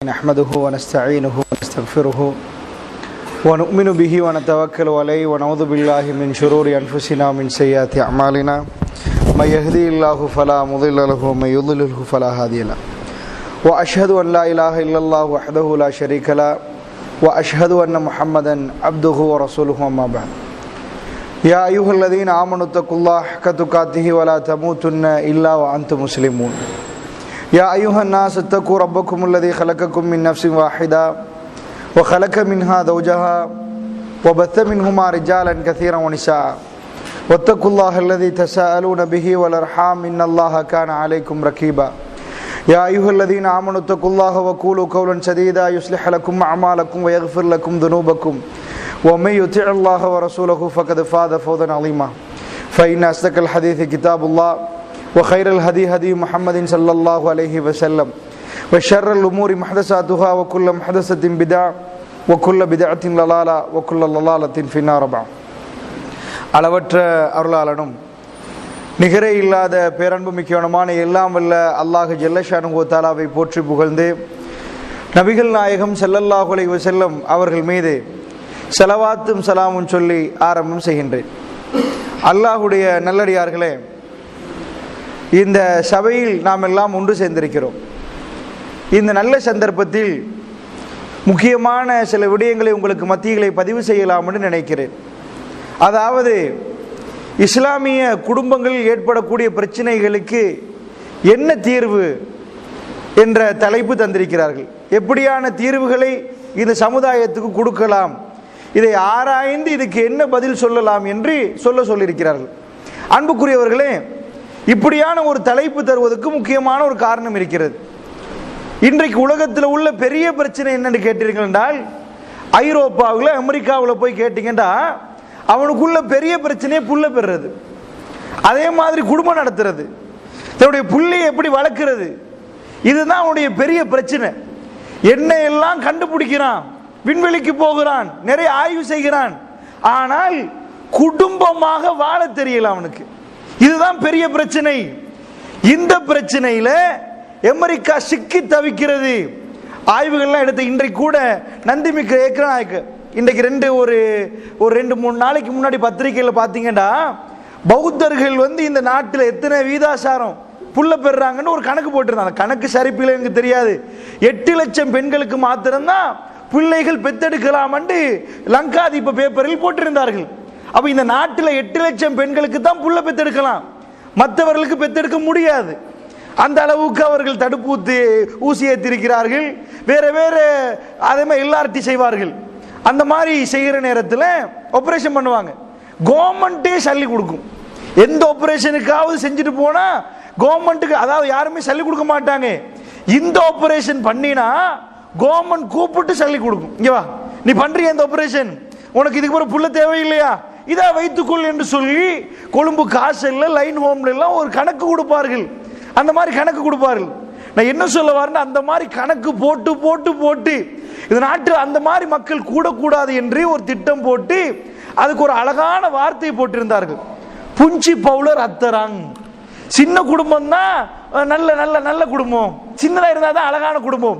نحمده ونستعينه ونستغفره ونؤمن به ونتوكل عليه ونعوذ بالله من شرور أنفسنا ومن سيئات أعمالنا من يهدي الله فلا مضل له ومن يضلل فلا هادي له وأشهد أن لا إله إلا الله وحده لا شريك له وأشهد أن محمدا عبده ورسوله أما بعد يا أيها الذين آمنوا اتقوا الله حق تقاته ولا تموتن إلا وأنتم مسلمون يا أيها الناس اتقوا ربكم الذي خلقكم من نفس واحدة وخلق منها زوجها وبث منهما رجالا كثيرا ونساء واتقوا الله الذي تساءلون به والأرحام إن الله كان عليكم رقيبا يا أيها الذين آمنوا اتقوا الله وقولوا قولا سديدا يصلح لكم أعمالكم ويغفر لكم ذنوبكم ومن يطع الله ورسوله فقد فاز فوزا عظيما فإن أصدق الحديث كتاب الله وخير الهدي هدي محمد صلى الله عليه وسلم وشر الأمور محدثاتها وكل محدثة بدعة وكل بدعة ضلالة وكل ضلالة في النار بعد அளவற்ற அருளாளனும் நிகரே இல்லாத பேரன்பு மிக்கவனுமான எல்லாம் வல்ல அல்லாஹ் ஜல்லஷானு வ தஆலாவை போற்றி புகழ்ந்து நபிகள் நாயகம் ஸல்லல்லாஹு அலைஹி வஸல்லம் அவர்கள் மீது ஸலவாத்தும் சலாமும் சொல்லி ஆரம்பம் செய்கின்றேன். அல்லாஹ்வுடைய நல்லடியார்களே, இந்த சபையில் நாம் எல்லாம் ஒன்று சேர்ந்திருக்கிறோம். இந்த நல்ல சந்தர்ப்பத்தில் முக்கியமான சில விடயங்களை உங்களுக்கு மத்தியிலே பதிவு செய்யலாம் என்று நினைக்கிறேன். அதாவது, இஸ்லாமிய குடும்பங்களில் ஏற்படக்கூடிய பிரச்சனைகளுக்கு என்ன தீர்வு என்ற தலைப்பு தந்திருக்கிறார்கள். எப்படியான தீர்வுகளை இந்த சமுதாயத்துக்கு கொடுக்கலாம், இதை ஆராய்ந்து இதுக்கு என்ன பதில் சொல்லலாம் என்று சொல்லியிருக்கிறார்கள். அன்புக்குரியவர்களே, இப்படியான ஒரு தலைப்பு தருவதற்கு முக்கியமான ஒரு காரணம் இருக்கிறது. இன்றைக்கு உலகத்தில் உள்ள பெரிய பிரச்சனை என்னன்னு கேட்டீர்கள் என்றால், ஐரோப்பாவில் அமெரிக்காவில் போய் கேட்டீங்கன்னா அவனுக்குள்ள பெரிய பிரச்சனையை புள்ள பெறுறது, அதே மாதிரி குடும்பம் நடத்துறது, தன்னுடைய புள்ளையை எப்படி வளர்க்கிறது, இதுதான் அவனுடைய பெரிய பிரச்சனை. என்ன எல்லாம் கண்டுபிடிக்கிறான், விண்வெளிக்கு போகிறான், நிறைய ஆய்வு செய்கிறான், ஆனால் குடும்பமாக வாழ தெரியல அவனுக்கு. இதுதான் பெரிய பிரச்சனை. இந்த பிரச்சனையில அமெரிக்கா சிக்கி தவிக்கிறது. ஆய்வுகள்லாம் எடுத்த இன்றைக்கு கூட நந்திமிக்க ஏக்கநாயக்கு இன்றைக்கு ஒரு 2-3 நாளைக்கு முன்னாடி பத்திரிகையில் பார்த்தீங்கன்னா, பௌத்தர்கள் இந்த நாட்டில் எத்தனை வீதாசாரம் புள்ள பெறாங்கன்னு ஒரு கணக்கு போட்டிருந்தாங்க. கணக்கு சரிப்பில் எனக்கு தெரியாது. 8 லட்சம் பெண்களுக்கு மாத்திரம்தான் பிள்ளைகள் பெத்தெடுக்கலாம் என்று லங்காதீப பேப்பரில் போட்டிருந்தார்கள். அப்ப இந்த நாட்டில் 8 லட்சம் பெண்களுக்கு தான் புள்ள பெத்தெடுக்கலாம், மற்றவர்களுக்கு பெத்தெடுக்க முடியாது. அந்த அளவுக்கு அவர்கள் தடுப்பு ஊசி ஏற்றிருக்கிறார்கள். வேற வேற அதே மாதிரி எல்ஆர்டி செய்வார்கள். அந்த மாதிரி செய்கிற நேரத்தில் ஆபரேஷன் பண்ணுவாங்க, கவர்மெண்ட்டே சல்லி கொடுக்கும். எந்த ஆபரேஷனுக்காவது செஞ்சுட்டு போனா கவர்மெண்ட்டுக்கு, அதாவது யாருமே சல்லி கொடுக்க மாட்டாங்க. இந்த ஆபரேஷன் பண்ணினா கவர்மெண்ட் கூப்பிட்டு சல்லி கொடுக்கும். இங்க வா, நீ பண்றிய இந்த ஆபரேஷன், உனக்கு இதுக்கு ஒரு புள்ள தேவையில்லையா, இதா வைத்துக்கொள் என்று சொல்லி கொழும்பு காசல்ல லைன் ஹோம்ல எல்லாம் ஒரு கணக்கு கொடுப்பார்கள். அந்த மாதிரி கணக்கு கொடுப்பார்கள். நான் என்ன சொல்ல வரேன்னா, அந்த மாதிரி கணக்கு போட்டு போட்டு போட்டு இந்த நாட்டில் அந்த மாதிரி மக்கள் கூடக்கூடாது என்று ஒரு திட்டம் போட்டு அதுக்கு ஒரு அழகான வார்த்தையை போட்டிருந்தார்கள், புஞ்சி பவுலர் அத்தராங். சின்ன குடும்பம் தான் நல்ல நல்ல நல்ல குடும்பம், சின்னதா இருந்தா தான் அழகான குடும்பம்.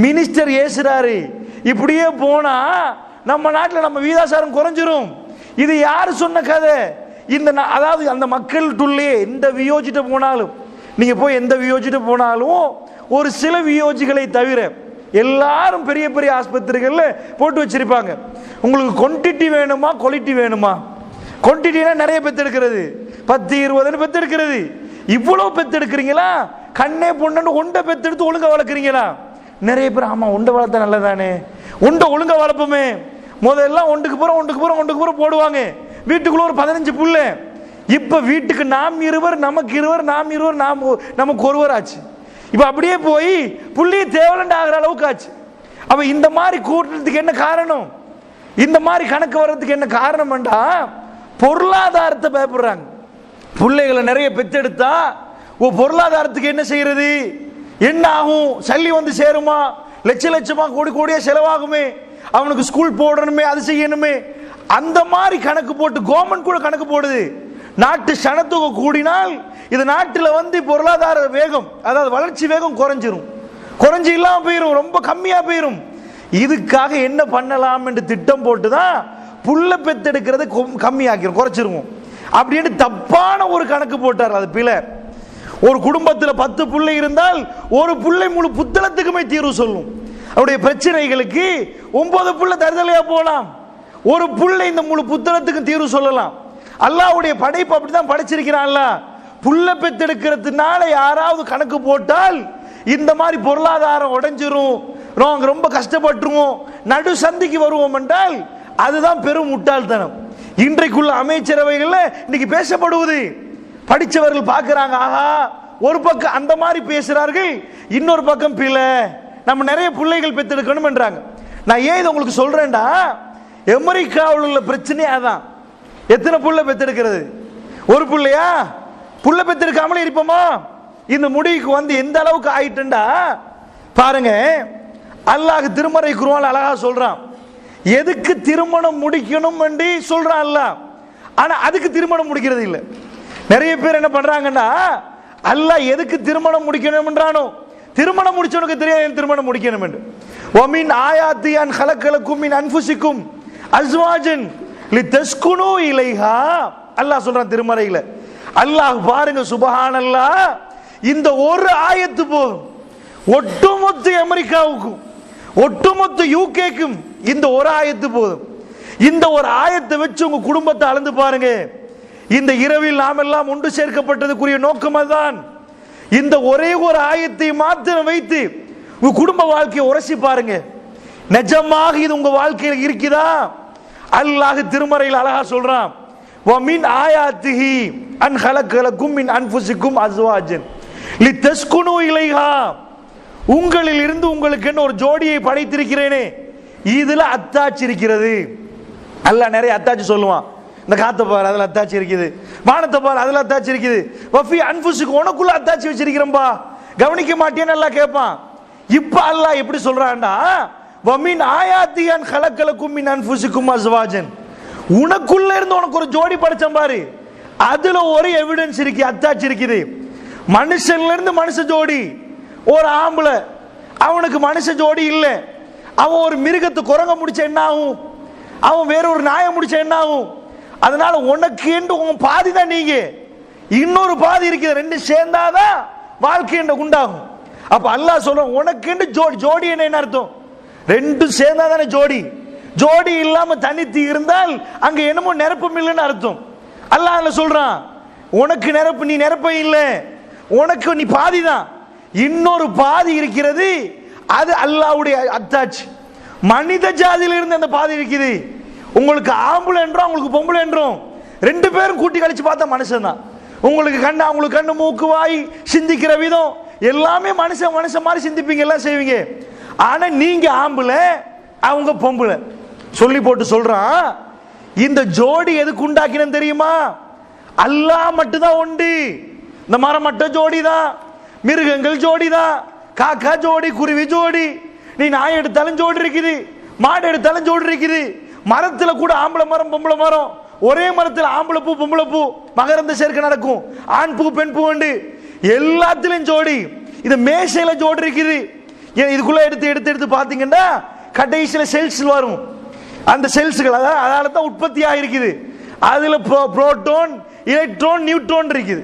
மினிஸ்டர் ஏசுறாரு, இப்படியே போனா நம்ம நாட்டில் நம்ம வீதாசாரம் குறைஞ்சிரும். இது யாரு சொன்ன கதை? அதாவது அந்த மக்கள்கிட்டே எந்த வியோஜிட்ட போனாலும், நீங்க போய் எந்த வியோஜிட்ட போனாலும் ஒரு சில வியோஜிகளை தவிர எல்லாரும் பெரிய பெரிய ஆஸ்பத்திரிகள்ல போட்டு வச்சிருப்பாங்க, உங்களுக்கு குவான்டிட்டி வேணுமா குவாலிட்டி வேணுமா. குவான்டிட்டினா நிறைய பெத்தெடுக்கிறது, 10-20 பெத்தெடுக்கிறது. இவ்வளவு பெத்தெடுக்கிறீங்களா, கண்ணே பொண்ணு ஒண்டை பெத்தெடுத்து ஒழுங்கா வளர்க்குறீங்களா? நிறைய பேர் ஆமா ஒண்டை வளர்த்தா நல்லதானே, ஒண்டை ஒழுங்கா வளர்ப்போமே. முதல்ல ஒன்றுக்கு புறம் போடுவாங்க, வீட்டுக்குள்ள ஒரு 15 புள்ள. இப்ப வீட்டுக்கு நாம் 20, நமக்கு 20, நாம் 20, நமக்கு ஒருவர் ஆச்சு. இப்ப அப்படியே போய் புள்ளிய தேவலண்ட் ஆகிற அளவுக்கு ஆச்சு. அப்ப இந்த மாதிரி கூட்டத்துக்கு என்ன காரணம், இந்த மாதிரி கணக்கு வர்றதுக்கு என்ன காரணம் என்றா, பொருளாதாரத்தை பயப்படுறாங்க. பிள்ளைகளை நிறைய பெத்தெடுத்தா பொருளாதாரத்துக்கு என்ன செய்யறது, என்ன ஆகும், சல்லி சேருமா, லட்சமா கோடியா செலவாகுமே, அவனுக்கு ஸ்கூல் போடணுமே, அது செய்யணுமே. அந்த மாதிரி கணக்கு போட்டு கவர்மெண்ட் கூட கணக்கு போடுது. நாட்டு சனத்தொகை கூடினால் இது நாட்டில் பொருளாதார வேகம், அதாவது வளர்ச்சி வேகம் குறைஞ்சிரும். குறைஞ்சி இல்லாம போயிரும், ரொம்ப கம்மியா போயிரும். இதுக்காக என்ன பண்ணலாம் என்று திட்டம் போட்டுதான் புள்ள பெத்தெடுக்கிறது கம்மியாக்கிறோம், குறைச்சிருவோம் அப்படின்னு தப்பான ஒரு கணக்கு போட்டார். அது பிள்ளை. ஒரு குடும்பத்தில் 10 பிள்ளை இருந்தால் ஒரு பிள்ளை முழு புத்தளத்துக்குமே தீர்வு சொல்லும். அவருடைய பிரச்சனைகளுக்கு 9 பிள்ளை தருதலையா போலாம், ஒரு பிள்ளை இந்த முழு புத்தளத்துக்கு தீர்வு சொல்லலாம். அல்லாஹ்வுடைய படைப்பு அப்படிதான் படைச்சிருக்கிறான்ல. புள்ள பெத்தெடுக்கிறதுனால யாராவது கணக்கு போட்டால் இந்த மாதிரி பொருளாதாரம் உடைஞ்சிரும், ரொம்ப கஷ்டப்பட்டுருவோம், நடு சந்திக்கு வருவோம் என்றால் அதுதான் பெரும் முட்டாள்தனம். இன்றைக்குள்ள அமைச்சரவைகள்ல இன்னைக்கு பேசப்படுவது, படித்தவர்கள் பார்க்கிறாங்க, ஆஹா ஒரு பக்கம் அந்த மாதிரி பேசுறார்கள், இன்னொரு பக்கம் பிள்ளை, நம்ம நிறைய பிள்ளைகள் பெற்றெடுக்கணும் என்றாங்க. நான் ஏன் இதை உங்களுக்கு சொல்றேன்டா, அமெரிக்காவில் உள்ள பிரச்சனையே அதான். எத்தனை புள்ள பெற்றெடுக்கிறது? ஒரு பிள்ளையா? புள்ள பெற்றெடுக்காமலே இருப்போமா? இந்த முடிவுக்கு வந்து எந்த அளவுக்கு ஆயிட்டுண்டா பாருங்க. அல்லாஹ் திருமறை குர்ஆன்ல அழகா சொல்றான், எதுக்கு திருமணம் முடிக்கணும் என்று சொல்றான் அல்லாஹ். ஆனா அதுக்கு திருமணம் முடிக்கிறது இல்லை. நிறைய பேர் என்ன பண்றாங்கன்னா, அல்லாஹ் எதுக்கு திருமணம் முடிக்கணும் என்றானோ திருமணம் முடிச்சவனுக்கு தெரியாது திருமணம் முடிக்கணும் என்று. வமின் ஆயாத்தி அன் ஹலக்கலக்கும் மின் அன்ஃபுசிக்கும் அஸ்வாஜன் லிதஸ்குனு இலைஹா. அல்லாஹ் சொல்றான் திருமறையில. அல்லாஹ் பாருங்க சுப்ஹானல்லாஹ், இந்த ஒரு ஆயத்து போதும் ஒட்டுமொத்த அமெரிக்காவுக்கும் ஒட்டுமொத்த யூகேக்கும் இந்த ஒரு ஆயத்து போதும். இந்த ஒரு ஆயத்தை வச்சு உங்க குடும்பத்தை அளந்து பாருங்க. இந்த இரவில் நாம் எல்லாம் ஒன்று சேர்க்கப்பட்டதுக்குரிய நோக்கம் அதுதான். இந்த ஒரே ஒரு ஆயத்தை மாத்திரம் வைத்து உங்க குடும்ப வாழ்க்கையை உரசி பாருங்க. நிஜமாக இது உங்க வாழ்க்கையில் இருக்குதா? அல்லாஹ் திருமறையில் அழகா சொல்றான், வமின் ஆயாத்திஹி அன் ஹலக்கலக்கும் மின் அன்ஃபுசிக்கும் அஸ்வாஜன் லிதஸ்குனு இலைஹா. உங்களில் இருந்து உங்களுக்கு என்ன ஒரு ஜோடியை படைத்திருக்கிறேனே, இதுல அத்தாட்சி இருக்கிறது. அல்லாஹ் நிறைய அத்தாட்சி சொல்லுவான். இந்த காத்த பாரு அதுல அத்தாட்சி இருக்குது, வானத்தை பாரு அதுல அத்தாட்சி இருக்குது, வஃபி அன்ஃபுசிக்கும் உனக்குள்ள அத்தாட்சி வச்சிருக்கிறேன்பா, கவனிக்க மாட்டேன்னு அல்லாஹ் கேட்பான். இப்ப அல்லாஹ் எப்படி சொல்றான்டா, வமின் ஆயாத்தி அன் ஹலக்கலக்கும் மின் அன்ஃபுசிக்கும் அஸ்வாஜன், உனக்குள்ள இருந்து உனக்கு ஒரு ஜோடி படைச்சேன் பாரு, அதுல ஒரு எவிடன்ஸ் இருக்கு, அத்தாட்சி இருக்குது. மனுஷன்ல இருந்து மனுஷ ஜோடி, ஒரு ஆம்பளை அவனுக்கு மனுஷ ஜோடி இல்லை, அவன் ஒரு மிருகத்தை குரங்க முடிச்ச என்ன ஆகும், அவன் வேற ஒரு நாயை முடிச்ச என்ன ஆகும். அதனால உனக்கு என்று உன் பாதி தான் நீங்க, இன்னொரு பாதி இருக்குது, ரெண்டு சேர்ந்தாதான் வாழ்க்கை என்று உண்டாகும். அப்ப அல்லாஹ் சொல்றான், உனக்கு என்று ஜோடி என்ன அர்த்தம்? ரெண்டும் சேர்ந்தாதானே ஜோடி. ஜோடி இல்லாம தனித்து இருந்தால் அங்க என்னமோ நிரப்பம் இல்லைன்னு அர்த்தம். அல்லாஹ் சொல்றான், உனக்கு நிரப்பு, நீ நிரப்ப இல்லை, உனக்கு நீ பாதி தான், இன்னொரு பாதி இருக்கிறது, அது அல்லாஹ்வுடைய அத்தாட்சி. மனித ஜாதியில இருந்து அந்த பாதி இருக்குது. உங்களுக்கு ஆம்பளை என்றும் உங்களுக்கு பொம்பளை என்றும் ரெண்டு பேரும் கூட்டி கழிச்சு பார்த்தா மனுஷன் தான். உங்களுக்கு கண்ணு, அவங்களுக்கு கண்ணு, மூக்கு, வாய், சிந்திக்கிற விதம் எல்லாமே மனுஷன் மாதிரி சிந்திப்பீங்க, எல்லாம் செய்வீங்க. ஆனா நீங்க ஆம்பளை, அவங்க பொம்பளை. சொல்லி போட்டு சொல்றான், இந்த ஜோடி எதுக்கு உண்டாக்கினு தெரியுமா? அல்லாஹ் மட்டும்தான் உண்டு. இந்த மரம் மட்டும் ஜோடி தான், மிருகங்கள் ஜோடி தான், காக்கா ஜோடி, குருவி ஜோடி, நீ நாய் எடுத்தாலும் ஜோடி இருக்குது, மாடு எடுத்தாலும் ஜோடி இருக்குது. மரத்துல கூட ஆம்பளை மரம் பொம்பளை மரம், ஒரே மரத்தில் ஆம்பளை பூ பொம்பளை பூ மகரந்த சேர்க்கை நடக்கும், ஆண் பூ பெண் பூ உண்டு, எல்லாத்திலும் ஜோடி. இது மேசையில ஜோடி இருக்குது. இதுக்குள்ள எடுத்து பாத்தீங்கன்னா கடைசியில செல்ஸ் வரும். அந்த செல்ஸ்கள் அதால தான் உற்பத்தி ஆகிருக்குது. அதுல புரோட்டான், எலக்ட்ரான், நியூட்ரான் இருக்குது.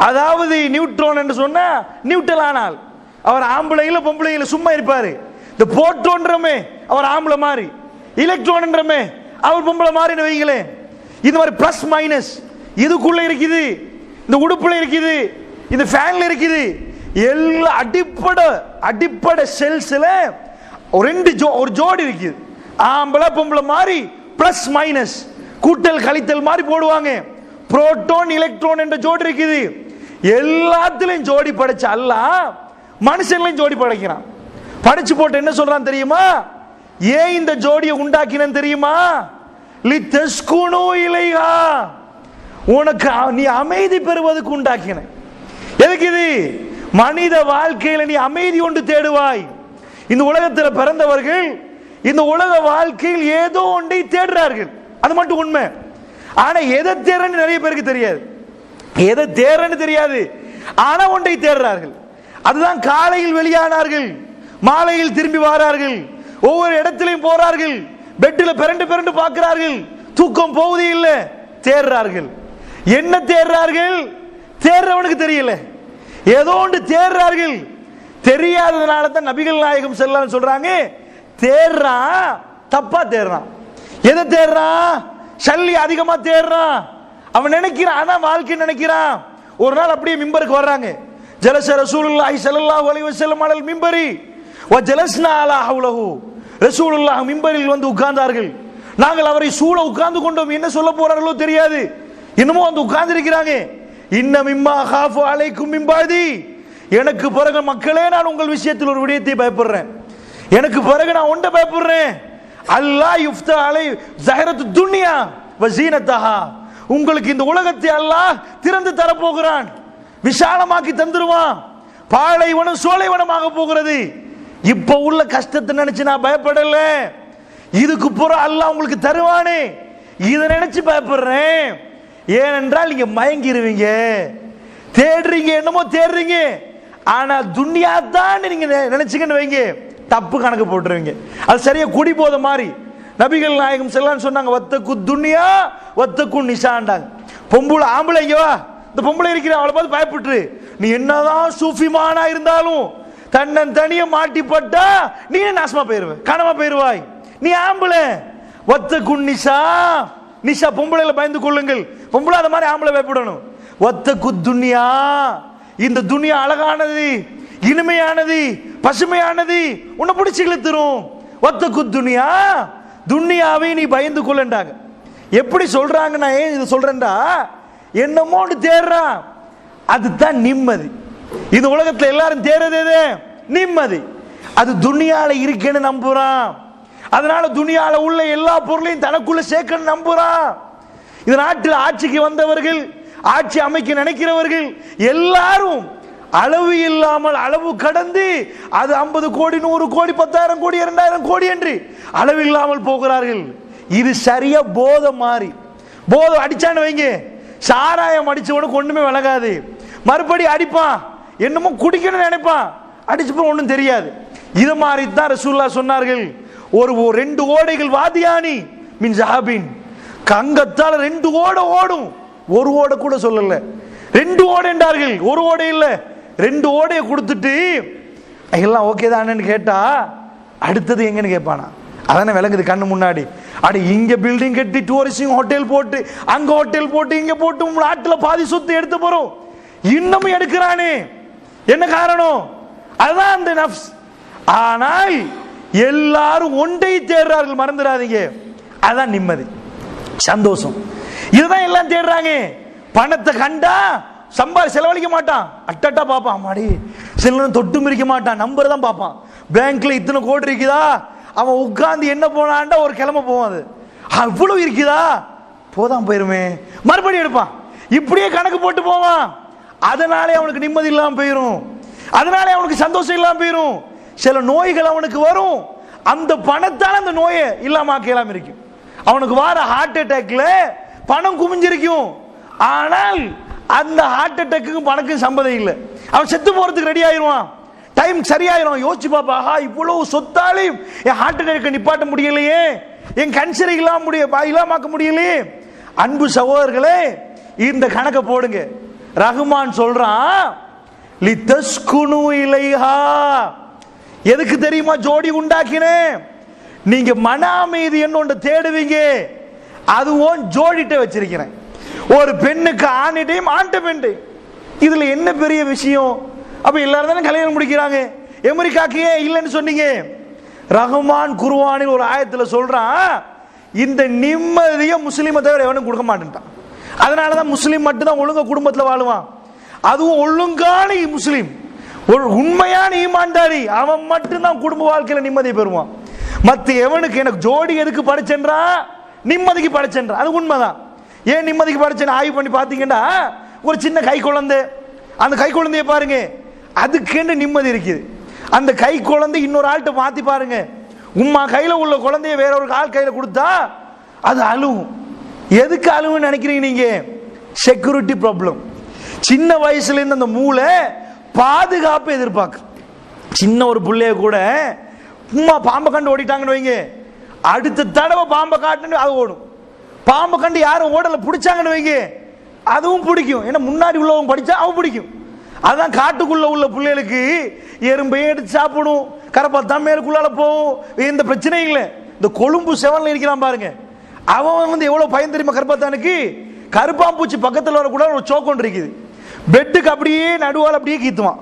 அதாவது நியூட்ரான் என்று சொன்னா நியூட்ரல் ஆனால் அவர் ஆம்பளையில பொம்பளையில சும்மா இருப்பாரு. இந்த புரோட்டான்றமே அவர் ஆம்பளை மாதிரி, எலக்ட்ரான்ன்றமே அவர் பொம்பளை மாதிரி வைங்களே. இது மாதிரி பிளஸ் மைனஸ் இதுக்குள்ள இருக்குது, இந்த உடுப்புல இருக்குது, இந்த ஃபேன்ல இருக்குது. எல்லா அடிப்படை செல்ஸ்ல ஒரு ஜோடி இருக்குது. ஆம்பளை பொம்பளை மாதிரி பிளஸ் மைனஸ் கூட்டல் கழித்தல் மாதிரி போடுவாங்க. புரோட்டான் எலக்ட்ரான் என்ற ஜோடி இருக்குது. எல்லாத்திலையும் ஜோடி படைச்ச அல்லாஹ் மனுஷன்லையும் ஜோடி படைக்கிறான். படைச்சு போட்டு என்ன சொல்றான் தெரியுமா? ஏன் இந்த ஜோடியை உண்டாக்கினேன் தெரியுமா? லிதஸ்குனு இலைஹா, உனக்கு நீ அமைதி பெறுவதற்கு உண்டாக்கின. எதுக்கு இது? மனித வாழ்க்கையில நீ அமைதி ஒன்று தேடுவாய். இந்த உலகத்தில் பிறந்தவர்கள் இந்த உலக வாழ்க்கையில் ஏதோ ஒன்றை தேடுறார்கள், அது மட்டும் உண்மை. ஆனா எதை தேடுறன்னு நிறைய பேருக்கு தெரியாது, எதை தேடுறன்னு தெரியாது, ஆனா ஒன்றை தேடுறார்கள். அதுதான் காலையில் வெளியானார்கள், மாலையில் திரும்பி வாரார்கள், ஒவ்வொரு இடத்திலையும் போறார்கள், பெட்டில் பிறண்டு பிறண்டு பார்க்கிறார்கள், தூக்கம் போவதே இல்லை, தேர்றார்கள். என்ன தேர்றார்கள்? தேர்றவனுக்கு தெரியல, ஏதோ ஒன்று தேர்றார்கள். தெரியாததுனால தான் நபிகள் நாயகம் ஸல்லல்லாஹு அலைஹி வஸல்லம் சொல்றாங்க, தேர்றான், தப்பா தேர்றான். எதை தேர்றான்? சல்லி அதிகமா தேர்றான். அவன் நினைக்கிறான், அதான் வாழ்க்கை நினைக்கிறான். ஒரு நாள் அப்படியே மிம்பருக்கு வர்றாங்க. ஜலஸ ரசூலுல்லாஹி ஸல்லல்லாஹு அலைஹி வஸல்லம் அலல் மிம்பரி வ ஜலஸ்னா அலா ஹவ்லஹு. ரசூலுல்லாஹ் மிம்பரில் வந்து உட்கார்ந்தார்கள். நாங்கள் அவரை சூழ உட்கார்ந்து கொண்டோம். என்ன சொல்ல போறார்களோ தெரியாது, என்னமோ வந்து உட்கார்ந்து இருக்கிறாங்க. இன்ன மிம்மா காஃபு அலைக்கும் மிம்பாதி, எனக்கு பிறகு மக்களே நான் உங்கள் விஷயத்தில் ஒரு விடயத்தை பயப்படுறேன். எனக்கு பிறகு நான் ஒன்றை பயப்படுறேன். அல்லாஹ் யுஃப்தா அலை ஸஹரத்து துன்யா வ ஸீனத்தஹா, உங்களுக்கு இந்த உலகத்தை அல்லாஹ் திறந்து தரப்போகிறான், விசாலமாக்கி தந்துருவான், பாலைவனம் சோலைவனமாக போகிறது. இப்ப உள்ள கஷ்டத்தை நினைச்சு நான் பயப்படல, இதுக்கு புறம் அல்லாஹ் உங்களுக்கு தருவானே, இதை நினைச்சு பயப்படுறேன். ஏனென்றால் நீங்க மயங்கிருவீங்க, தேடுறீங்க, என்னமோ தேடுறீங்க, ஆனா துன்யா தான் நீங்க நினைச்சுக்கன்னு வைங்க, தப்பு கணக்கு போட்டுருவீங்க. அது சரியா குடி போத மாதிரி. நபிகள் நாயகம் ஸல்லல்லாஹு சொன்னாங்க, வத்தக்கு துன்யா வத்தக்கு நிசாண்டாங்க. பொம்பளை ஆம்பளை இங்க வா, இந்த பொம்பளை இருக்கிற அவளை பார்த்து பயப்பட்டுரு. நீ என்னதான் சூஃபிமானா இருந்தாலும் தன்னன் தனிய மாட்டிப்பட்டா நீ நாசமா போயிருவ, கனமா போயிருவாய். நீ ஆம்பளை, வத்தக்கு நிசா, நிஷா பொம்பளைல பயந்து கொள்ளுங்கள். பொம்பளை அந்த மாதிரி ஆம்பளை பயப்படணும். வத்தக்கு துன்யா, இந்த துன்யா அழகானது, இனிமையானது, பசுமையானது, உன்னை பிடிச்சி இழுத்துரும். வத்தக்கு துன்யா, துன்யாவை நீ பயந்து கொள்ளண்டாங்க. எப்படி சொல்றாங்க? நான் ஏன் இது சொல்றேன்டா, என்னமோ தேடுறான், அதுதான் நிம்மதி. இந்த உலகத்துல எல்லாரும் தேடுறது நிம்மதி, அது துன்யால இருக்கேன்னு நம்புறான். அதனால துன்யால உள்ள எல்லா பொருளையும் தனக்குள்ள சேர்க்கன்னு நம்புறான். இந்த நாட்டில் ஆட்சிக்கு வந்தவர்கள், ஆட்சி அமைக்க நினைக்கிறவர்கள் எல்லாரும் அளவு இல்லாமல் அளவு கடந்து அது 50 கோடி 100 கோடி 10,000 கோடி 2,000 கோடி என்று அளவு இல்லாமல் போகிறார்கள். இது சரியா போதை மாறி. போதை அடிச்சான்னு வைங்க, சாராயம் அடிச்சவனுக்கு ஒண்ணுமே விளங்காது, மறுபடி அடிப்பான், என்னமோ குடிக்கணும்னு நினைப்பான், அடிச்சு ஒன்றும் தெரியாது. இது மாதிரி தான் ரசூலுல்லாஹ் சொன்னார்கள், ஒரு 2 ஓடைகள் வாதியானி மின் ஜஹாபின், கங்கத்தால 2 ஓடை ஓடும், ஒரு ஓடை கூட சொல்லல, 2 ஓடை என்றார்கள், ஒரு ஓடை இல்ல, 2 ஓடையை கொடுத்துட்டு எல்லாம் ஓகே தானேன்னு கேட்டா அடுத்தது எங்கன்னு கேட்பானா? அதானே விளங்குது கண்ணு முன்னாடி. அடி இங்க பில்டிங் கட்டி டூரிஸ்ட் ஹோட்டல் போட்டு அங்க ஹோட்டல் போட்டு இங்க போட்டு நாட்டில் பாதி சொத்து எடுத்து போறோம், இன்னமும் எடுக்கிறானே, என்ன காரணம்? அதுதான் அந்த நஃப்ஸ். ஆனால் எல்லாரும் ஒன்றை தேடுறார்கள், மறந்துடாதீங்க, அதான் நிம்மதி, சந்தோஷம். இதுதான் எல்லாம் தேடுறாங்க. பணத்தை கண்டா செலவழிக்க மாட்டான், அட்டா பார்ப்பான், மாடி சில தொட்டு மிரிக்க மாட்டான், நம்பர் தான் பார்ப்பான். பேங்க்ல இத்தனை கோடி இருக்குதா, அவன் உட்கார்ந்து என்ன போனான்டா ஒரு கிழமை போவான், அது அவ்வளவு இருக்குதா, போதான் போயிருமே, மறுபடியும் எடுப்பான், இப்படியே கணக்கு போட்டு போவான். அதனாலே அவனுக்கு நிம்மதி இல்லாம போயிரும், அதனாலே அவனுக்கு சந்தோஷம் இல்லாம போயிரும். சில நோய்கள் அவனுக்கு வரும், அந்த பணத்தால் அந்த நோயை இல்லாம ஆக்கலாம் இருக்கும். அவனுக்கு வர ஹார்ட் அட்டாக்ல பணம் குமிஞ்சிருக்கும், ஆனால் அந்த ஹார்ட் அட்டாக்கும் பணக்கும் சம்பந்தம் இல்லை, அவன் செத்து போறதுக்கு ரெடி ஆயிடுவான், டைம் சரியாயிரும். யோசிச்சு பாப்பா, இவ்வளவு சொத்தாலையும் என் ஹார்ட் அட்டாக் நிப்பாட்ட முடியலையே, என் கேன்சரை இல்லாமக்க முடியலையே. அன்பு சகோதரர்களே, இந்த கணக்கை போடுங்க. ரஹ்மான் சொல்றான், லிதஸ்குனு இலைஹா, எதுக்கு தெரியுமா ஜோடி உண்டாக்கினேன்? நீங்க மன அமைதி என்ன தேடுவீங்க, அதுவும் ஜோடிட்ட வச்சிருக்கிறேன். ஒரு பெண்ணுக்கு ஆணிட்டையும் ஆண்ட பெண்ணு, இதுல என்ன பெரிய விஷயம்? அப்ப எல்லாரும் தானே கல்யாணம் முடிக்கிறாங்க, அமெரிக்காக்கு ஏன் இல்லைன்னு சொன்னீங்க? ரஹ்மான் குர்ஆனில் ஒரு ஆயத்துல சொல்றான், இந்த நிம்மதியை முஸ்லீமை தவிர எவனும் கொடுக்க மாட்டேன்ட்டான். அதனாலதான் முஸ்லீம் மட்டும்தான் ஒழுங்கா குடும்பத்தில் வாழுவான். அதுவும் ஒழுங்கான முஸ்லீம், ஒரு உண்மையான ஈமான்தாரி, அவன் மட்டும்தான் குடும்ப வாழ்க்கையில நிம்மதி பெறுவான். மத்த எவனுக்கு எனக்கு ஜோடி எதுக்கு படைச்சென்றா, நிம்மதிக்கு படைச்சென்றா, அது உண்மைதான். ஏன் நிம்மதிக்கு படைச்சேன்னு ஆய்வு பண்ணி பார்த்தீங்கன்னா, ஒரு சின்ன கை குழந்தை, அந்த கை குழந்தைய பாருங்க, அதுக்கு நிம்மதி இருக்குது. அந்த கை குழந்தை இன்னொரு ஆள்கிட்ட மாத்தி பாருங்க, உம்மா கையில உள்ள குழந்தைய வேற ஒரு ஆள் கையில கொடுத்தா அது அழுவும். எதுக்கு அழுவுன்னு நினைக்கிறீங்க நீங்க? Security problem. சின்ன வயசுல இருந்து அந்த மூளை பாதுகாப்பு எதிர்பார்க்கு. சின்ன ஒரு பிள்ளைய கூட சும்மா பாம்பை கண்டு ஓடிட்டாங்கன்னு வைங்க, அடுத்த தடவை பாம்பை காட்டுன்னு அது ஓடும். பாம்பை கண்டு யாரும் ஓடலை பிடிச்சாங்கன்னு வைங்க, அதுவும் பிடிக்கும். ஏன்னா முன்னாடி உள்ளவங்க படிச்சா அவன் பிடிக்கும். அதான் காட்டுக்குள்ள உள்ள பிள்ளைகளுக்கு எறும்பை எடுத்து சாப்பிடும், கரப்பாத்தான் மேற்குள்ளால போகும், எந்த பிரச்சனையும் இல்லை. இந்த கொழும்பு செவன்ல இருக்கிறான் பாருங்க, அவன் வந்து எவ்வளவு பயம் தெரியுமா கருப்பாத்தானுக்கு? கருப்பாம்பூச்சி பக்கத்தில் வரக்கூட ஒரு சோக்கொண்டு இருக்குது, பெட்டுக்கு அப்படியே நடுவால் அப்படியே கீத்துவான்,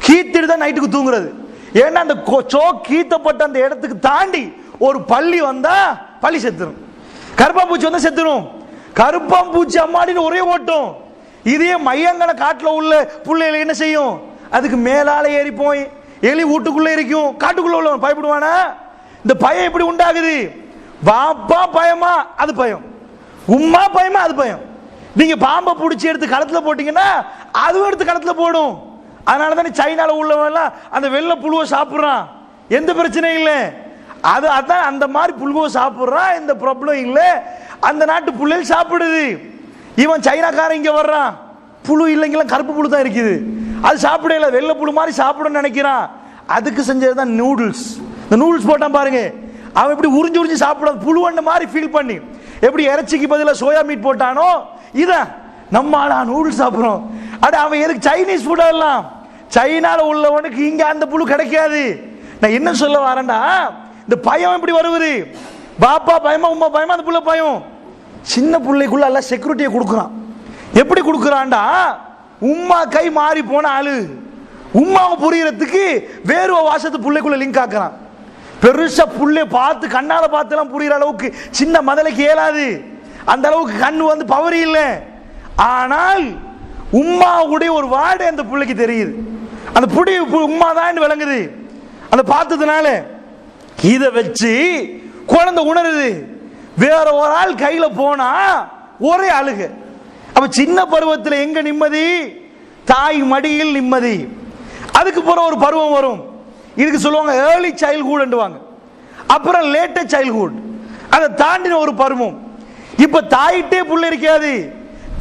கீத்திட்டு தான் நைட்டுக்கு தூங்குறது. ஏன்னா அந்த சோக் கீத்தப்பட்ட அந்த இடத்துக்கு தாண்டி ஒரு பள்ளி வந்தா பள்ளி செத்துரும், கருப்பாம்பூச்சி வந்தா செத்துரும். கருப்பாம்பூச்சி அம்மாடின்னு ஒரே ஓட்டம். இதே மையங்கன காட்டுல உள்ள பிள்ளைகளை என்ன செய்யும்? அதுக்கு மேலால ஏறி போய் எலி வீட்டுக்குள்ள இருக்கும், காட்டுக்குள்ள உள்ளவன் பயப்படுவானா? இந்த பயம் எப்படி உண்டாகுது? பாப்பா பயமா அது பயம், உம்மா பயமா அது பயம். நீங்க பாம்பை பிடிச்சி எடுத்து களத்துல போட்டீங்கன்னா அதுவும் எடுத்து களத்துல போடும். அதனாலதான் சைனால உள்ளவன் எல்லாம் அந்த வெள்ளை புழுவை சாப்பிடுறான், எந்த பிரச்சனையும் இல்லை. அதான் அந்த மாதிரி புழுவை சாப்பிடுறான், எந்த ப்ராப்ளம் இல்லை. அந்த நாட்டு புள்ளைகள் சாப்பிடுது. இவன் சைனாக்காரன் இங்க வர்றான், புழு இல்லைங்கெல்லாம் கருப்பு புழு தான் இருக்குது, அது சாப்பிடல, வெள்ளை புழு மாதிரி சாப்பிடணும்னு நினைக்கிறான். அதுக்கு செஞ்சதுதான் நூடுல்ஸ். இந்த நூடுல்ஸ் போட்டான் பாருங்க, அவன் எப்படி உறிஞ்சு உறிஞ்சு சாப்பிடாது புழுவண்ட மாதிரி ஃபீல் பண்ணி, எப்படி இறைச்சிக்கு பதிலாக சோயா மீட் போட்டானோ இதான் நம்ம ஆளா நூடுல்ஸ் சாப்பிடுறோம். அட அவன் எதுக்கு சைனீஸ் ஃபுட் எல்லாம்? சைனால உள்ளவனுக்கு இங்க அந்த புழு கிடைக்காது. நான் என்ன சொல்ல வரேன்டா, இந்த பயம் எப்படி வருவது? பாப்பா பயமா உம்மா பயமா அந்த புள்ள பயம். சின்ன பிள்ளைக்குள்ள எல்லாம் செக்யூரிட்டியை கொடுக்குறான். எப்படி கொடுக்குறான்டா, உம்மா கை மாறி போன ஆளு உம்மாவை புரியறதுக்கு வேறு வாசத்து பிள்ளைக்குள்ள லிங்க் ஆக்குறான். பெருசா புள்ளை பார்த்து கண்ணால பார்த்துலாம் புரியுற அளவுக்கு சின்ன மதலைக்கு இயலாது, அந்த அளவுக்கு கண்ணு வந்து பவர் இல்லை. ஆனால் உம்மாவுடைய ஒரு வாடை அந்த பிள்ளைக்கு தெரியுது, அந்த புடி உம்மா தான் விளங்குது. அந்த பார்த்ததுனால இதை வச்சு குழந்தை உணருது. வேற ஒரு ஆள் கையில போனா ஒரே அழுக. அப்ப சின்ன பருவத்தில் எங்க நிம்மதி? தாய் மடியில் நிம்மதி. அதுக்கு போற ஒரு பருவம் வரும், இதுக்கு சொல்லுவாங்க ஏர்லி சைல்ட்ஹுட், அப்புறம் லேட்டர் சைல்ட்ஹுட், அதை தாண்டின ஒரு பருவம். இப்ப தாயிட்டே புள்ள இருக்காது,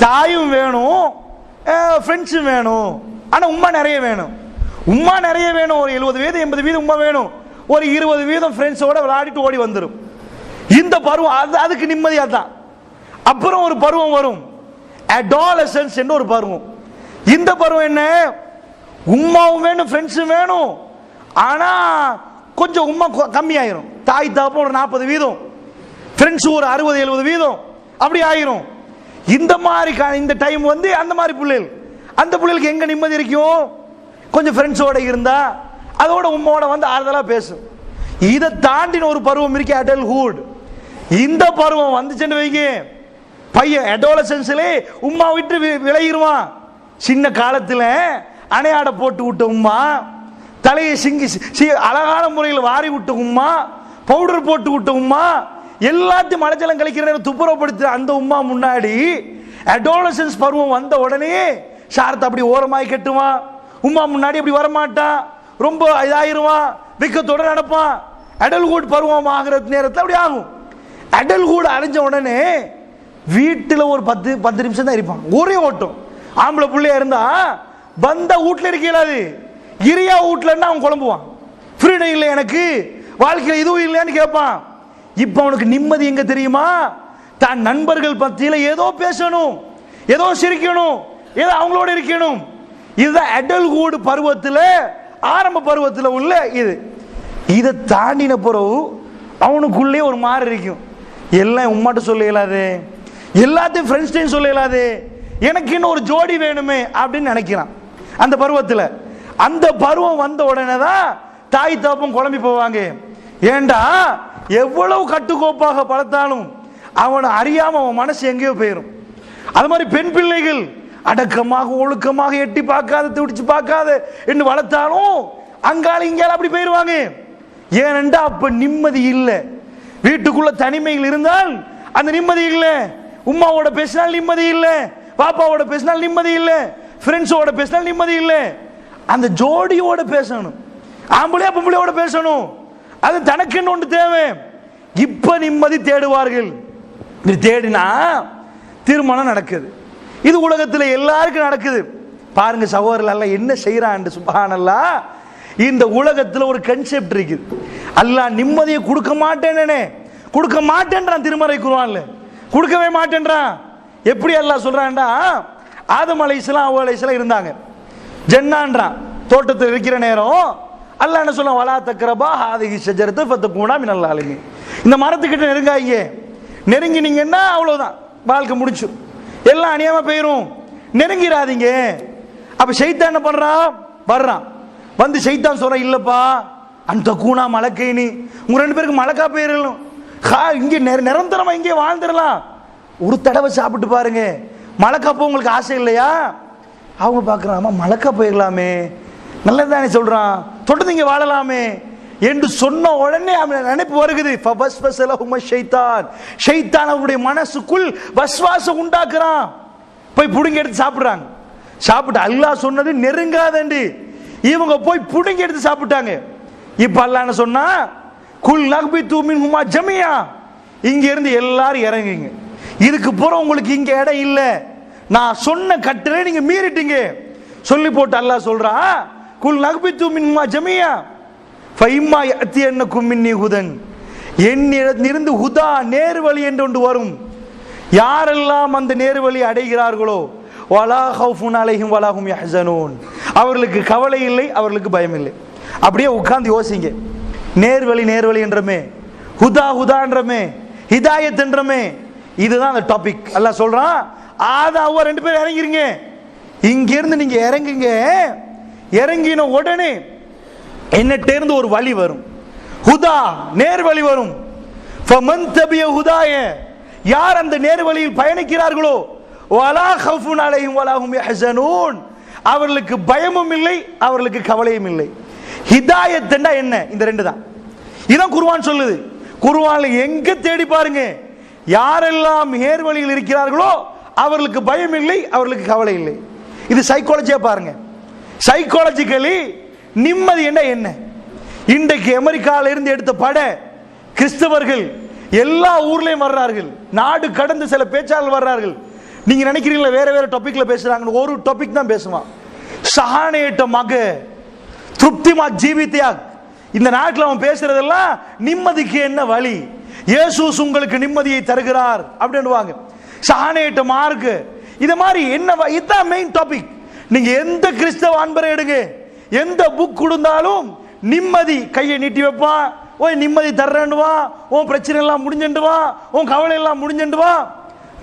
தாயும் வேணும், ஃப்ரெண்ட்ஸும் வேணும், ஆனா உம்மா நிறைய வேணும். உம்மா நிறைய வேணும், ஒரு 70 வீதம் 80 வீதம் உம்மா வேணும், ஒரு 20 வீதம் ஃப்ரெண்ட்ஸோட விளையாடிட்டு ஓடி வந்துடும். இந்த பருவம் அதுக்கு நிம்மதியா தான். அப்புறம் ஒரு பருவம் வரும், அடாலசன்ஸ் என்ற ஒரு பருவம். இந்த பருவம் என்ன? உம்மாவும் வேணும், ஃப்ரெண்ட்ஸும் வேணும், ஆனா கொஞ்சம் உம்மா கம்மியாயிரும். தாய் தாப்ப ஒரு 40 வீதம், ஃப்ரெண்ட்ஸ் ஒரு 60-70 வீதம் அப்படி ஆயிரும். இந்த மாதிரி இந்த டைம் வந்து அந்த மாதிரி பிள்ளைகள், அந்த பிள்ளைகளுக்கு எங்க நிம்மதி இருக்கும்? கொஞ்சம் ஃப்ரெண்ட்ஸோட இருந்தா அதோட உம்மோட வந்து ஆறுதலா பேசும். இதை தாண்டின ஒரு பருவம் இருக்கு, அடல்ட்ஹுட். இந்த பருவம் வந்துச்சுன்னு வைங்க, பையன் அடாலசன்ஸ்லே உம்மா விட்டு விளையிருவான். சின்ன காலத்துல அணையாட போட்டு விட்ட உம்மா, தலையை சிங்கி அழகான முறையில் வாரி விட்ட உம்மா, பவுடர் போட்டு விட்ட உம்மா, எல்லாத்தையும் மலைச்சலம் கழிக்கிற துப்புரப்படுத்த அந்த உம்மா முன்னாடி அடாலசன்ஸ் பருவம் வந்த உடனே சாரத்தை அப்படி ஓரமாய் கட்டுவான். உம்மா முன்னாடி அப்படி வரமாட்டான், ரொம்ப இதாயிருவான், வெக்கத்தோட நடப்பான். அடல்ஹுட் பருவம் ஆகிற நேரத்தில் அப்படி ஆகும். அடல்ஹுட் அடைஞ்ச உடனே வீட்டில் ஒரு 10 நிமிஷம் தான் இருப்பான், ஒரே ஓட்டம். ஆம்பளை பிள்ளையா இருந்தா வந்த வீட்டில் இருக்கலாது, இரியா வீட்டிலன்னா அவன் குழம்புவான், ஃப்ரீடம் இல்லை எனக்கு வாழ்க்கையில் இதுவும் இல்லைன்னு கேட்பான். இப்ப அவனுக்கு நிம்மதி எங்க தெரியுமா? தான் நண்பர்கள் பத்தியில ஏதோ பேசணும், ஏதோ சிரிக்கணும், ஏதோ அவங்களோட இருக்கணும். இதுதான் அடல்ட்ஹுட் பருவத்தில், ஆரம்ப பருவத்தில் உள்ள இது. இதை தாண்டின பிறகு அவனுக்குள்ளே ஒரு மாறு இருக்கும். எல்லாம் உம்மாட்ட சொல்ல இயலாது, எல்லாத்தையும் ஃப்ரெண்ட்ஸ்டையும் சொல்ல இயலாது, எனக்கு இன்னும் ஒரு ஜோடி வேணுமே அப்படின்னு நினைக்கிறான் அந்த பருவத்தில். அந்த பருவம் வந்த உடனே தான் தாய் தாப்பம் குழம்பி போவாங்க. ஏண்டா எவ்வளவு கட்டுக்கோப்பாக பழத்தாலும் அவனை அறியாம அவன் மனசு எங்கேயோ போயிடும். அது மாதிரி பெண் பிள்ளைகள் அடக்கமாக ஒழுக்கமாக எட்டி பார்க்காத துடிச்சு பார்க்காத என்று வளர்த்தாலும் அங்கால இங்கால அப்படி போயிருவாங்க. ஏனென்றா அப்ப நிம்மதி இல்லை. வீட்டுக்குள்ள தனிமையில் இருந்தால் அந்த நிம்மதி இல்லை. உம்மாவோட பேசினால் நிம்மதி இல்லை, பாப்பாவோட பேசினால் நிம்மதி இல்லை, ஃப்ரெண்ட்ஸோட பேசினால் நிம்மதி இல்லை. அந்த ஜோடியோட பேசணும், ஆம்பளையா பொம்பளையோட பேசணும், அது தனக்குன்னு ஒன்று தேவை. இப்ப நிம்மதி தேடுவார்கள். தேடினா திருமணம் நடக்குது. இது உலகத்தில் எல்லாருக்கும் நடக்குது. பாருங்க சகோதரர்கள் என்ன செய்யறான் சுப்ஹானல்லாஹ். இந்த உலகத்தில் ஒரு கன்செப்ட் இருக்குது. அல்லாஹ் நிம்மதியை கொடுக்க மாட்டேனே, கொடுக்க மாட்டேன்றான். திருமறை குர்ஆன்ல கொடுக்கவே மாட்டேன்றான். எப்படி அல்லாஹ் சொல்றான்டா, ஆதம் அலைஹிஸ்ஸலாம் ஹவ்வா அலைஹிஸ்ஸலாம் இருந்தாங்க, ஜன்னான்றான். தோட்டத்தில் இருக்கிற நேரம் அல்லாஹ் என்ன சொல்றான், வலா தக்ரபா ஹாதிஹி ஷஜரத்து ஃபதகுனா மினல் ஸாலிமீன். இந்த மரத்துக்கிட்ட நெருங்காதீங்க, நெருங்கினீங்கன்னா அவ்வளவுதான், வாழ்க்கை முடிச்சு, எல்லாம் அநியாயமா போயிரும், நெருங்கிடாதீங்க. அப்ப ஷைத்தான் என்ன பண்றான், வர்றான். வந்து ஷைத்தான் சொல்றான், இல்லப்பா அந்த கூனா மலக்கைனி, உங்க ரெண்டு பேருக்கு மலக்கா போயிடலாம், இங்க நிரந்தரமா இங்கே வாழ்ந்துடலாம், ஒரு தடவை சாப்பிட்டு பாருங்க, மலக்காப்போ உங்களுக்கு ஆசை இல்லையா? அவங்க பார்க்குறான், ஆமா மலக்கா போயிடலாமே, நல்லதானே சொல்றான், தொடர்ந்து இங்க வாழலாமே என்று சொன்ன உடனே அவன் நினைப்பு வருகிறது. ஷைத்தான் அவருடைய மனசுக்குள் வஸ்வாசம் உண்டாக்குறான். போய் புடுங்கி எடுத்து சாப்பிடுறாங்க. சாப்பிட்டு அல்லாஹ் சொன்னது நெருங்காதண்டி, இவங்க போய் புடுங்கி எடுத்து சாப்பிட்டாங்க. இப்ப அல்லாஹ் என்ன சொன்னா, குல் நக்பிது மின்ஹுமா ஜமியா, இங்க இருந்து எல்லாரும் இறங்குங்க, இதுக்கு போற உங்களுக்கு இங்க இடம் இல்ல, நான் சொன்ன கட்டளை நீங்க மீறிட்டீங்க சொல்லி போட்டு அல்லாஹ் சொல்றான், குல் நக்பிது மின்ஹுமா ஜமியா ஃபைம்மா யஅத்தியன்னகும் மின்னி ஹுதன், என்னிடமிருந்து ஹுதா நேர்வழி என்று ஒன்று வரும், யாரெல்லாம் அந்த நேர்வழி அடைகிறார்களோ வலா ஹவுஃபுன் அலைஹிம் வலா ஹும் யஹ்ஸனூன், அவர்களுக்கு கவலை இல்லை, அவர்களுக்கு பயம் இல்லை. அப்படியே உட்கார்ந்து யோசிங்க, நேர்வழி நேர்வழி என்றமே, ஹுதா ஹுதா என்றமே, ஹிதாயத் என்றமே, இதுதான் அந்த டாபிக். அல்லாஹ் சொல்றான், ஆதாவா ரெண்டு பேரும் இறங்கிருங்க, இங்க இருந்து நீங்க இறங்குங்க, இறங்கின உடனே என்னட்ட இருந்து ஒரு வழி வரும், ஹுதா நேர்வழி வரும். ஃபமன் தபிய ஹுதாய, யார் அந்த நேர்வழியில் பயணிக்கிறார்களோ வலா ஹவுஃபுன் அலைஹிம் வலா ஹும் யஹ்ஸனூன், அவர்களுக்கு பயமும் இல்லை, அவர்களுக்கு கவலையும் இல்லை. ஹிதாயத் என்றா என்ன? இந்த ரெண்டு தான். இதான் குர்ஆன் சொல்லுது. குர்ஆன்ல எங்க தேடி பாருங்க, யாரெல்லாம் நேர்வழியில் இருக்கிறார்களோ அவர்களுக்கு பயம் இல்லை, அவர்களுக்கு கவலை இல்லை. இது சைக்காலஜியா பாருங்க. சைக்காலஜிக்கலி நிம்மதி என்ன? இன்றைக்கு அமெரிக்கால இருந்து எடுத்த பட கிறிஸ்தவர்கள் எல்லா ஊர்லயும் வர்றார்கள், நாடு கடந்து சில பேச்சாளர்கள் வர்றார்கள். நீங்க நினைக்கிறீங்களா வேற வேற டாபிக்ல பேசுறாங்க? ஒரு டாபிக் தான் பேசுவான், சஹானேட்ட மக திருப்திமா ஜீவித்தியாக. இந்த நாட்டில் அவன் பேசுறதெல்லாம் நிம்மதிக்கு என்ன வழி, இயேசு உங்களுக்கு நிம்மதியை தருகிறார் அப்படின்னுவாங்க. சஹானேட்ட மார்க், இது மாதிரி என்ன, இதுதான் மெயின் டாபிக். நீங்க எந்த கிறிஸ்தவ அன்பரை எடுங்க, எந்த புக் கொடுத்தாலும் நிம்மதி கையை நீட்டி வைப்பான், ஓய் நிம்மதி தர்றேன்னு வா, உன் பிரச்சனை எல்லாம் முடிஞ்சுட்டு வா, உன் கவலை எல்லாம் முடிஞ்சுட்டு வா.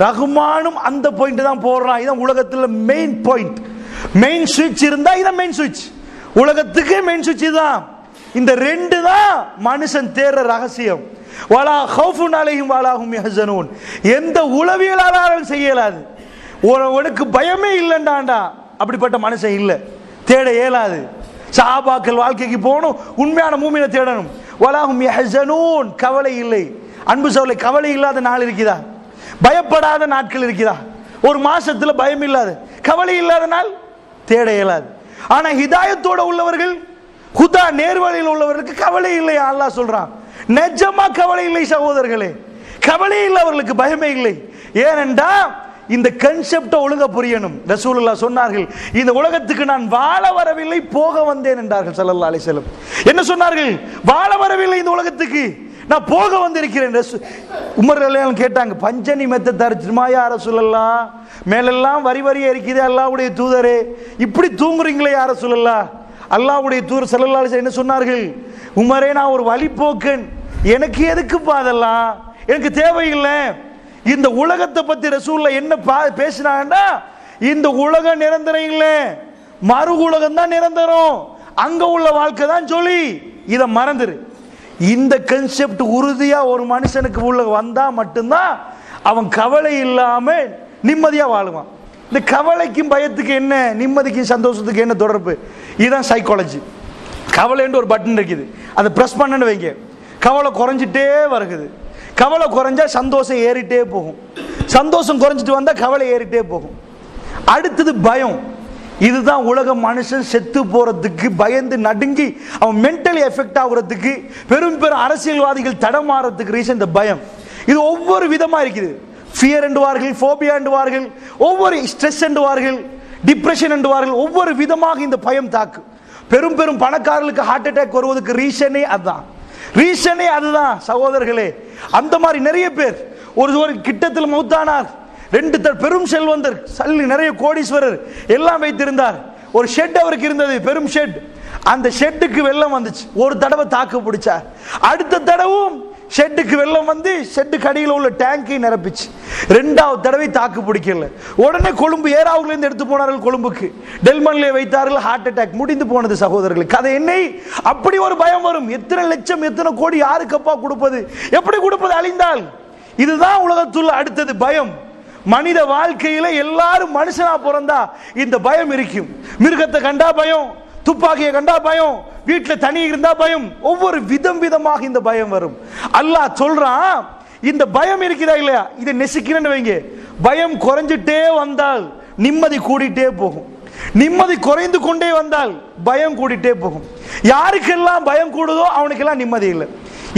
ரஹ்மானும் அந்த பாயிண்ட் தான் போடுறான். இதான் உலகத்தில் மெயின் பாயிண்ட். மெயின் சுவிட்ச் இருந்தா இதான் மெயின் சுவிட்ச், உலகத்துக்கு மெயின் சுவிட்ச் தான். இந்த ரெண்டு தான் மனுஷன் தேர்ற ரகசியம். வலா ஹவுஃபுன் அலைஹிம் வலா ஹும் யஹ்ஸனூன், எந்த உளவியலாளரும் செய்யலாது. உனக்கு பயமே இல்லைண்டாண்டா, அப்படிப்பட்ட மனுஷன் இல்லை, தேட இயலாது. சஹாபாக்கள் வாழ்க்கைக்கு போகணும், உண்மையான மூமினை தேடணும். வலா ஹும் யஹ்ஸனூன், கவலை இல்லை. அன்பு சகோதரர்களே, கவலை இல்லாத நாள் இருக்குதா? பயப்படாத நாட்கள் இருக்குதா? ஒரு மாசத்துல பயம் இல்லாத, கவலை இல்லாத நாள் தேட இயலாது. ஆனா ஹிதாயத்தோட உள்ளவர்கள், ஹுதா நேர்வழியில் உள்ளவர்களுக்கு கவலை இல்லை. அல்லாஹ் சொல்றான், நிஜமா கவலை இல்லை சகோதரர்களே, கவலை இல்லை, அவர்களுக்கு பயமே இல்லை. ஏனென்றா இந்த கன்செப்ட ஒழுங்கா புரியணும். ரசூலுல்லாஹ் சொன்னார்கள், இந்த உலகத்துக்கு நான் வாழ வரவில்லை, போக வந்தேன் என்றார்கள் ஸல்லல்லாஹு அலைஹி வஸல்லம். என்ன சொன்னார்கள்? வாழ வரவில்லை இந்த உலகத்துக்கு, நான் போக வந்திருக்கிறேன். உமர் ரலியல்லாஹு கேட்டாங்க, பஞ்சனி மெத்த தரிச்சுமா யா ரசூலல்லாஹ், மேலெல்லாம் வரி வரியா இருக்குது, அல்லாஹ்வுடைய தூதரே இப்படி தூங்குறீங்களே யா ரசூலல்லாஹ். அல்லாஹ்வுடைய தூதர் ஸல்லல்லாஹு அலைஹி வஸல்லம் என்ன சொன்னார்கள்? உமரே, நான் ஒரு வழிபோக்கன், எனக்கு எதுக்குப்பா அதெல்லாம், எனக்கு தேவையில்லை. இந்த உலகத்தை பத்தி ரசூலுல்லாஹ் என்ன பேசினாங்கன்னா, இந்த உலகம் நிரந்தரம் இல்லை, மறு உலகம் தான் நிரந்தரம், அங்க உள்ள வாழ்க்கை தான் சொல்லி இதை மறந்துரு. இந்த கன்செப்ட் உறுதியா ஒரு மனுஷனுக்கு உள்ள வந்தா மட்டும்தான் அவன் கவலை இல்லாம நிம்மதியா வாழுவான். இந்த கவலைக்கும் பயத்துக்கு என்ன, நிம்மதிக்கும் சந்தோஷத்துக்கு என்ன தொடர்பு? இதுதான் சைக்காலஜி. கவலைன்னு ஒரு பட்டன் இருக்குது, அதை பிரஸ் பண்ணு வைங்க, கவலை குறைஞ்சிட்டே வருகுது. கவலை குறைஞ்சா சந்தோஷம் ஏறிட்டே போகும், சந்தோஷம் குறைஞ்சிட்டு வந்தா கவலை ஏறிட்டே போகும். அடுத்தது பயம். இதுதான் உலக மனுஷன் செத்து போறதுக்கு, பயந்து நடுங்கி அவன் மென்டலி எஃபெக்ட் ஆகுறதுக்கு, பெரும் பெரும் அரசியல்வாதிகள் தடமாறதுக்கு ரீசன் இந்த பயம். இது ஒவ்வொரு விதமா இருக்குது. ஃபியர் என்றுவார்கள், ஃபோபியா என்றுவார்கள், ஒவ்வொரு ஸ்ட்ரெஸ் என்றுவார்கள், டிப்ரெஷன் என்றுவார்கள், ஒவ்வொரு விதமாக இந்த பயம் தாக்கு. பெரும் பெரும் பணக்காரர்களுக்கு ஹார்ட் அட்டாக் வருவதற்கு ரீசனே அதுதான் சகோதரர்களே. அந்த மாதிரி நிறைய பேர் ஒரு கிட்டத்தில் மௌத்தானார். 2 பெரும் செல்வந்தர், சல்லி நிறைய கோடீஸ்வரர் எல்லாம் வைத்திருந்தார். ஒரு ஷெட் அவருக்கு இருந்தது, பெரும் ஷெட். அந்த ஷெட்டுக்கு வெள்ளம் வந்துச்சு. ஒரு தடவை தாக்கு பிடிச்சார், அடுத்த தடவும் ஷெட்டுக்கு வெள்ளம் வந்து ஷெட்டுக்கு அடியில் உள்ள டேங்கை நிரப்பிச்சு. 2வது தடவை தாக்கு பிடிக்கல. உடனே கொழும்பு ஏராவுலேருந்து எடுத்து போனார்கள் கொழும்புக்கு. டெல்மன்லே வைத்தார்கள். ஹார்ட் அட்டாக், முடிந்து போனது சகோதரர்களுக்கு. கதை என்னை அப்படி ஒரு பயம் வரும். எத்தனை லட்சம் எத்தனை கோடி யாருக்கப்பா கொடுப்பது, எப்படி கொடுப்பது அழிந்தால்? இதுதான் உலகத்துள்ள அடுத்தது பயம். மனித வாழ்க்கையில எல்லாரும் மனுஷனா பிறந்தா இந்த பயம் இருக்கும். மிருகத்தை கண்டா பயம், துப்பாக்கியை கண்டா பயம், வீட்டுல தனி இருந்தா பயம், ஒவ்வொரு விதமாக இந்த பயம் வரும். அல்லாஹ் சொல்றான், இந்த பயம் இருக்கிறதா இல்லையா, இதை நெசிக்கிறேன்னு வைங்க. பயம் குறைஞ்சிட்டே வந்தால் நிம்மதி கூடிட்டே போகும், நிம்மதி குறைந்து கொண்டே வந்தால் பயம் கூடிட்டே போகும். யாருக்கெல்லாம் பயம் கூடுதோ அவனுக்கெல்லாம் நிம்மதி இல்லை.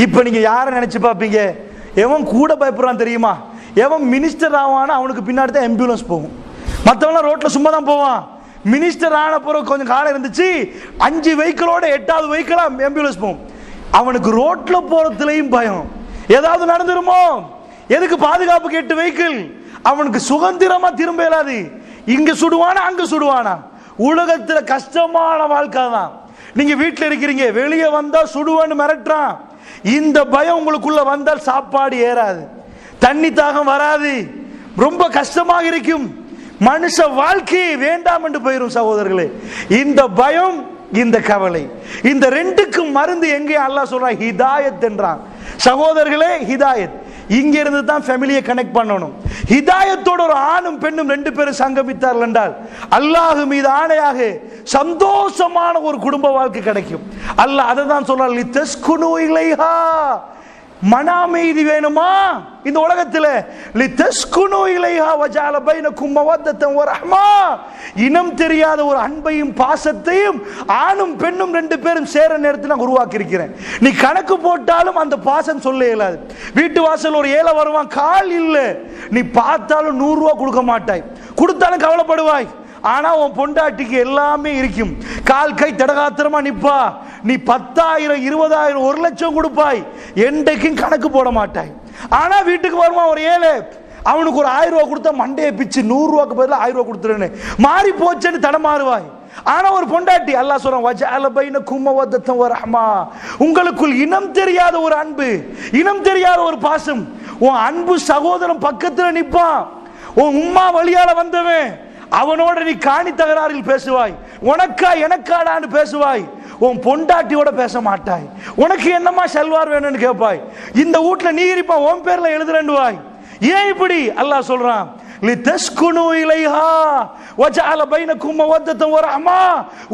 இப்ப நீங்க யாரை நினைச்சு பார்ப்பீங்க? எவன் கூட பயப்படுறான் தெரியுமா? எவன் மினிஸ்டர் ஆவானா அவனுக்கு பின்னாடி தான் ஆம்புலன்ஸ் போகும். மற்றவன் ரோட்ல சும்மா தான் போவான். மினிஸ்டர் ஆன பிறகு கொஞ்சம் காலம் இருந்துச்சு, 5 வெஹிக்கிளோட 8வது வெஹிக்கிளா ஆம்புலன்ஸ் போகும். அவனுக்கு ரோட்ல போறதுலயும் பயம், ஏதாவது நடந்துருமோ. எதுக்கு பாதுகாப்பு கேட்டு வெஹிக்கிள்? அவனுக்கு சுதந்திரமா திரும்ப இயலாது. இங்க சுடுவானா அங்க சுடுவானா. உலகத்துல கஷ்டமான வாழ்க்கை தான். நீங்க வீட்டுல இருக்கிறீங்க, வெளியே வந்தா சுடுவான்னு மிரட்டுறான். இந்த பயம் உங்களுக்குள்ள வந்தால் சாப்பாடு ஏறாது, தண்ணி தாகம் வராது, ரொம்ப கஷ்டமாக இருக்கும். மனுஷ வாழ்க்கையை வேண்டாம் என்று போயிரும் சகோதரர்களே. இந்த பயம், இந்த கவலை, இந்த 2க்கும் மருந்து எங்கே? அல்லாஹ் சொல்றான் ஹிதாயத் என்றான். சகோதரர்களே, ஹிதாயத் இங்க இருந்து தான் ஃபேமிலியை கனெக்ட் பண்ணணும். ஹிதாயத்தோட ஒரு ஆணும் பெண்ணும் 2 பேரும் சங்கமித்தார்கள் என்றால் அல்லாஹ் மீது ஆணையாக சந்தோஷமான ஒரு குடும்ப வாழ்க்கை கிடைக்கும். அல்லாஹ் அதை தான் சொல்றான், லிதஸ்குனு இலைஹா, மன அமைதி வேணுமா இந்த உலகத்தில்? லிதஸ்குனு இலைஹா வஜஅல பைனக்கும் மவத்தன் வரஹ்மா, இனம் தெரியாத ஒரு அன்பையும் பாசத்தையும் ஆணும் பெண்ணும் 2 பேரும் சேர நேரத்தில் நான் உருவாக்கி இருக்கிறேன். நீ கணக்கு போட்டாலும் அந்த பாசம் சொல்ல இயலாது. வீட்டு வாசல் ஒரு ஏழை வருவான், கால் இல்லை, நீ பார்த்தாலும் 100 ரூபா கொடுக்க மாட்டாய், கொடுத்தாலும் கவலைப்படுவாய். ஆனா உன் பொண்டாட்டிக்கு எல்லாமே இருக்கும், கால் கை தடகாத்திரமா நிப்பா. நீ 10,000 20,000 1 லட்சம் கொடுப்பாய், என்றைக்கும் கணக்கு போட மாட்டாய். ஆனா வீட்டுக்கு வருவான் ஒரு ஏழை, அவனுக்கு ஒரு 1000 ரூபா கொடுத்தா மண்டையை பிச்சு 100 ரூபாய்க்கு பதிலாக 1000 ரூபா கொடுத்துருன்னு மாறி போச்சுன்னு தடமாறுவாய். ஆனா ஒரு பொண்டாட்டி, அல்லாஹ் சொல்றான் வஜஅல பைனக்கும் மவத்தன் வரஹ்மா, உங்களுக்குள் இனம் தெரியாத ஒரு அன்பு, இனம் தெரியாத ஒரு பாசம். உன் அன்பு சகோதரன் பக்கத்துல நிப்பான், உன் உம்மா வழியால வந்தவன், அவனோட நீ காணி தகராறில் பேசுவாய், உனக்கா எனக்காடான்னு பேசுவாய். உன் பொண்டாட்டியோட பேச மாட்டாய். உனக்கு என்னமா செல்வார் வேணும்னு கேட்பாய். இந்த வீட்டுல நீ இருப்பா, உன் பேர்ல எழுதுறேன்டுவாய். ஏன் இப்படி? அல்லாஹ் சொல்றான் லிதஸ்குனு இலைஹா வஜஅல பைனக்கும் மவத்தன் வரஹ்மா,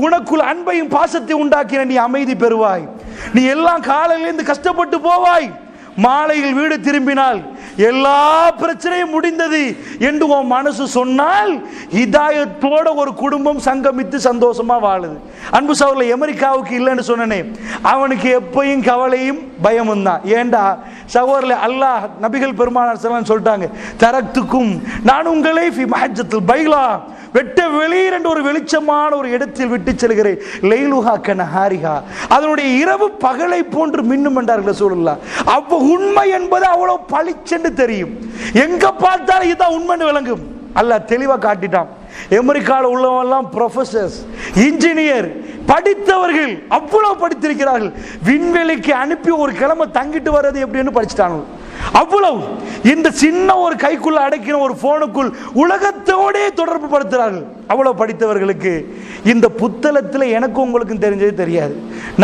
உனக்குள் அன்பையும் பாசத்தையும் உண்டாக்கின நீ அமைதி பெறுவாய். நீ எல்லாம் காலையிலிருந்து கஷ்டப்பட்டு போவாய், மாலையில் வீடு திரும்பினால் எல்லா பிரச்சனையும் முடிந்தது என்று உன் மனசு சொன்னால் ஹிதாயத்தோட ஒரு குடும்பம் சங்கமித்து சந்தோஷமா வாழுது. அன்பு சகோதரர்களே, அமெரிக்காவுக்கு இல்லைன்னு சொன்னனே, அவனுக்கு எப்பயும் கவலையும் பயமும் தான். ஏண்டா சகோதரர்களே, அல்லாஹ் நபிகள் பெருமானார் ஸல்லல்லாஹு சொல்லிட்டாங்க, தரக்துக்கும், நான் உங்களை ஃபி மஹஜ்ஜத்துல் பைலா, வெட்ட வெளியீர் என்ற ஒரு வெளிச்சமான ஒரு இடத்தில் விட்டு செல்கிறேன். லைலுஹா கனஹாரிஹா, அதனுடைய இரவு பகலை போன்று மின்னும் என்றார்கள் ரசூலுல்லாஹ். அப்போ உண்மை என்பது அவ்வளவு பளிச்சென்று தெரியும், எங்க பார்த்தாலும் இதுதான் உண்மைன்னு விளங்கும். அல்லாஹ் தெளிவா காட்டிட்டான். அமெரிக்காவில் உள்ளவெல்லாம் ப்ரொஃபசர்ஸ், இன்ஜினியர், படித்தவர்கள், அவ்வளவு படித்திருக்கிறார்கள். விண்வெளிக்கு அனுப்பி ஒரு கிழமை தங்கிட்டு வர்றது எப்படின்னு படிச்சுட்டாங்க. அவ்வளவு இந்த சின்ன ஒரு கைக்குள்ள அடக்கின ஒரு போனுக்குள் உலகத்தோடே தொடர்பு படுத்துறார்கள். அவ்வளவு படித்தவர்களுக்கு இந்த புத்தளத்தில் எனக்கும் உங்களுக்கும் தெரிஞ்சது தெரியாது.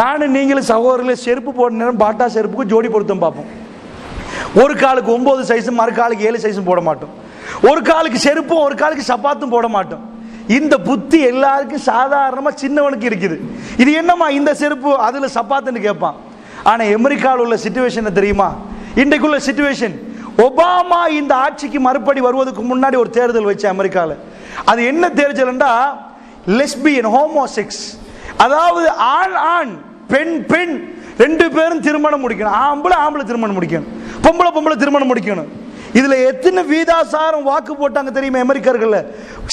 நானும் நீங்களும் சகோதரர்களே செருப்பு போட நேரம் பாட்டா செருப்புக்கு ஜோடி பொருத்தம் பார்ப்போம். ஒரு காலுக்கு 9 சைஸும் மறு காலுக்கு 7 சைஸும் போட மாட்டோம். ஒரு காலுக்கு செருப்பும் ஒரு காலுக்கு சப்பாத்தும் போட மாட்டோம். இந்த புத்தி எல்லாருக்கும் சாதாரணமா சின்னவனுக்கு இருக்குது. இது என்னமா இந்த செருப்பு அதுல சப்பாத்துன்னு கேட்பான். ஆனா அமெரிக்காவில் உள்ள சிச்சுவேஷன் தெரியுமா? இன்றைக்குள்ள சிச்சுவேஷன், ஒபாமா இந்த ஆட்சிக்கு மறுபடி வருவதற்கு முன்னாடி ஒரு தேர்தல் வச்ச அமெரிக்காவில். அது என்ன தேர்தல்னா லெஸ்பியன், ஹோமோசெக்ஸ், அதாவது ஆண் ஆண் பெண் பெண் 2 பேரும் திருமணம் முடிக்கணும். ஆம்பளை ஆம்பளை திருமணம் முடிக்கணும், பொம்பளை பொம்பளை திருமணம் முடிக்கணும். இதுல எத்தனை வீதாசாரம் வாக்கு போட்டாங்க தெரியுமா அமெரிக்கர்கள்?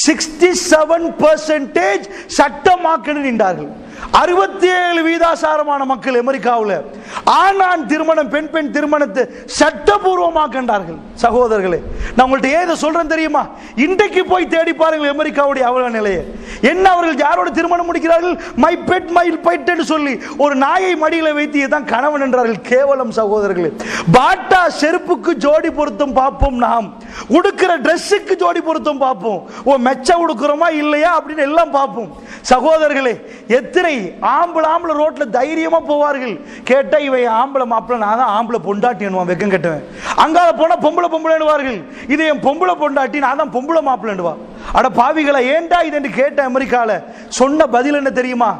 67% சட்டமாக்கணும் என்றார்கள். 67 வீதாசாரமான மக்கள் அமெரிக்காவில் ஆண் திருமணம் பெண் பெண் திருமணத்தை சட்டபூர்வமாக்கின்றார்கள். சகோதரர்களே, நான் உங்கள்ட்ட ஏதை சொல்றேன் தெரியுமா? இன்றைக்கு போய் தேடி பாருங்கள் அமெரிக்காவுடைய அவல நிலையை என்ன. அவர்கள் யாரோட திருமணம் முடிக்கிறார்கள்? மை பெட் மை பெட் என்று சொல்லி ஒரு நாயை மடியில வைத்து தான் கணவன் என்றார்கள். கேவலம் சகோதரர்களே. பாட்டா செருப்புக்கு ஜோடி பொருத்தம் பார்ப்போம், நாம் உடுக்கிற டிரெஸ்ஸுக்கு ஜோடி பொருத்தம் பார்ப்போம், ஓ மெச்ச உடுக்கிறோமா இல்லையா அப்படின்னு எல்லாம் பார்ப்போம். சகோதரர்களே, எத்தனை ஆம்பளை ரோட்ல தைரியமா போவார்கள். கேட்டா இவன் ஆம்பளை மாப்பிள்ள, நான் தான் ஆம்பளை பொண்டாட்டி என்னுவான், வெக்கம் கட்டுவேன். அங்கால போனா பொம்பளை பொம்பளைன்னுவார்கள். இது என் பொம்பளை பொண்டாட்டி, நான் தான் பொம்பளை மாப்பிள்ளன்னுவா. அட பாவிகளா, ஏண்டா இது என்று கேட்ட அமெரிக்கால சொன்ன பதில் என்ன தெரியுமா?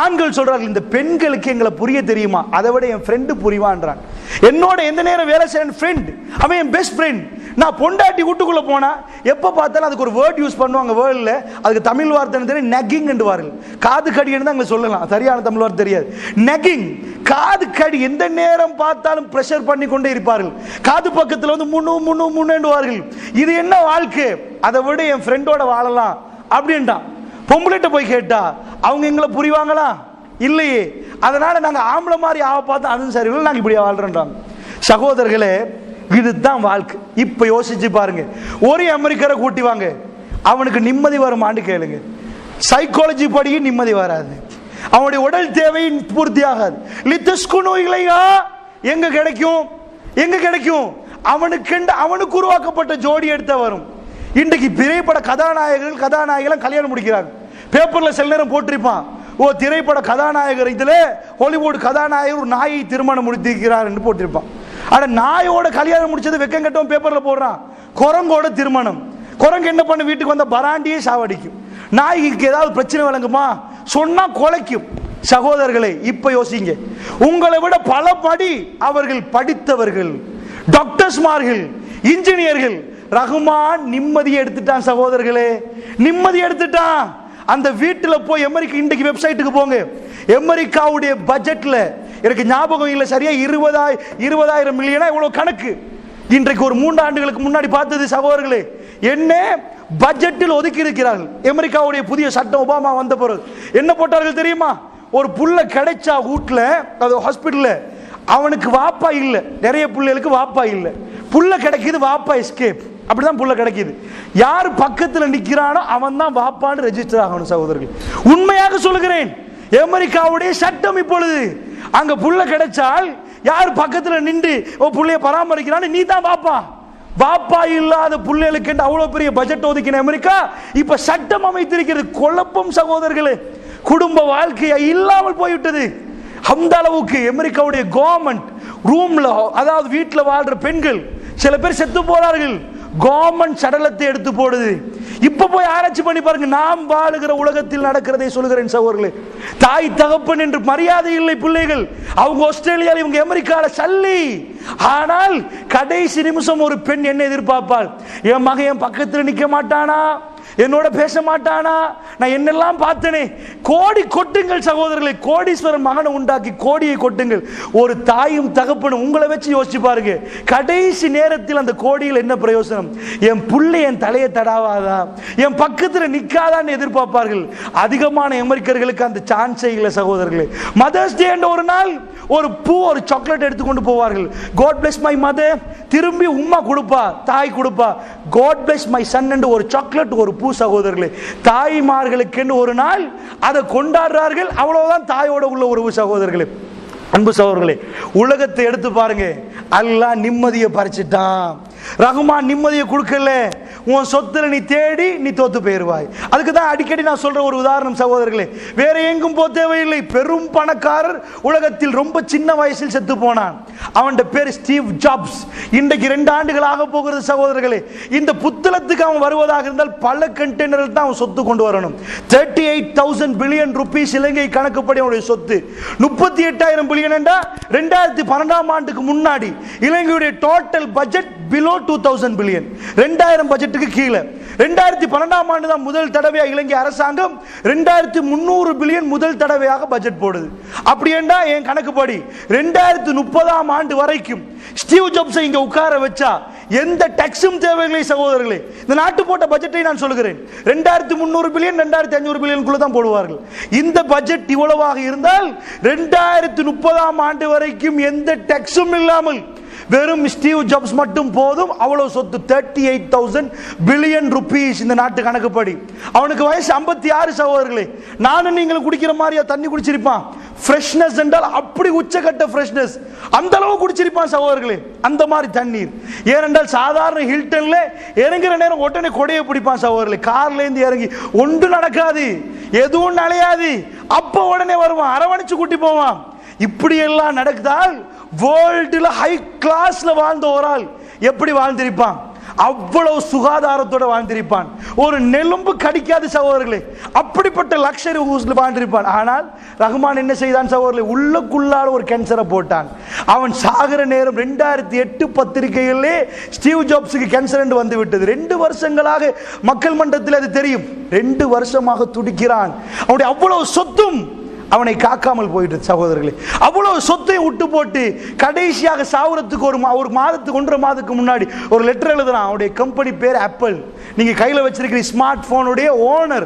ஆண்கள் சொல்றார்கள், இந்த பெண்களுக்கு எங்களை புரிய தெரியுமா, அதை விட என் ஃப்ரெண்டு புரிவான்றான். என்னோட எந்த நேரம் வேலை செய்ய ஃப்ரெண்ட், அவன் என் பெஸ்ட் ஃப்ரெண்ட். நான் பொண்டாட்டி வீட்டுக்குள்ள போனா எப்ப பார்த்தாலும் அதுக்கு ஒரு வேர்ட் யூஸ் பண்ணுவாங்க. வேர்ல்ட்ல அதுக்கு தமிழ் வார்த்தை தெரியும், நெக்கிங் என்றுவார்கள். காது கடி என்று அங்க சொல்லலாம், சரியான தமிழ் வார்த்தை தெரியாது. நெக்கிங், காது கடி. எந்த நேரம் பார்த்தாலும் பிரஷர் பண்ணி கொண்டே இருப்பார்கள். காது பக்கத்தில் வந்து முன்னு முன்னு முன்னுவார்கள். இது என்ன வாழ்க்கை? அதை விட என் ஃப்ரெண்டோட வாழலாம் அப்படின்ட்டான். பொம்பளைட்ட போய் கேட்டா அவங்க எங்களை புரிவாங்களா? இல்லையே. அதனால நாங்க ஆம்பளை மாதிரி ஆக பார்த்தா அதுவும் சரி இல்லை, நாங்க இப்படி வாழ்றோம். சகோதரர்களே, இதுதான் வாழ்க்கை. இப்ப யோசிச்சு பாருங்க, ஒரு அமெரிக்கரை கூட்டி வாங்க, அவனுக்கு நிம்மதி வருமான்னு கேளுங்க. சைக்காலஜி படி நிம்மதி வராது, அவனுடைய உடல் தேவை பூர்த்தி ஆகாது. லித்தஸ்குனு இல்லையா எங்க கிடைக்கும்? எங்க கிடைக்கும்? அவனுக்கு உருவாக்கப்பட்ட ஜோடி எடுத்த வரும். இன்றைக்கு திரைப்பட கதாநாயகர்கள் கல்யாணம் முடிக்கிறாங்க. பேப்பர்ல சில நேரம் போட்டிருப்பான், ஓ திரைப்பட கதாநாயகர் இதுல ஹாலிவுட் கதாநாயகர் ஒரு நாயை திருமணம் முடித்திருக்கிறார் என்று போட்டிருப்பான். ஆனா நாயோட கல்யாணம் முடிச்சது வெக்கம் கட்டவும் பேப்பர்ல போடுறான். குரங்கோட திருமணம். குரங்கு என்ன பண்ண, வீட்டுக்கு வந்த பராண்டியே சாவடிக்கும். நாய்க்கு ஏதாவது பிரச்சனை வழங்குமா, சொன்னா கொலைக்கும். சகோதரர்களே, இப்ப யோசிங்க, உங்களை விட பல படி அவர்கள் படித்தவர்கள், டாக்டர்ஸ்மார்கள், இன்ஜினியர்கள். ரஹ்மான் நிம்மதி எடுத்துட்டான் சகோதரர்களே, நிம்மதி எடுத்துட்டான். அந்த வீட்டில் போய் இன்றைக்கு வெப்சைட்டுக்கு போங்க, அமெரிக்காவுடைய பட்ஜெட்ல எனக்கு ஞாபகம் இல்லை சரியா, 20,000 மில்லியனா இவ்வளவு கணக்கு. இன்றைக்கு ஒரு 3 ஆண்டுகளுக்கு முன்னாடி பார்த்தது சகோதரர்களே, என்ன பட்ஜெட்டில் ஒதுக்கி இருக்கிறார்கள். அமெரிக்காவுடைய புதிய சட்டம் ஒபாமா வந்த பிறகு என்ன போட்டார்கள் தெரியுமா? ஒரு புள்ள கிடைச்சா வீட்டுல, அது ஹாஸ்பிட்டல்ல, அவனுக்கு வாப்பா இல்ல, நிறைய பிள்ளைகளுக்கு வாப்பா இல்ல, புள்ள கிடைக்குது, வாப்பா எஸ்கேப், அப்படிதான் புள்ள கிடைக்குது. யார் பக்கத்துல நிக்கிறானோ அவன் தான் வாப்பான்னு ரெஜிஸ்டர் ஆகணும். சகோதரர்கள், உண்மையாக சொல்லுகிறேன், அமெரிக்காவுடைய சட்டம் இப்பொழுது அங்க புள்ள கிடைச்சால் யார் பக்கத்துல நின்று புள்ளைய பராமரிக்கிறான்னு நீ தான் வாப்பா. வாப்பா இல்லாத புள்ளைகளுக்கு அவ்வளவு பெரிய பட்ஜெட் ஒதுக்கின அமெரிக்கா இப்ப சட்டம் அமைத்திருக்கிறது. குழப்பம் சகோதரர்களே, குடும்ப வாழ்க்கையை இல்லாமல் போய்விட்டது. அந்த அளவுக்கு அமெரிக்காவுடைய கவர்மெண்ட் ரூம்ல, அதாவது வீட்டுல வாழ்ற பெண்கள் சில பேர் செத்து போறார்கள், கவர்மெண்ட் சடலத்தை எடுத்து போடுது. இப்ப போய் ஆராய்ச்சி பண்ணி பாருங்க, நாம் வாழுகிற உலகத்தில் நடக்கிறதை சொல்கிறேன் சகோதரர்களே. தாய் தகப்பன் என்று மரியாதை இல்லை பிள்ளைகள். அவங்க ஆஸ்திரேலியாவில், இவங்க அமெரிக்கால சல்லி. ஆனால் கடைசி நிமிஷம் ஒரு பெண் என்ன எதிர்பார்ப்பாள்? என் மகன் என் பக்கத்தில் நிக்க மாட்டானா, என்னோட பேச மாட்டானா, நான் என்னெல்லாம் பார்த்தனே. கோடி கொட்டுங்கள் சகோதரர்களை, கோடீஸ்வரன் மகனை உண்டாக்கி கோடியை கொட்டுங்கள். ஒரு தாயும் தகப்பனும் உங்களை வச்சு யோசிச்சு பாருங்க, கடைசி நேரத்தில் அந்த கோடியில் என்ன பிரயோசனம்? என் புள்ளை என் தலையை தடாவாதா, என் பக்கத்தில் நிக்காதான்னு எதிர்பார்ப்பார்கள். அதிகமான அமெரிக்கர்களுக்கு அந்த சான்ஸே இல்லை சகோதரர்களே. மதர்ஸ் டே என்ற ஒரு நாள் ஒரு பூ, ஒரு சாக்லேட் எடுத்துக்கொண்டு போவார்கள். காட் பிளஸ் மை மதர், திரும்பி உம்மா கொடுப்பா, தாய் கொடுப்பா. காட் பிளஸ் மை சன் என்று ஒரு சாக்லேட், ஒரு பூ. சகோதரர்களே, தாய்மார்களுக்கு ஒரு நாள் அதை கொண்டாடுறார்கள். அவ்வளவுதான் தாயோட உள்ள உறவு. சகோதரர்களே, அன்பு சகோதரர்களே, உலகத்தை எடுத்து பாருங்க, அல்லாஹ் நிம்மதியை பறிச்சிட்டான். ரஹ்மான் நிம்மதியை கொடுக்கல. உன் சொத்துல நீ தேடி நீ தோத்து போயிருவாய். அதுக்கு தான் அடிக்கடி நான் சொல்ற ஒரு உதாரணம் சகோதரர்களே, வேற எங்கும் போக தேவையில்லை. பெரும் பணக்காரர் உலகத்தில் ரொம்ப சின்ன வயசில் செத்து போனான். அவன் பேர் ஸ்டீவ் ஜாப்ஸ். இன்றைக்கு 2 ஆண்டுகள் ஆக போகிறது சகோதரர்களே. இந்த புத்தளத்துக்கு அவன் வருவதாக இருந்தால் பல கண்டெய்னர்கள் தான் அவன் சொத்து கொண்டு வரணும். 38,000 பில்லியன் ரூபீஸ் இலங்கை கணக்குப்படி அவனுடைய சொத்து. 38,000 பில்லியன் என்றா 2012ஆம் ஆண்டுக்கு முன்னாடி இலங்கையுடைய டோட்டல் பட்ஜெட் பிலோ 2000 பில்லியன், 2000 பட்ஜெட்டுக்கு கீழே. 2012ஆம் ஆண்டு தான் முதல் தடவையாக இலங்கை அரசாங்கம் 2300 பில்லியன் முதல் தடவையாக பட்ஜெட் போடுது. அப்படி என்றா என் கணக்குப்படி 2030ஆம் ஆண்டு வரைக்கும் ஸ்டீவ் ஜாப்ஸை இங்க உட்கார வச்சா எந்த டாக்ஸும் தேவையில்லை சகோதரர்களே. இந்த நாட்டு போட்ட பட்ஜெட்டை நான் சொல்கிறேன், 2300 பில்லியன் 2500 பில்லியனுக்குள்ள தான் போடுவார்கள். இந்த பட்ஜெட் இவ்வளவாக இருந்தால் 2030ஆம் ஆண்டு வரைக்கும் எந்த டாக்ஸும் இல்லாமல் வெறும் ஸ்டீவ் ஜாப்ஸ் மட்டும் போதும். அவ்வளவு சொத்து 38,000 பில்லியன் ருபீஸ் இந்த நாட்டு கணக்குப்படி. அவனுக்கு வயசு 56 சகோதரர்களே. நானும் நீங்களும் குடிக்கிற மாதிரியா தண்ணி குடிச்சிருப்பான். ஃப்ரெஷ்னஸ் என்றால் அப்படி உச்சக்கட்ட ஃப்ரெஷ்னஸ், அந்த அளவு குடிச்சிருப்பான் சகோதரர்களே. அந்த மாதிரி தண்ணீர். ஏனென்றால் சாதாரண ஹில்டன்ல இறங்குற நேரம் உடனே கொடையை பிடிப்பான் சகோதரர்களே. கார்ல இருந்து இறங்கி ஒன்று நடக்காது, எதுவும் நலையாது, அப்ப உடனே வருவான், அரவணைச்சு கூட்டி போவான். இப்படி எல்லாம் நடக்குதால் வேர்ல்டுல ஹை கிளாஸ்ல வாழ்ந்த ஒரு ஆள் எப்படி வாழ்ந்திருப்பான்? அவ்வளவு சுகாதாரத்தோட வாழ்ந்திருப்பான். ஒரு நெலும்பு கடிக்காது சகோதரர்களே. அப்படிப்பட்ட லக்ஸரி ஹவுஸ்ல வாழ்ந்திருப்பான். ஆனால் ரஹ்மான் என்ன செய்தான் சகோதரர்களே? உள்ளுக்குள்ளால ஒரு கேன்சரை போட்டான். அவன் சாகிற நேரம் 2008 பத்திரிகையிலே ஸ்டீவ் ஜாப்ஸுக்கு கேன்சர் என்று வந்து விட்டது. 2 வருஷங்களாக மக்கள் மன்றத்தில் அது தெரியும். 2 வருஷமாக துடிக்கிறான். அவனுடைய அவ்வளவு சொத்தும் அவனை காக்காமல் போயிட்டு சகோதரர்களே. அவ்வளவு சொத்தை விட்டு போட்டு கடைசியாக சாவரத்துக்கு ஒரு மாதத்துக்கு 1.5 மாதத்துக்கு முன்னாடி ஒரு லெட்டர் எழுதுறான். அவனுடைய கம்பெனி பேர் ஆப்பிள். நீங்க கையில வச்சிருக்கிற ஸ்மார்ட் போனுடைய ஓனர்.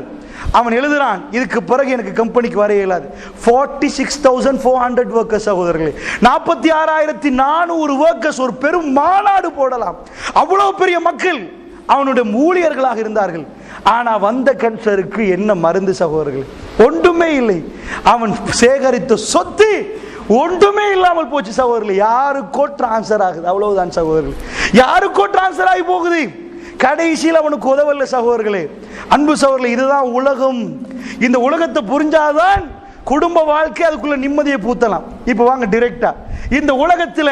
அவன் எழுதுறான், இதுக்கு பிறகு எனக்கு கம்பெனிக்கு வர இயலாது. 46,400 ஒர்க்கர்ஸ் சகோதரர்களே. 46,400 ஒர்க்கர்ஸ். ஒரு பெரும் மாநாடு போடலாம். அவ்வளவு பெரிய மக்கள் அவனுடைய ஊழியர்களாக இருந்தார்கள். ஆனா வந்த கேன்சருக்கு என்ன மருந்து சகோதரர்களே? ஒன்றுமே இல்லை. அவன் சேகரித்த சொத்து ஒன்றுமே இல்லாமல் போச்சு சகோதரர்களே. யாருக்கோ டிரான்ஸ்பர் ஆகுது, அவ்வளவுதான் சகோதரர்களே. யாருக்கோ டிரான்ஸ்பர் ஆகி போகுது. கடைசியில் அவனுக்கு உதவல்ல சகோதரர்களே. அன்பு சகோதரர்களே, இதுதான் உலகம். இந்த உலகத்தை புரிஞ்சாதான் குடும்ப வாழ்க்கை அதுக்குள்ள நிம்மதியை பூத்தலாம். இப்ப வாங்க டைரக்டா இந்த உலகத்துல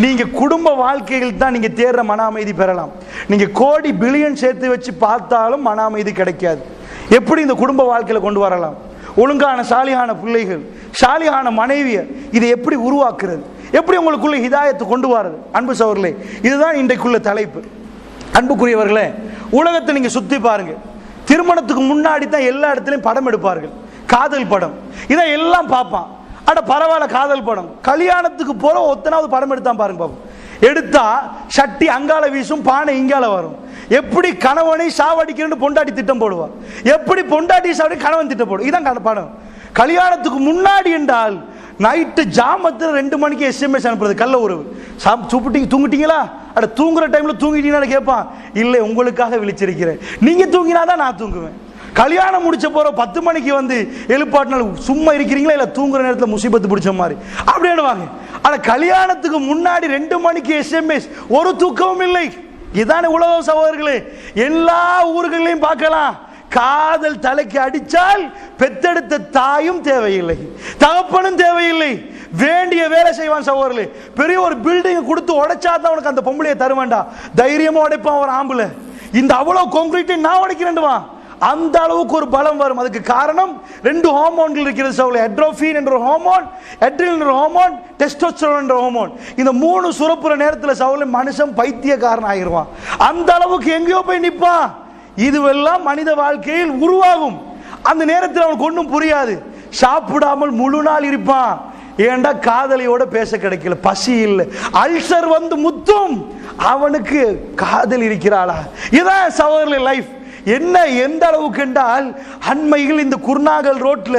நீங்க குடும்ப வாழ்க்கையில் தான் நீங்க தேடுற மன அமைதி பெறலாம். நீங்க கோடி பில்லியன் சேர்த்து வச்சு பார்த்தாலும் மன அமைதி கிடைக்காது. எப்படி இந்த குடும்ப வாழ்க்கையில கொண்டு வரலாம்? ஒழுங்கான சாலியான பிள்ளைகள், சாலியான மனைவியை இதை எப்படி உருவாக்குறது, எப்படி உங்களுக்குள்ள ஹிதாயத்தை கொண்டு வரது? அன்பு சகோதரர்களே, இதுதான் இன்றைக்குள்ள தலைப்பு. அன்புக்குரியவர்களே, உலகத்தை நீங்க சுத்தி பாருங்க. திருமணத்துக்கு முன்னாடி தான் எல்லா இடத்துலையும் படம் எடுப்பார்கள், காதல் படம். இதான் எல்லாம் பார்ப்பான். அட பரவாயில்ல, காதல் படம். கல்யாணத்துக்கு போற ஒத்தனாவது படம் எடுத்தான் பாருங்க பாப்போம். எடுத்தா சட்டி அங்கால வீசும், பானை இங்கால வரும். எப்படி கணவனை சாவடிக்கிறேன்னு பொண்டாட்டி திட்டம் போடுவான், எப்படி பொண்டாட்டி சாவடி கணவன் திட்டம் போடும். இதான் படம். கல்யாணத்துக்கு முன்னாடி என்றால் நைட்டு ஜாமத்தில் 2 மணிக்கு SMS அனுப்புறது, கள்ள உறவு. தூங்கிட்டீங்களா? அட தூங்குற டைம்ல தூங்கிட்டீங்கன்னு கேட்பான். இல்லை, உங்களுக்காக விழிச்சிருக்கிறேன், நீங்க தூங்கினாதான் நான் தூங்குவேன். கல்யாணம் முடிச்ச போற 10 மணிக்கு வந்து எழுப்பாட்டினால சும்மா இருக்கிறீங்களா, இல்ல தூங்குற நேரத்தில் முசீபத்து பிடிச்ச மாதிரி அப்படின்னுவாங்க. ஆனா கல்யாணத்துக்கு முன்னாடி 2 மணிக்கு SMS, ஒரு தூக்கமும் இல்லை. இதான உலகம் சகோதரர்களே. எல்லா ஊர்களையும் பார்க்கலாம். காதல் தலைக்கு அடிச்சால் பெத்தெடுத்த தாயும் தேவையில்லை, தகப்பனும் தேவையில்லை. வேண்டிய வேலை செய்வான் சகோதரர்களே. பெரிய ஒரு பில்டிங் கொடுத்து உடைச்சாதான் அவனுக்கு அந்த பொம்பளையை தருவேண்டா, தைரியமா உடைப்பான் ஒரு ஆம்பளை. இந்த அவ்வளவு கான்கிரீட்டை நான் உடைக்கிறேன்டுவா, அந்த அளவுக்கு ஒரு பலம் வரும். அதுக்கு காரணம் 2 ஹார்மோன்கள் இருக்கிறது சகோதரர்களே. எட்ரோஃபின் என்ற ஒரு ஹார்மோன், எட்ரினல் என்ற ஹார்மோன், டெஸ்டோஸ்டெரோன் என்ற ஹார்மோன். இந்த 3 சுரப்புற நேரத்தில் சகோதரர்களே மனுஷன் பைத்தியக்காரன் ஆகிடுவான். அந்த அளவுக்கு எங்கேயோ போய் நிற்பான். இதுவெல்லாம் மனித வாழ்க்கையில் உருவாகும். அந்த நேரத்தில் அவனுக்கு ஒன்றும் புரியாது. சாப்பிடாமல் முழு நாள் இருப்பான். ஏண்டா காதலியோட பேச கிடைக்கல, பசி இல்லை, அல்சர் வந்து முத்தும். அவனுக்கு காதல் இருக்கிறாளா? இதான் சகோதரர்களே லைஃப். என்ன எந்த அளவுக்கு என்றால் அண்மையில் இந்த குர்நாகல் ரோட்ல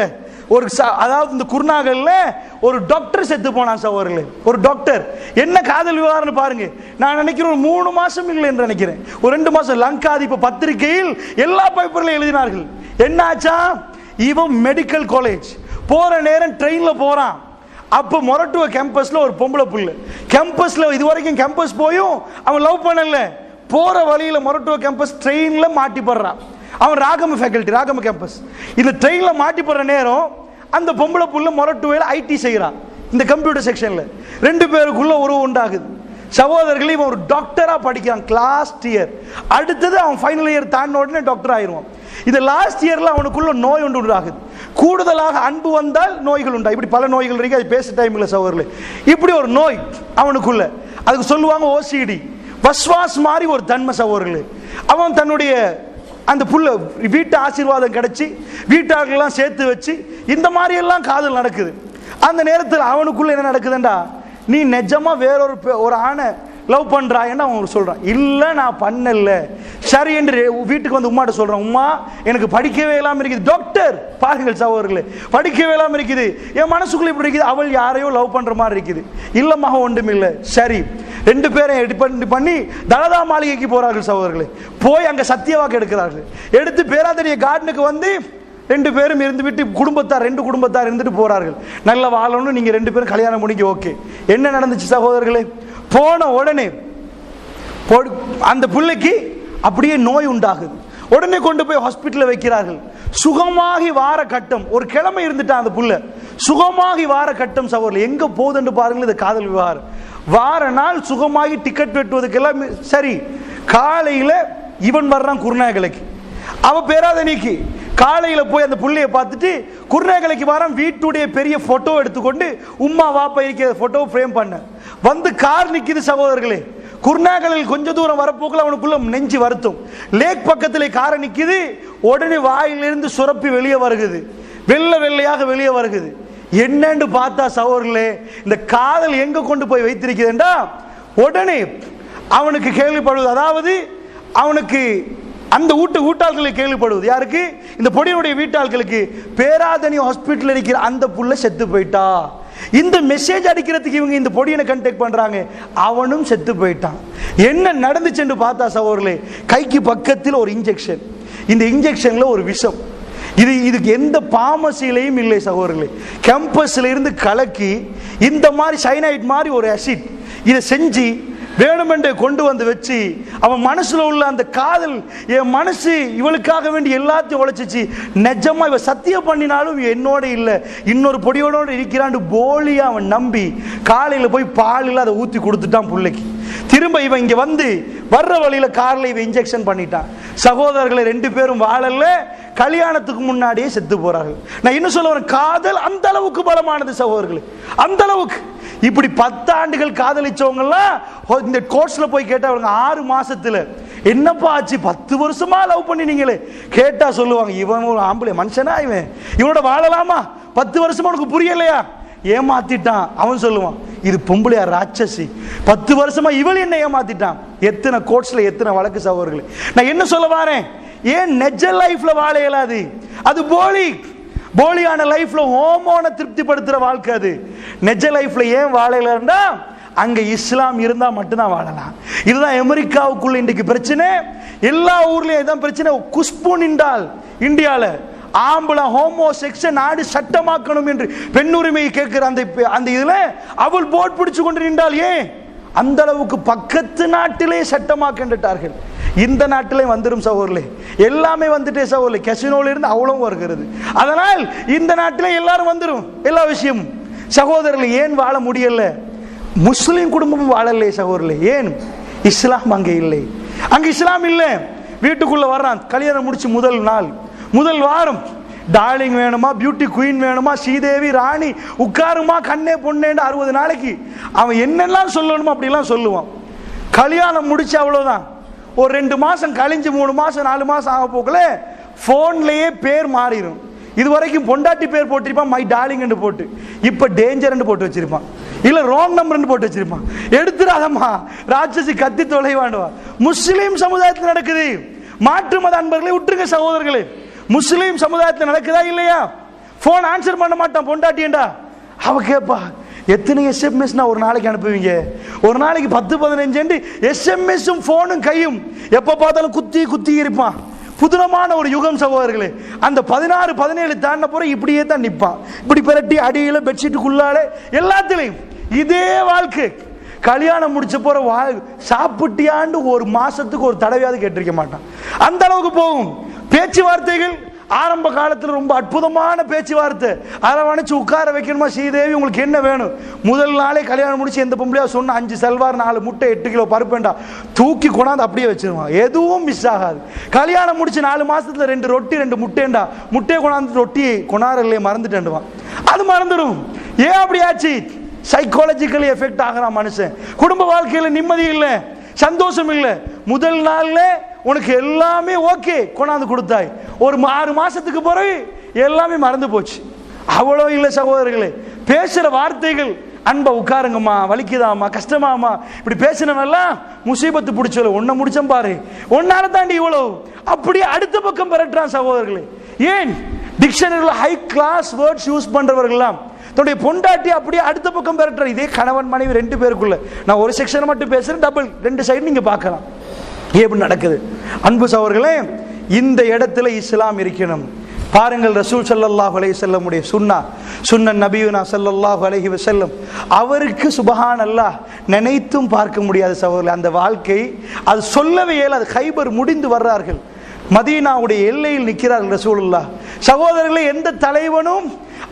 ஒரு அதாவது இந்த குர்நாகல்ல ஒரு டாக்டர் செத்து போனான் சகோதரர்களே. ஒரு டாக்டர். என்ன காதல் விவகாரம்னு பாருங்க. நான் நினைக்கிறேன் ஒரு 3 மாசம் இல்லை என்று நினைக்கிறேன், ஒரு 2 மாசம். லங்காதீப பத்திரிகையில் எல்லா பேப்பர்ல எழுதினார்கள். என்ன ஆச்சா? இவன் மெடிக்கல் காலேஜ் போற நேரம் ட்ரெயின்ல போறான். அப்ப மொரட்டுவ கேம்பஸ்ல ஒரு பொம்பளை புள்ள. கேம்பஸ்ல இதுவரைக்கும் கேம்பஸ் போயும் அவன் லவ் பண்ணல. போற வழியில மொரட்டுவ கேம்பஸ் ட்ரெயின்ல மாட்டி போடுறான். அவன் ராகம ஃபேக்கல்டி, ராகம கேம்பஸ். இந்த ட்ரெயின்ல மாட்டி போடுற நேரம் அந்த பொம்பளை புள்ள மொரட்டுவையில் ஐடி செய்யறான். இந்த கம்ப்யூட்டர் செக்ஷன்ல 2 பேருக்குள்ள உறவு உண்டாகுது. சகோதரர்களே, இவன் ஒரு டாக்டரா படிக்கிறான் லாஸ்ட் இயர். அடுத்தது அவன் ஃபைனல் இயர் தாண்டின உடனே டாக்டர் ஆயிடுவான். இந்த லாஸ்ட் இயர்ல அவனுக்குள்ள நோய் ஒன்று உண்டாகுது. கூடுதலாக அன்பு வந்தால் நோய்கள் உண்டா. இப்படி பல நோய்கள் இருக்கு, அது பேச டைம் இல்லை சகோதரர்களே. இப்படி ஒரு நோய் அவனுக்குள்ள, அதுக்கு சொல்லுவாங்க ஓசிடி, வஸ்வாஸ் மாதிரி ஒரு தன்மை சகோதரர்களே. அவன் தன்னுடைய அந்த புள்ள வீட்டு ஆசீர்வாதம் கிடைச்சி வீட்டார்களெல்லாம் சேர்த்து வச்சு இந்த மாதிரி எல்லாம் காதல் நடக்குது. அந்த நேரத்தில் அவனுக்குள்ள என்ன நடக்குதுண்டா, நீ நிஜமா வேறொரு ஆணை லவ் பண்றா என்ன அவன் சொல்றான், இல்ல நான் பண்ணல. சரி என்று வீட்டுக்கு வந்து உம்மாட்ட சொல்றான், உம்மா எனக்கு படிக்கவே இல்லாம இருக்குது. டாக்டர் பாருங்கள் சகோதரர்களே, படிக்கவே இல்லாம இருக்குது, என் மனசுக்குள்ள இப்படி இருக்குது, அவள் யாரையோ லவ் பண்ற மாதிரி இருக்குது. இல்லம்மா ஒன்றும் இல்லை. சரி, ரெண்டு பேரும் டிபெண்ட் பண்ணி தலதா மாளிகைக்கு போறார்கள் சகோதரர்களே. போய் அங்க சத்தியவாக்கு எடுக்கிறார்கள். எடுத்து பேராதனிய கார்டனுக்கு வந்து ரெண்டு பேரும் இருந்து விட்டு ரெண்டு குடும்பத்தார் இருந்துட்டு போறார்கள். நல்ல வாழணும், நீங்க ரெண்டு பேரும் கல்யாணம் முடிக்க ஓகே. என்ன நடந்துச்சு சகோதரர்களே, போன உடனே அந்த பிள்ளைக்கு அப்படியே நோய் உண்டாகுது. உடனே கொண்டு போய் ஹாஸ்பிட்டல் வைக்கிறார்கள். சுகமாகி வார கட்டம், ஒரு கிழமை இருந்துட்டான் அந்த புள்ள, சுகமாகி வார கட்டம் சகோதரர்களே. எங்க போகுதுன்னு பாருங்கள் இந்த காதல் விவகாரம். வார நாள் சுகமாகி டிக்கெட் வெட்டுவதுக்கெல்லாம் சரி. காலையில இவன் வர்றான் குருநாகலைக்கு, அவ பேராதனிக்கு. காலையில போய் அந்த புள்ளைய பார்த்துட்டு குருநாகலைக்கு வரான். வீட்டுடைய பெரிய போட்டோ எடுத்துக்கொண்டு உம்மா வாப்பா இருக்கிற போட்டோ ஃப்ரேம் பண்ண வந்து கார் நிக்குது சகோதரர்களே. குருநாகலில் கொஞ்ச தூரம் வரப்போக்குள்ள அவனுக்குள்ள நெஞ்சு வருத்தும். லேக் பக்கத்திலே காரை நிக்குது. உடனே வாயிலிருந்து சுரப்பி வெளியே வருகுது, வெள்ளையாக வெளியே வருகுது. என்னன்னு பார்த்தா சகோதரர்களே, இந்த காதல் எங்க கொண்டு போய் வைத்திருக்கிறதுண்டா, உடனே அவனுக்கு கேள்விப்படுவது, அதாவது அவனுக்கு அந்த வீட்டாள்களுக்கு கேள்விப்படுவது. யாருக்கு? இந்த பொடியனுடைய வீட்டாள்களுக்கு. பேராதனி ஹாஸ்பிட்டல் இருக்கிற அந்த புள்ள செத்து போயிட்டா. இந்த மெசேஜ் அடிக்கிறதுக்கு இவங்க இந்த பொடியனை கான்டாக்ட் பண்றாங்க, அவனும் செத்து போயிட்டான். என்ன நடந்துச்சுன்னு பார்த்தா சகோதரர்களே, கைக்கு பக்கத்தில் ஒரு இன்ஜெக்ஷன், இந்த இன்ஜெக்ஷன்ல ஒரு விஷம். இதுக்கு எந்த பார்மசிலையும் இல்லை சகோதரர்களே. கேம்பஸ்ல இருந்து கலக்கி இந்த மாதிரி சைனைட் மாதிரி ஒரு ஆசிட் இதை செஞ்சு வேணுமென்றே கொண்டு வந்து வச்சு அவன் மனசுல உள்ள அந்த காதல், என் மனசு இவளுக்காக வேண்டி எல்லாத்தையும் உழைச்சிச்சு, நிஜமா இவ சத்தியம் பண்ணினாலும் என்னோட இல்லை இன்னொரு பொடியோட இருக்கிறான்னு போலியா அவன் நம்பி காலையில போய் பாலில் அதை ஊற்றி கொடுத்துட்டான் பிள்ளைக்கு. திரும்ப இவன் இங்க வந்து வர்ற வழியில கார்ல இவன் இன்ஜெக்ஷன் பண்ணிட்டான். சகோதரர்களை ரெண்டு பேரும் வாழல, கல்யாணத்துக்கு முன்னாடியே செத்து போறார்கள். நான் இன்னும் சொல்ல வரேன், காதல் அந்த அளவுக்கு பலமானது சகோதரர்களே, அந்த அளவுக்கு. இப்படி 10 ஆண்டுகள் காதலிச்சவங்கலாம் இந்த கோர்ஸ்ல போய் கேட்டா 6 மாசத்துல என்னப்பா ஆச்சு, 10 வருஷமா லவ் பண்ணினீங்களே கேட்டா சொல்லுவாங்க, இவன் ஒரு ஆம்பளை மனுஷனா, இவனோட வாழலாமா, 10 வருஷமா உனக்கு புரியலையா, ஏமாத்திட்டான். அவன் சொல்லுவான், இது பொம்பளையா ராட்சசி, 10 வருஷமா இவள் என்ன ஏமாத்திட்டான். எத்தனை கோர்ட்ஸ்ல எத்தனை வழக்கு சகோதரர்களே. நான் என்ன சொல்ல வரேன், ஏன் நெஜ லைஃப்ல வாழ இயலாது, அது போலியான லைஃப்ல ஹோமோனை திருப்திப்படுத்துற வாழ்க்கை. அது நெஜ லைஃப்ல ஏன் வாழலன்னா, அங்க இஸ்லாம் இருந்தா மட்டும்தான் வாழலாம். இதுதான் அமெரிக்காவுக்குள்ள இன்றைக்கு பிரச்சனை, எல்லா ஊர்லயும் இதான் பிரச்சனை. குஷ்பு நின்றால் இந்தியால ஆம்பளை ஹோமோ செக்ஸை நாடு சட்டமாக்கணும் என்று பெண்ணுரிமையை கேட்கிற அந்த இதுல அவள் போட் பிடிச்சு கொண்டு நின்றால், ஏன் அந்த அளவுக்கு பக்கத்து நாட்டிலே சட்டமாக்கின்றார்கள். இந்த நாட்டிலே வந்துடும் சகோதரர்களே, எல்லாமே வந்துட்டே சகோதரர்களே, கசினோல இருந்து அவ்வளவு வருகிறது. அதனால் இந்த நாட்டிலே எல்லாரும் வந்துடும் எல்லா விஷயமும். சகோதரர்களே, ஏன் வாழ முடியல? முஸ்லிம் குடும்பமும் வாழலை சகோதரர்களே. ஏன்? இஸ்லாம் அங்கே இல்லை. அங்க இஸ்லாம் இல்லை. வீட்டுக்குள்ள வர்றான், கல்யாணம் முடிச்சு முதல் வாரம் டார்லிங் வேணுமா, பியூட்டி குயின் வேணுமா, ஸ்ரீதேவி ராணி உட்காருமா, கண்ணே பொண்ணேன்னு 60 நாளைக்கு அவன் என்னெல்லாம் சொல்லணுமோ அப்படிலாம் சொல்லுவான். கல்யாணம் முடிச்சு அவ்வளவுதான். ஒரு 2 மாசம் கழிஞ்சு 3 மாசம் 4 மாசம் ஆக போக்கல போன்லயே பேர் மாறிடும். இது வரைக்கும் பொண்டாட்டி பேர் போட்டிருப்பான், மை டார்லிங் என்று போட்டு, இப்ப டேஞ்சர் போட்டு வச்சிருப்பான், இல்ல ராங் நம்பர் போட்டு வச்சிருப்பான். எடுத்துறாதம்மா, ராட்சசி கத்தி தொலைவாண்டுவா. முஸ்லீம் சமுதாயத்தில் நடக்குது. மாற்று மத அன்பர்களை விட்டுருங்க சகோதரர்களே, முஸ்லீம் சமுதாயத்தில் நடக்குதா இல்லையா? போன் ஆன்சர் பண்ண மாட்டான் பொண்டாட்டியண்டா, அவ கேப்பா எத்தனை எஸ்எம்எஸ் நான் ஒரு நாளைக்கு அனுப்புவீங்க, ஒரு நாளைக்கு 10-15 எஸ்எம்எஸும் போனும் கையும் எப்ப பார்த்தாலும் குத்தி இருப்பான். புதுனமான ஒரு யுகம் சகோதரர்களே. அந்த 16-17 தாண்ட போற இப்படியே தான் நிற்பான், இப்படி பிரட்டி அடியில பெட்ஷீட்டுக்குள்ளால எல்லாத்திலையும் இதே வாழ்க்கை. கல்யாணம் முடிச்ச போற சாப்பிட்டியாண்டு ஒரு மாசத்துக்கு ஒரு தடவையாவது கேட்டிருக்க மாட்டான். அந்த அளவுக்கு போகும் பேச்சுவார்த்தைகள். ஆரம்ப காலத்தில் ரொம்ப அற்புதமான பேச்சுவார்த்தை, அரவணைச்சு உட்கார வைக்கணுமா, ஸ்ரீதேவி உங்களுக்கு என்ன வேணும், முதல் நாளே கல்யாணம் முடிச்சு எந்த பொம்பளையா சொன்ன 5 சல்வார் 4 முட்டை 8 கிலோ பருப்பேண்டா தூக்கி கொண்டாந்து அப்படியே வச்சிருவான், எதுவும் மிஸ் ஆகாது. கல்யாணம் முடிச்சு 4 மாசத்துல 2 ரொட்டி 2 முட்டைண்டா, முட்டையை கொண்டாந்து ரொட்டியை கொண்டாடலையே மறந்துட்டேன்டுவான், அது மறந்துடும். ஏன் அப்படி ஆச்சு? சைக்காலஜிக்கலி எஃபெக்ட் ஆகிறான் மனுஷன். குடும்ப வாழ்க்கையில நிம்மதி இல்லை, சந்தோஷம் இல்லை. முதல் நாள்ல உனக்கு எல்லாமே ஓகே கொண்டாந்து கொடுத்தாய், ஒரு 6 மாசத்துக்கு பிறகு எல்லாமே மறந்து போச்சு. அவ்வளோ இல்லை சகோதரர்களே. பேசுற வார்த்தைகள் அன்பா உட்காருங்கம்மா, வலிக்குதாம்மா, கஷ்டமாம்மா, இப்படி பேசினவெல்லாம் முசீபத்து பிடிச்சல ஒன்ன முடிச்சம் பாரு, ஒன்னால தாண்டி இவ்வளவு, அப்படியே அடுத்த பக்கம் பெறட்டான் சகோதரர்களே. ஏன் டிக்ஷனரியில் ஹை கிளாஸ் வேர்ட்ஸ் யூஸ் பண்றவர்கள்லாம் தன்னுடைய பொண்டாட்டி அப்படியே அடுத்த பக்கம் பெறட்டார். இதே கணவன் மனைவி 2 பேருக்குள்ள, நான் ஒரு செக்ஷன் மட்டும் பேசுறேன், டபுள் 2 சைடு நீங்க பார்க்கலாம் எப்படி நடக்குது. அன்பு சகோதரர்களே, இந்த இடத்துல இஸ்லாம் இருக்கணும். பாருங்கள், ரசூல் ஸல்லல்லாஹு அலைஹி வஸல்லம் உடைய சுன்னன் நபியுனா ஸல்லல்லாஹு அலைஹி வஸல்லம் அவருக்கு சுப்ஹானல்லாஹ் நினைத்தும் பார்க்க முடியாத சகோதரர்களே அந்த வாழ்க்கை, அது சொல்லவே இயலாது. கைபர் முடிந்து வர்றார்கள், மதீனாவுடைய எல்லையில் நிற்கிறார்கள் ரசூலுல்லாஹ். சகோதரர்களே, எந்த தலைவனும்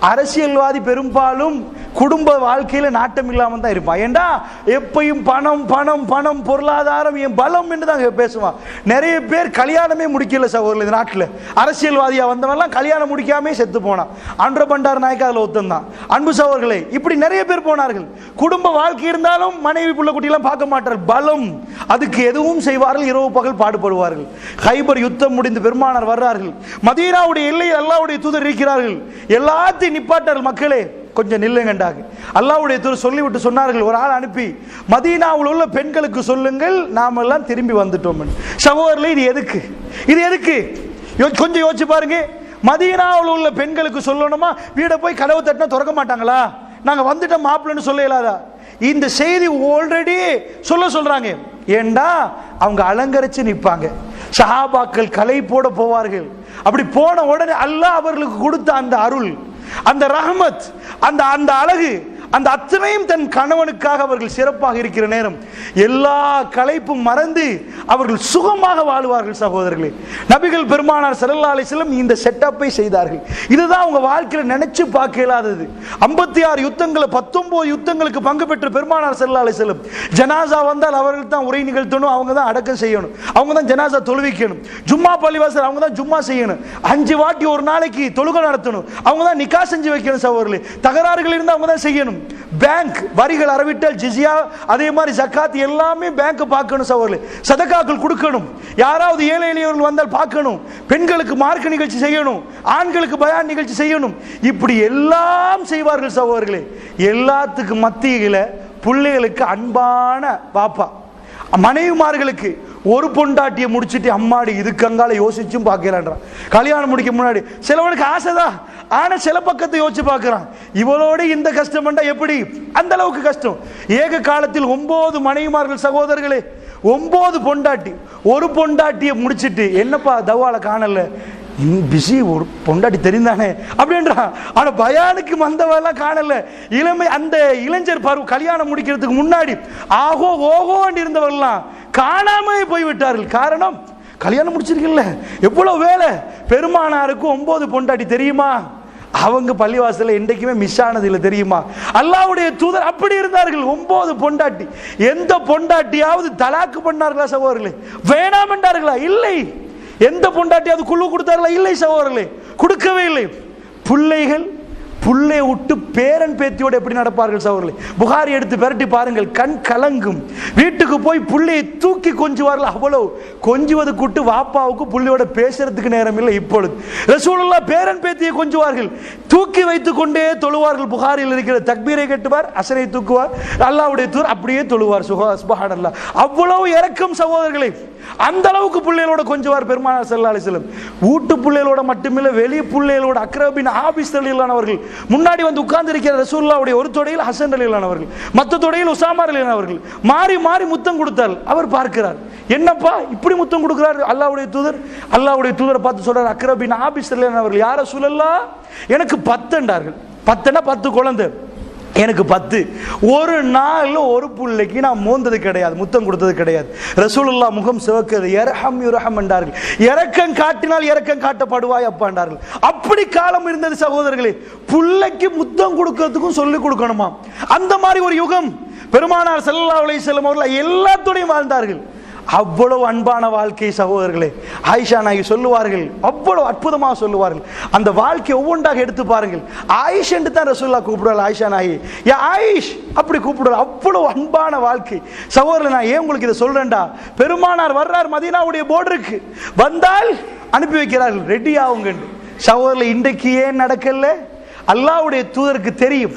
அரசியல்வாதி பெரும்பாலும் குடும்ப வாழ்க்கையில நாட்டம் இல்லாமல் தான் இருப்பான். ஏண்டா எப்பயும் பணம் பணம் பணம், பொருளாதாரம், என் பலம் என்று தான் பேசுவான். நிறைய பேர் கல்யாணமே முடிக்கல சகோதரர்கள் இந்த நாட்டில். அரசியல்வாதியா வந்தவன்லாம் கல்யாணம் முடிக்காமே செத்து போனான். அன்ற பண்டார் நாயக்கா அதில் ஒருத்தன் தான். அன்பு சகோதரர்களே, இப்படி நிறைய பேர் போனார்கள். குடும்ப வாழ்க்கை இருந்தாலும் மனைவி புள்ள குட்டியெல்லாம் பார்க்க மாட்டார்கள். பலம், அதுக்கு எதுவும் செய்வார்கள், இரவு பகல் பாடுபடுவார்கள். கைபர் யுத்தம் முடிந்து பெருமானார் வர்றார்கள். மதீனாவுடைய எல்லையில் அல்லாஹ்வுடைய தூதர் இருக்கிறார்கள். எல்லாத்தையும் நிப்பாட்டார்கள். மக்களே கொஞ்சம் நில்லுங்கண்டாங்க. அல்லாஹ்வுடைய தூதர் சொல்லிவிட்டு சொன்னார்கள், ஒரு ஆள் அனுப்பி மதீனாவில் உள்ள பெண்களுக்கு சொல்லுங்கள், நாம எல்லாம் திரும்பி வந்துட்டோம். சகோதரர்களே, இது எதுக்கு கொஞ்சம் யோசிச்சு பாருங்க. மதீனாவில் உள்ள பெண்களுக்கு சொல்லணுமா? வீட போய் கதவு தட்டினா திறக்க மாட்டாங்களா? நாங்க வந்துட்டோம் மாப்பிள்ளைன்னு சொல்ல இயலாதா? இந்த செய்தி ஆல்ரெடி சொல்றாங்க. ஏண்டா அவங்க அலங்கரிச்சு நிற்பாங்க. சஹாபாக்கள் கலை போட போவார்கள். அப்படி போன உடனே அல்லாஹ் அவர்களுக்கு கொடுத்த அந்த அருள், அந்த ரஹ்மத், அந்த அழகு, அந்த அத்தனையும் தன் கணவனுக்காக அவர்கள் சிறப்பாக இருக்கிற நேரம் எல்லா களைப்பும் மறந்து அவர்கள் சுகமாக வாழுவார்கள். சகோதரர்களே, நபிகள் பெருமானார் ஸல்லல்லாஹு அலைஹி வஸல்லம் இந்த செட்டப்பை செய்தார்கள். இதுதான் அவங்க வாழ்க்கையில நினைச்சு பார்க்க இயலாதது. 56 யுத்தங்களை 19 யுத்தங்களுக்கு பங்கு பெற்ற பெருமானார் ஸல்லல்லாஹு அலைஹி வஸல்லம் ஜனாசா வந்தால் அவர்கள் தான் உரை நிகழ்த்தணும், அவங்க தான் அடக்கம் செய்யணும், அவங்க தான் ஜனாசா தொழுவிக்கணும். ஜும்மா பள்ளிவாசல் அவங்க தான் ஜும்மா செய்யணும். 5 வாட்டி ஒரு நாளைக்கு தொழுகை நடத்தணும், அவங்க தான் நிக்கா செஞ்சு வைக்கணும். சகோதரர்களே, தகராறுகள் இருந்தால் அவங்க தான் செய்யணும். பேங்க் வரிகள் அறவிட்டால் ஜிஸியா, அதே மாதிரி ஜகாத் எல்லாமே பேங்க் பார்க்கணும். சகோதரர்களே, சதகாக்கள் கொடுக்கணும். யாராவது ஏழை எளியவர்கள் வந்தால் பார்க்கணும். பெண்களுக்கு மார்க்க நிகழ்ச்சி செய்யணும், ஆண்களுக்கு பயான் நிகழ்ச்சி செய்யணும். இப்படி எல்லாம் செய்வார்கள். சகோதரர்களே, எல்லாத்துக்கு மத்தியில பிள்ளைகளுக்கு அன்பான பாப்பா, மனைவிமார்களுக்கு ஒரு பொண்டாட்டியை முடிச்சுட்டு அம்மாடி இதுக்கு அங்கால யோசிச்சும் பார்க்கலான்றான். கல்யாணம் முடிக்க முன்னாடி சிலவனுக்கு ஆசைதான், ஆனா சில பக்கத்தை யோசிச்சு பார்க்கிறான். இவளோட இந்த கஷ்டம் எப்படி? அந்த அளவுக்கு கஷ்டம். ஏக காலத்தில் 9 மனைவிமார்கள். சகோதரர்களே, 9 பொண்டாட்டி. ஒரு பொண்டாட்டியை முடிச்சிட்டு என்னப்பா தவால காணல, பிஸி, ஒரு பொண்டாட்டி தெரிந்தானே அப்படின்றான். ஆனா பயானுக்கு வந்தவெல்லாம் காணல. இளமை, அந்த இளைஞர் பருவம் கல்யாணம் முடிக்கிறதுக்கு முன்னாடி ஆகோ ஓகோ இருந்தவர்கள்லாம் காணாம போய்விட்டார்கள். காரணம், கல்யாணம் முடிச்சிருக்கல, எவ்வளவு வேலை. பெருமானாருக்கு 9 பொண்டாட்டி தெரியுமா? அவங்க பள்ளிவாசல என்றைக்குமே மிஸ் ஆனது இல்லை தெரியுமா? அல்லாஹ்வுடைய தூதர் அப்படி இருந்தார்கள். 9 பொண்டாட்டி. எந்த பொண்டாட்டியாவது தலாக்கு பண்ணார்களா சகோதரர்களே? வேணாம் என்றார்களா? இல்லை. எந்த பொண்டாட்டியாவது குழு கொடுத்தார்களா? இல்லை சகோதரர்களே, கொடுக்கவே இல்லை. பிள்ளைகள் புள்ளை விட்டு பேரன் பேத்தியோடு எப்படி நடப்பார்கள் சகோதரர்களே? புகாரி எடுத்து பெரட்டி பாருங்கள், கண் கலங்கும். வீட்டுக்கு போய் புள்ளையை தூக்கி கொஞ்சுவார்கள். அவ்வளவு கொஞ்சுவது கூட்டு வாப்பாவுக்கு புள்ளையோட பேசுறதுக்கு நேரம் இல்லை. இப்பொழுது ரசூலுல்லாஹ் பேரன் பேத்தியை கொஞ்சுவார்கள், தூக்கி வைத்துக் கொண்டே தொழுவார்கள். புகாரில் இருக்கிற தக்பீரை கட்டுவார், அசரை தூக்குவார், அல்லாஹ்வுடைய தூர் அப்படியே தொழுவார். சுப்ஹானல்லாஹ், அவ்வளவு இரக்கம் சகோதரர்களே. அந்த அளவுக்கு பிள்ளைகளோட கொஞ்சுவார் பெருமானார் ஸல்லல்லாஹு அலைஹி வஸல்லம். வீட்டு பிள்ளைகளோட மட்டுமில்லை, வெளி பிள்ளைகளோட அக்ரபின் ஆபிஸ் ரலியல்லாஹு அவர்கள் முன்னாடி வந்து உட்கார்ந்து இருக்கிற ரசூலுல்லாஹ்வுடைய ஒரு தொடையில் ஹசன் ரலியல்லாஹு அவர்கள், மற்ற தொடையில் உசாமா ரலியல்லாஹு அவர்கள் மாறி மாறி முத்தம் கொடுத்தார். அவர் பார்க்கிறார், என்னப்பா இப்படி முத்தம் கொடுக்கிறார் அல்லாஹ்வுடைய தூதர்? அல்லாஹ்வுடைய தூதரை பார்த்து சொல்றார், அக்ரபின் ஆபிஸ் ரலியல்லாஹு அவர்கள், யார ரசூலல்லாஹ், எனக்கு 10 என்றார்கள். 10னா 10 குழந்தை, எனக்கு 10. ஒரு நாள் ஒரு புள்ளைக்கு நான் மோந்தது கிடையாது, முத்தம் கொடுத்தது கிடையாது. ரசூலுல்லாஹ் முகம் சிவக்கிறது, யர்ஹம் யுர்ஹம் என்றார்கள். இரக்கம் காட்டினால் இரக்கம் காட்டப்படுவாய் அப்பா என்றார்கள். அப்படி காலம் இருந்தது சகோதரர்களே. புள்ளைக்கு முத்தம் கொடுக்கிறதுக்கும் சொல்லிக் கொடுக்கணுமா? அந்த மாதிரி ஒரு யுகம். பெருமானார் ஸல்லல்லாஹு அலைஹி வஸல்லம் அவர்கள் எல்லாத்தோடையும் வாழ்ந்தார்கள். அவ்வளவு அன்பான வாழ்க்கை சகோதரர்களே. ஆயிஷா நாயகி சொல்லுவார்கள், அவ்வளவு அற்புதமாக சொல்லுவார்கள். அந்த வாழ்க்கை ஒவ்வொன்றாக எடுத்து பாருங்கள். ஆயிஷ் என்று தான் ரசூலுல்லாஹ் கூப்பிடுவார்கள். ஆயிஷா நாயகி, யா ஆயிஷ் அப்படி கூப்பிடுவார். அவ்வளவு அன்பான வாழ்க்கை சகோதரர். நான் ஏன் உங்களுக்கு இதை சொல்றேன்டா, பெருமானார் வர்றார் மதீனாவுடைய போர்டருக்கு, வந்தால் அனுப்பி வைக்கிறார்கள், ரெடி ஆகுங்க. சகோதரர், இன்றைக்கு ஏன் நடக்கல? அல்லாஹ்வுடைய தூதருக்கு தெரியும்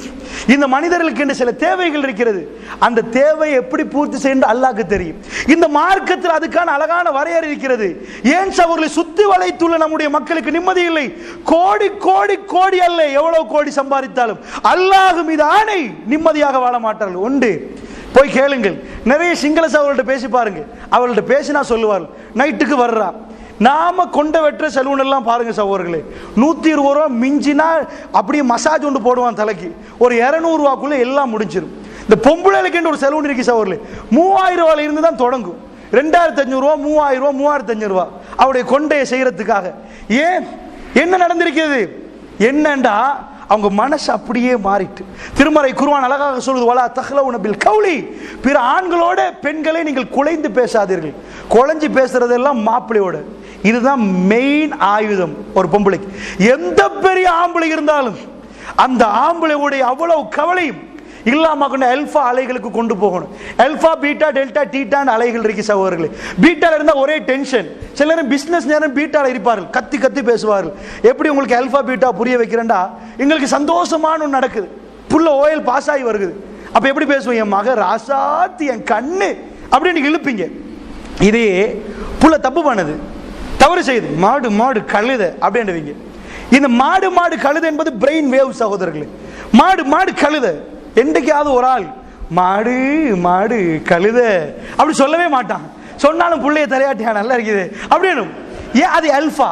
இந்த மனிதர்களுக்கு என்று சில தேவைகள் இருக்கிறது, அந்த தேவையை எப்படி பூர்த்தி செய்ய அல்லாஹ்க்கு தெரியும். இந்த மார்க்கத்தில் அதுக்கான அழகான வரையறை இருக்கிறது. ஏன் அவர்களை சுத்தி வளைத்துள்ள நம்முடைய மக்களுக்கு நிம்மதி இல்லை? கோடி கோடி கோடி அல்ல, எவ்வளவு கோடி சம்பாதித்தாலும் அல்லாஹ் மீது ஆணை நிம்மதியாக வாழ மாட்டார்கள். உண்டு, போய் கேளுங்கள். நிறைய சிங்கள சகோதரர்கிட்ட பேசி பாருங்க, அவர்கள்ட்ட பேசினா சொல்லுவார்கள், நைட்டுக்கு வர்றா நாம கொண்ட வெற்ற சலூன் எல்லாம் பாருங்க சகோதரர்களே, 120 ரூபா மிஞ்சினா அப்படியே மசாஜ் ஒன்று போடுவான் தலைக்கு, ஒரு 200 ரூபாக்குள்ள எல்லாம் முடிஞ்சிடும். இந்த பொம்பளைக்கு ஒரு சலூன் இருக்கு சகோதரர்களே, 3000 ரூபாயில இருந்து தான் தொடங்கும். 2500 ரூபா, 3000 ரூபா, 3500 ரூபா அவருடைய கொண்டையை செய்யறதுக்காக. ஏன் என்ன நடந்திருக்கிறது? என்னண்டா அவங்க மனசு அப்படியே மாறிட்டு. திருமறை குர்ஆன் அழகாக சொல்லுது, வலா தஹ்லவுன பில் கௌலி, பிற ஆண்களோட பெண்களை நீங்கள் குலைந்து பேசாதீர்கள். குலைஞ்சு பேசுறதெல்லாம் மாப்பிள்ளையோட. இதுதான் மெயின் ஆயுதம் ஒரு பொம்பளைக்கு. எந்த பெரிய ஆம்பளை இருந்தாலும் அந்த ஆம்பளையுடைய அவ்வளவு கவலையும் இல்லாம அல்பா அலைகளுக்கு கொண்டு போகணும். அல்பா, பீட்டா, டெல்டா, டீட்டான் அலைகள் இருக்கு சகோதரர்களே. பீட்டால இருந்தா ஒரே டென்ஷன். சிலரும் பிசினஸ் நேரம் பீட்டால இருப்பார்கள், கத்தி கத்தி பேசுவார்கள். எப்படி உங்களுக்கு அல்பா பீட்டா புரிய வைக்கிறேன்டா, எங்களுக்கு சந்தோஷமான ஒன்று நடக்குது, புள்ள ஓயல் பாஸ் ஆகி வருகுது, அப்ப எப்படி பேசுவோம், என் மக ராசாத்தி என் கண்ணு அப்படின்னு இழுப்பீங்க. இதே புள்ள தப்பு பண்ணது, தவறு செய்யுது, மாடு மாடு கழுத அப்படின்னுவீங்க. இந்த மாடு மாடு கழுத என்பது பிரெயின் வேவ் சகோதரர்களே. மாடு மாடு கழுத, என்றைக்காவது ஒரு ஆள் மாடு மாடு கழுத அப்படி சொல்லவே மாட்டான். சொன்னாலும் புள்ளைய தலையாட்டியா நல்லா இருக்குது அப்படின்னு. ஏன்? அது அல்பா.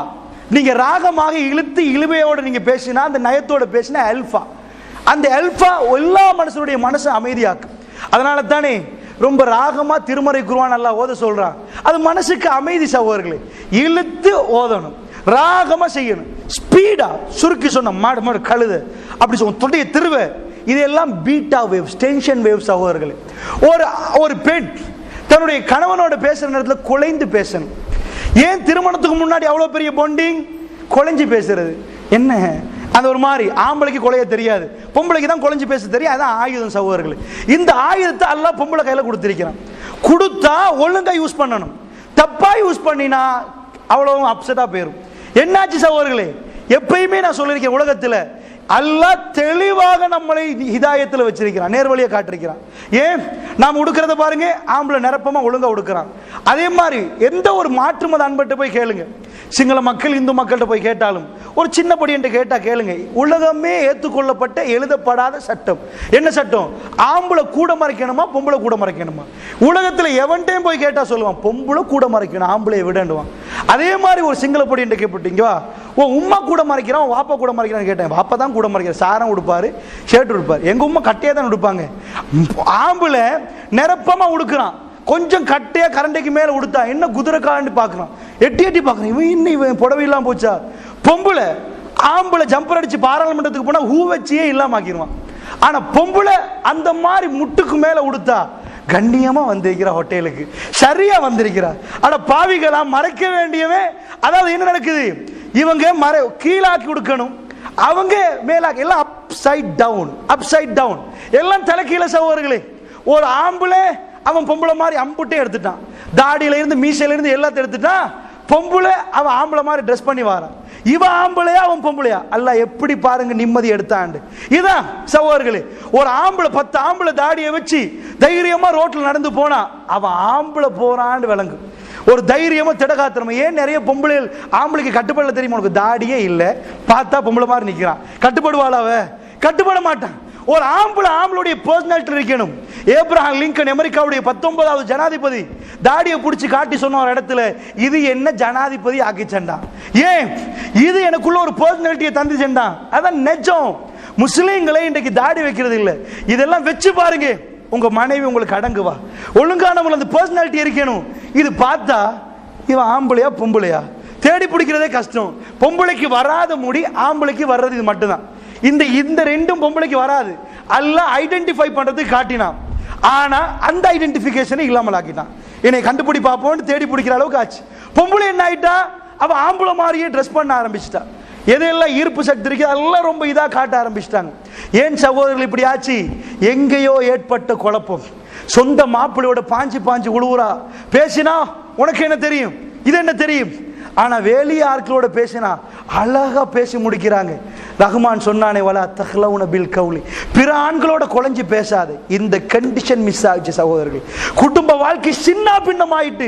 நீங்க ராகமாக இழுத்து இழுவையோட நீங்க பேசினா, அந்த நயத்தோட பேசினா அல்பா. அந்த அல்பா எல்லா மனுஷனுடைய மனசை அமைதியாக்கும். அதனால தானே ரொம்ப ராகமா திருமறை குர்ஆன் அல்லாஹ் ஓத சொல்றான். அது மனசுக்கு அமைதி சகோதரர்களே. இழுத்து ஓதணும், ராகமா செய்யணும். ஸ்பீடா சுருக்கி சொன்ன மாடு மாடு கழுத அப்படி சொன்ன தொடைய திருவ, இதெல்லாம் பீட்டா வேவ்ஸ், டென்ஷன் வேவ்ஸ் சகோதரர்களே. ஒரு பெண் தன்னுடைய கணவனோட பேசுற நேரத்தில் குலைந்து பேசணும். ஏன் திருமணத்துக்கு முன்னாடி அவ்வளவு பெரிய பாண்டிங்? குலைஞ்சு பேசுறது என்ன? அந்த ஒரு மாதிரி ஆம்பளைக்கு கொலைய தெரியாது, பொம்பளைக்கு தான் குலைஞ்சு பேச தெரியும். அதான் ஆயுதம் சகோதரர்களே. இந்த ஆயுதத்தை அல்லாஹ் பொம்பளை கையில கொடுத்திருக்கிறான். கொடுத்தா ஒழுங்கா யூஸ் பண்ணணும். தப்பா யூஸ் பண்ணினா அவ்வளவு அப்செட்டா போயிடும். என்னாச்சு சகோதரர்களே? எப்பயுமே நான் சொல்லியிருக்கேன், உலகத்துல அல்லாஹ் தெளிவாக நம்மளை ஹிதாயத்தில் வச்சிருக்கிறான், நேர்வழியை காட்டிருக்கிறான். ஏன்? நாம் உடுக்கிறத பாருங்க, ஆம்பளை நிரப்பமா ஒழுங்கா உடுக்கிறான். அதே மாதிரி எந்த ஒரு மாற்று மத அன்பட்ட போய் கேளுங்க, சிங்கள மக்கள் இந்து மக்கள்கிட்ட போய் கேட்டாலும், ஒரு சின்ன படி என்று கேட்டா கேளுங்க, உலகமே ஏற்றுக்கொள்ளப்பட்ட எழுதப்படாத சட்டம். என்ன சட்டம்? ஆம்பளை கூட மறைக்கணுமா, பொம்பளை கூட மறைக்கணுமா? உலகத்தில் எவன்டையும் போய் கேட்டா சொல்லுவான், பொம்பளை கூட மறைக்கணும், ஆம்பளை விடண்டுவான். அதே மாதிரி ஒரு சிங்கள படி என்று கேட்பட்டீங்க, ஓ உம்மா கூட மறைக்கிறான், வாப்பா கூட மறைக்கிறான்னு கேட்டேன். வாப்பா தான் கூட மறைக்கிற, சாரம் உடுப்பாரு, ஷர்ட் உடுப்பாரு. எங்க உம்மா கட்டையா தான் உடுப்பாங்க. ஆம்பளை நிரப்பமா உடுக்கிறான், கொஞ்சம் கட்டையா கரண்டைக்கு மேல உடுத்தா என்ன குதிரை காலன்னு பாக்குறான், எட்டி எட்டி பாக்குறான், இவன் புடவை இல்லாம போச்சா. பொம்பளை ஆம்பளை ஜம்பர் அடிச்சு பாராளுமன்றத்துக்கு போனா ஹூ வச்சியே இல்லாம ஆக்கிடுவான். ஆனா பொம்பளை அந்த மாதிரி முட்டுக்கு மேல உடுத்தா கண்ணியமா வந்திருக்கிறா, ஹோட்டலுக்கு சரியா வந்திருக்கிறா. ஆனா பாவிகளா மறைக்க வேண்டியவே. அதாவது என்ன நடக்குது, இவங்க கீழாக்கி கொடுக்கணும், அவங்க மேலாக்கி, எல்லாம் அப்சைட் டவுன், அப்சைட் டவுன், எல்லாம் தலைக்கீழ சகோதரர்களே. ஒரு ஆம்பளை அவன் பொம்பளை மாதிரி அம்புட்டே எடுத்துட்டான், தாடியில இருந்து மீசையில இருந்து எல்லாத்தையும் எடுத்துட்டான். பொம்பளை அவன் ஆம்பளை மாதிரி ட்ரெஸ் பண்ணி வாரான். இவன் ஆம்பளையா அவன் பொம்பளையா? அல்லாஹ் எப்படி பாருங்க நிம்மதி எடுத்தாண்டு. இதான் சகோதரர்களே, ஒரு ஆம்பளை 10 ஆம்பளை தாடியை வச்சு தைரியமா ரோட்ல நடந்து போனா அவன் ஆம்பளை போறான்னு விளங்கு. ஒரு தைரியமா திடகாத்திரமா. ஏன் நிறைய பொம்பளை ஆம்பளைக்கு கட்டுப்படல தெரியுமா? உனக்கு தாடியே இல்லை, பார்த்தா பொம்பளை மாதிரி நிக்கிறான், கட்டுப்படுவாளாவ? கட்டுப்பட மாட்டான். ஒரு ஆம்பளுடைய பர்சனாலிட்டி இருக்கணும். ஏப்ரஹாம் லிங்கன் அமெரிக்காவுடைய 19வது ஜனாதிபதி தாடியை பிடிச்சி காட்டி சொன்ன ஒரு இடத்துல, இது என்ன ஜனாதிபதி ஆக்கிச்சண்டா, ஏன் இது எனக்குள்ள ஒரு பர்சனாலிட்டியை தந்துச்சண்டா. அதான் நெஜம். முஸ்லீம்களே இன்றைக்கு தாடி வைக்கிறது இல்லை. இதெல்லாம் வச்சு பாருங்க, உங்க மனைவி உங்களுக்கு அடங்குவா. ஒழுங்கானவங்க அந்த பர்சனாலிட்டி இருக்கணும். இது பார்த்தா இவன் ஆம்பளையா பொம்பளையா தேடி பிடிக்கிறதே கஷ்டம். பொம்பளைக்கு வராத முடி ஆம்பளைக்கு வர்றது இது மட்டும்தான். இந்த ரெண்டும் பொம்பளைக்கு வராது. அல்லாஹ் ஐடென்டிஃபை பண்றதுக்கு காட்டினான். ஆனா அந்த ஐடென்டிஃபிகேஷனை இல்லாமல் ஆக்கிட்டான். என்னை கண்டுபிடி பார்ப்போம்னு தேடி பிடிக்கிற அளவுக்கு ஆச்சு. பொம்பளை என்ன ஆயிட்டா, அவ ஆம்பளை மாதிரியே ட்ரெஸ் பண்ண ஆரம்பிச்சிட்டா. எதெல்லாம் ஈர்ப்பு சக்தி இருக்கு அதெல்லாம் ரொம்ப இதா காட்ட ஆரம்பிச்சிட்டாங்க. ஏன் சகோதரர்கள் இப்படி ஆச்சு? எங்கேயோ ஏற்பட்ட குழப்பம். சொந்த மாப்பிள்ளையோட பாஞ்சு பாஞ்சு உழுவுறா. பேசினா உனக்கு என்ன தெரியும், இது என்ன தெரியும். ஆனா வேலிய ஆட்களோட பேசினா அழகா பேசி முடிக்கிறாங்க. ரஹ்மான் சொன்னானே வலா தஹ்லவுன பில் கௌலி, பிற ஆண்களோட குழஞ்சி பேசாது. இந்த கண்டிஷன் மிஸ் ஆகிச்சு சகோதரர்கள். குடும்ப வாழ்க்கை சின்ன பின்னமாயிட்டு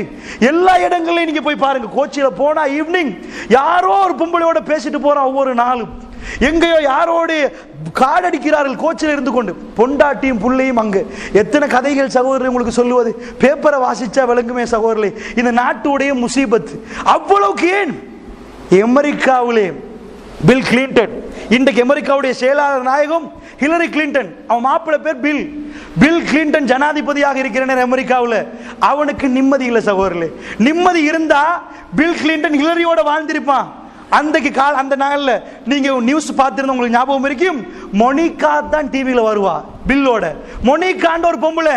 எல்லா இடங்களையும் நீங்க போய் பாருங்க. கோச்சியில போனா ஈவினிங் யாரோ ஒரு பொம்பளையோட பேசிட்டு போறான், ஒவ்வொரு நாளும் எங்கேயோ யாரோடு காடடிக்கிறார்கள் கோச்சில் இருந்து கொண்டு. பொண்டாட்டியும் புள்ளையும் அங்கு. எத்தனை கதைகள் சகோதரர் உங்களுக்கு சொல்லுவது, பேப்பரை வாசிச்சா விளங்குமே சகோதரர்களே. இந்த நாட்டுடைய முசீபத் அவ்வளவுக்கு. ஏன் அமெரிக்காவிலே பில் கிளின்டன், இன்றைக்கு அமெரிக்காவுடைய செயலாளர் நாயகம் ஹிலரி கிளின்டன், அவன் மாப்பிள்ளை பேர் பில் கிளின்டன் ஜனாதிபதியாக இருக்கிற அமெரிக்காவில். அவனுக்கு நிம்மதி இல்லை சகோதரர்களே. நிம்மதி இருந்தா பில் கிளின்டன் ஹிலரியோட வாழ்ந்திருப்பான். அந்த நாள்ல நீங்க நியூஸ் பார்த்திருந்தா உங்களுக்கு ஞாபகம் இருக்கும், மொனிகா தான் டிவியில வருவா பில்லோட. மொனிகாண்ட ஒரு பொம்பளை.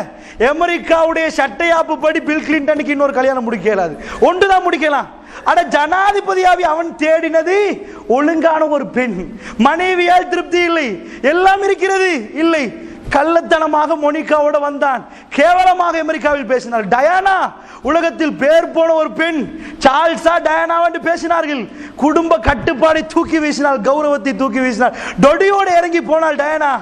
அமெரிக்காவுடைய சட்டையாப்பு படி பில் கிளின்டனுக்கு இன்னொரு கல்யாணம் முடிக்க இயலாது, ஒன்றுதான் முடிக்கலாம். ஆனா ஜனாதிபதியாவி அவன் தேடினது ஒழுங்கான ஒரு பெண். மனைவியால் திருப்தி இல்லை, எல்லாம் இருக்கிறது இல்லை. கள்ளத்தனமாக மொனிகாவோட வந்தான். கேவலமாக அமெரிக்காவில் பேசினார். டயானா உலகத்தில் பேர் போன ஒரு பெண், சார்ல்ஸா டயானா என்று பேசினார்கள். குடும்ப கட்டுப்பாடை தூக்கி வீசினாள், கௌரவத்தை தூக்கி வீசினாள், டொடியோடு இறங்கி போனாள் டயானா.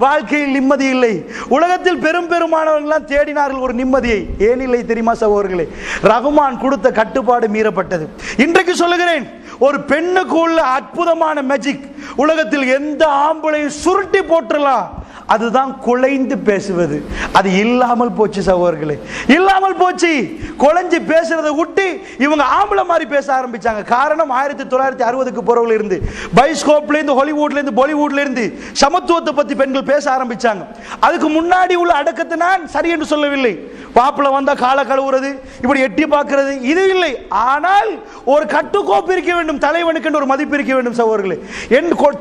வாழ்க்கையில் நிம்மதி இல்லை. உலகத்தில் பெரும்பாலானவர்கள் தேடினார்கள் ஒரு நிம்மதியை. ஏன் இல்லை தெரியுமா சகோதரர்களே? ரஹ்மான் கொடுத்த கட்டுப்பாடு மீறப்பட்டது. இன்றைக்கு சொல்லுகிறேன், ஒரு பெண்ணுக்கு உள்ள அற்புதமான மேஜிக் உலகத்தில் எந்த ஆம்பளையும் சுருட்டி போட்டுலாம். அதுதான் குலைந்து பேசுவது. அது இல்லாமல் போச்சு சகோதரர்களே, இல்லாமல் போச்சு. குலைஞ்சு பேசுறதை விட்டு இவங்க ஆம்பளை மாதிரி பேச ஆரம்பிச்சாங்க. காரணம் 1960க்கு பிறகுல இருந்து பைஸ்கோப்ல இருந்து, ஹாலிவுட்ல இருந்து, பாலிவுட்ல இருந்து சமத்துவத்தை பத்தி பெண்கள் பேச ஆரம்பிச்சாங்க. அதுக்கு முன்னாடி உள்ள அடக்கத்தை நான் சரி என்று சொல்லவில்லை. பாப்புல வந்தா காலை கழுவுறது, இப்படி எட்டி பார்க்கிறது, இது இல்லை. ஆனால் ஒரு கட்டுக்கோப்பு இருக்க வேண்டும், தலைவனுக்கு ஒரு மதிப்பு இருக்க வேண்டும் சகோதரர்களே.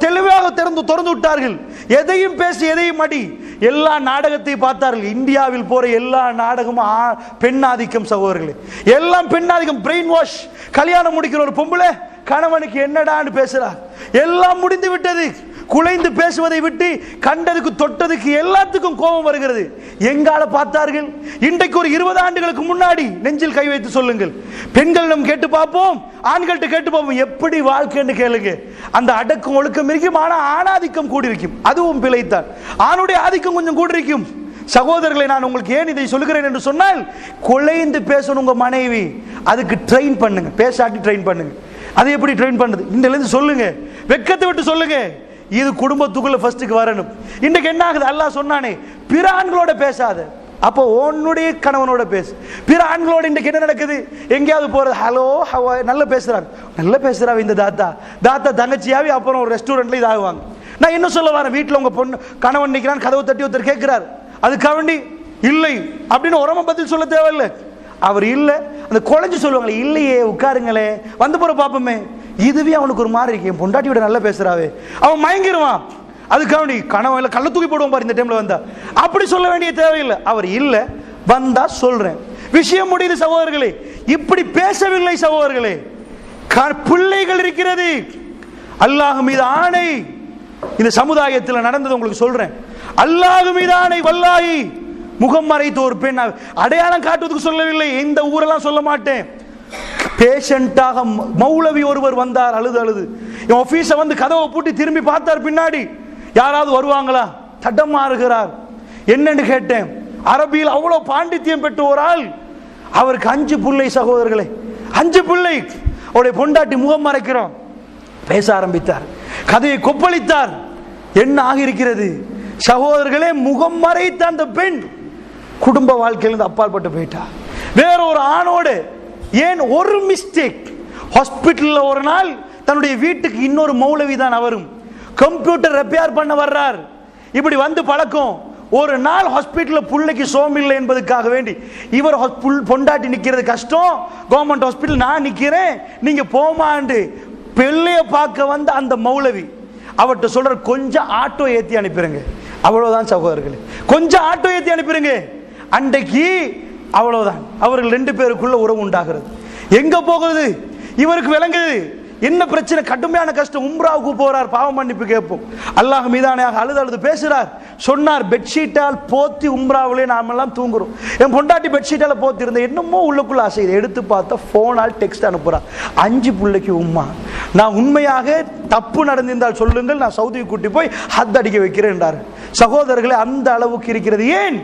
தெளிவாக திறந்து விட்டார்கள். எதையும் பேசி எதையும் மடி. எல்லா நாடகத்தை பார்த்தார்கள். இந்தியாவில் போற எல்லா நாடகமும் பெண்ணாதிக்கம் சகோதரர்களே, எல்லாம் பெண்ணாதிக்கம். Brain wash. கல்யாணம் முடிக்கிற ஒரு பொம்பளை கணவனுக்கு என்னடான்னு பேசுறார். எல்லாம் முடிந்து விட்டது. குலைந்து பேசுவதை விட்டு கண்டதுக்கு தொட்டதுக்கு எல்லாத்துக்கும் கோபம் வருகிறது. எங்கால பார்த்தார்கள்? இன்றைக்கு ஒரு 20 ஆண்டுகளுக்கு முன்னாடி நெஞ்சில் கை வைத்து சொல்லுங்கள். பெண்களிடம் கேட்டு பார்ப்போம், ஆண்கள்ட்ட கேட்டு பார்ப்போம், எப்படி வாழ்க்கைன்னு கேளுங்க. அந்த அடக்கம் ஒழுக்கம் இருக்கும். ஆனா ஆணாதிக்கம் கூடியிருக்கும். அதுவும் பிழைத்தான். ஆணுடைய ஆதிக்கம் கொஞ்சம் கூடியிருக்கும். சகோதரர்களை, நான் உங்களுக்கு ஏன் இதை சொல்லுகிறேன் என்று சொன்னால், குலைந்து பேசணும் உங்க மனைவி, அதுக்கு ட்ரெயின் பண்ணுங்க. பேசாட்டி ட்ரெயின் பண்ணுங்க. அது எப்படி ட்ரெயின் பண்ணுது? இருந்து சொல்லுங்க, வெக்கத்தை விட்டு சொல்லுங்க. இது குடும்பத்துக்குள்ள ஃபர்ஸ்ட்டுக்கு வரணும். இன்றைக்கு என்ன ஆகுது? அல்லாஹ் சொன்னானே, பிற ஆண்களோட பேசாத. அப்போ உன்னுடைய கணவனோட பேசு. பிற ஆண்களோட இன்றைக்கு என்ன நடக்குது? எங்கேயாவது போறது, ஹலோ ஹவா, நல்லா பேசுறாங்க, நல்லா பேசுறாங்க. இந்த தாத்தா தங்கச்சியாவி அப்புறம் ஒரு ரெஸ்டாரண்ட்ல இதாகுவாங்க. நான் என்ன சொல்ல வரேன், வீட்டில் உங்க பொண்ணு கணவன் நிற்கிறான், கதவை தட்டி ஒருத்தர் கேட்கிறார், அதுக்காக வேண்டி இல்லை அப்படின்னு உரம பதில் சொல்ல தேவையில்லை. அவர் இல்லை, அந்த குழஞ்சு சொல்லுவாங்களே, இல்லையே உட்காருங்களே, வந்து போற பாப்பமே. இதுவே அவனுக்கு ஒரு மாதிரி இருக்கு, என் பொண்டாட்டியோட நல்லா பேசுறாவே, அவன் மயங்கிடுவான். அதுக்காக கனவு கள்ள தூக்கி போடுவோம் பாரு இந்த டைம்ல வந்தா. அப்படி சொல்ல வேண்டிய தேவையில்லை. அவர் இல்லை, வந்தா சொல்றேன், விஷயம் முடியுது சகோதரர்களே. இப்படி பேசவில்லை சகோதரர்களே. பிள்ளைகள் இருக்கிறது. அல்லாஹ் மீது ஆணை, இந்த சமுதாயத்தில் நடந்தது உங்களுக்கு சொல்றேன். அல்லாஹ் மீது ஆணை, வல்லாஹி, முகம் மறைத்த ஒரு பெண், அடையாளம் காட்டுவதற்கு சொல்லவில்லை, இந்த ஊரெல்லாம் சொல்ல மாட்டேன். பேஷண்டாக மௌலவி ஒருவர் வந்தார், அழுது என் ஆபீஸை வந்து கதவை பூட்டி திரும்பி பார்த்தார். பின்னாடி யாராவது வருவாங்களா? தடமாறுகிறார். என்னன்னு கேட்டேன். அரபியில் அவ்வளவு பாண்டித்யம் பெற்ற ஒரு ஆள். அவருக்கு 5 பிள்ளை சகோதரர்களே, 5 பிள்ளை. அவருடைய பொண்டாட்டி முகம் மறைக்கிறோம். பேச ஆரம்பித்தார், கதையை கொப்பளித்தார். என்ன ஆகியிருக்கிறது சகோதரர்களே? முகம் மறைத்த அந்த பெண் குடும்ப வாழ்க்கையிலிருந்து அப்பாற்பட்டு போயிட்டார். வேற ஒரு ஆணோடு. ஏன்? ஒரு மிஸ்டேக். ஹாஸ்பிட்டல்ல ஒரு நாள் தன்னுடைய வீட்டுக்கு இன்னொரு மௌலவி தான் அவரும் கம்ப்யூட்டர் ரிப்பேர் பண்ண வர்றார். இப்படி வந்து பழக்கம். ஒரு நாள் ஹாஸ்பிட்டல்ல புள்ளைக்கு சோமில்லை என்பதற்காக வேண்டி இவர் பொண்டாட்டி நிக்கிறது கஷ்டம், கவர்மெண்ட் ஹாஸ்பிட்டல் நான் நிக்கிறேன், நீங்க போமாண்டு பிள்ளைய பார்க்க வந்த அந்த மௌலவி அவர்கிட்ட சொல்ற, கொஞ்சம் ஆட்டோ ஏத்தி அனுப்பிடுங்க. அவ்வளவுதான் சகோதரர்களே, கொஞ்சம் ஆட்டோ ஏத்தி அனுப்பிடுங்க. அன்றைக்கு அவ்வளவுதான் அவர்கள் 2 பேருக்குள்ள உறவு உண்டாகிறது. எங்க போகுது இவருக்கு விளங்குது. என்ன பிரச்சனை? கடுமையான கஷ்டம். உம்ராவுக்கு போறார், பாவ மன்னிப்பு கேட்போம். அல்லாஹ் மீதானையாக அழுது பேசுறார். சொன்னார், பெட்ஷீட்டால் போத்தி உம்ராவிலே நாம எல்லாம் தூங்குறோம். என் பொண்டாட்டி பெட்ஷீட்டால போத்தி இருந்த, என்னமோ உள்ளுக்குள்ள ஆசை. எடுத்து பார்த்தா போனால் டெக்ஸ்ட் அனுப்புறா, 5 பிள்ளைக்கு உம்மா. நான் உண்மையாக தப்பு நடந்திருந்தால் சொல்லுங்கள், நான் சவுதியை கூட்டி போய் ஹத் அடிக்க வைக்கிறேன் என்றார். சகோதரர்களே, அந்த அளவுக்கு இருக்கிறது. ஏன்?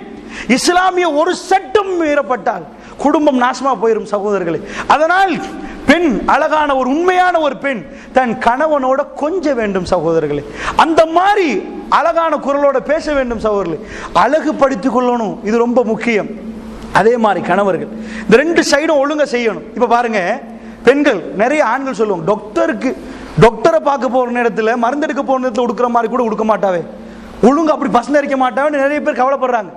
இஸ்லாமிய ஒரு சட்டம் மீறப்பட்டால் குடும்பம் நாசமா போயிடும் சகோதரர்களே. அதனால் பெண், அழகான ஒரு உண்மையான ஒரு பெண் தன் கணவனோட கொஞ்ச வேண்டும் சகோதரர்களே. அந்த மாதிரி அழகான குரலோட பேச வேண்டும் சகோதரர்களே. அழகு படித்துக் கொள்ளணும், இது ரொம்ப முக்கியம். அதே மாதிரி கணவர்கள் இந்த ரெண்டு சைடும் ஒழுங்கா செய்யணும். இப்ப பாருங்க, பெண்கள் நிறைய ஆண்கள் சொல்லுவாங்க, டாக்டரை பார்க்க போற நேரத்தில் மருந்து எடுக்க போற நேரத்தில் உடுக்கிற மாதிரி கூட உடுக்க மாட்டாவே, ஒழுங்கு அப்படி பசங்க இருக்க மாட்டாவே, நிறைய பேர் கவலைப்படுறாங்க.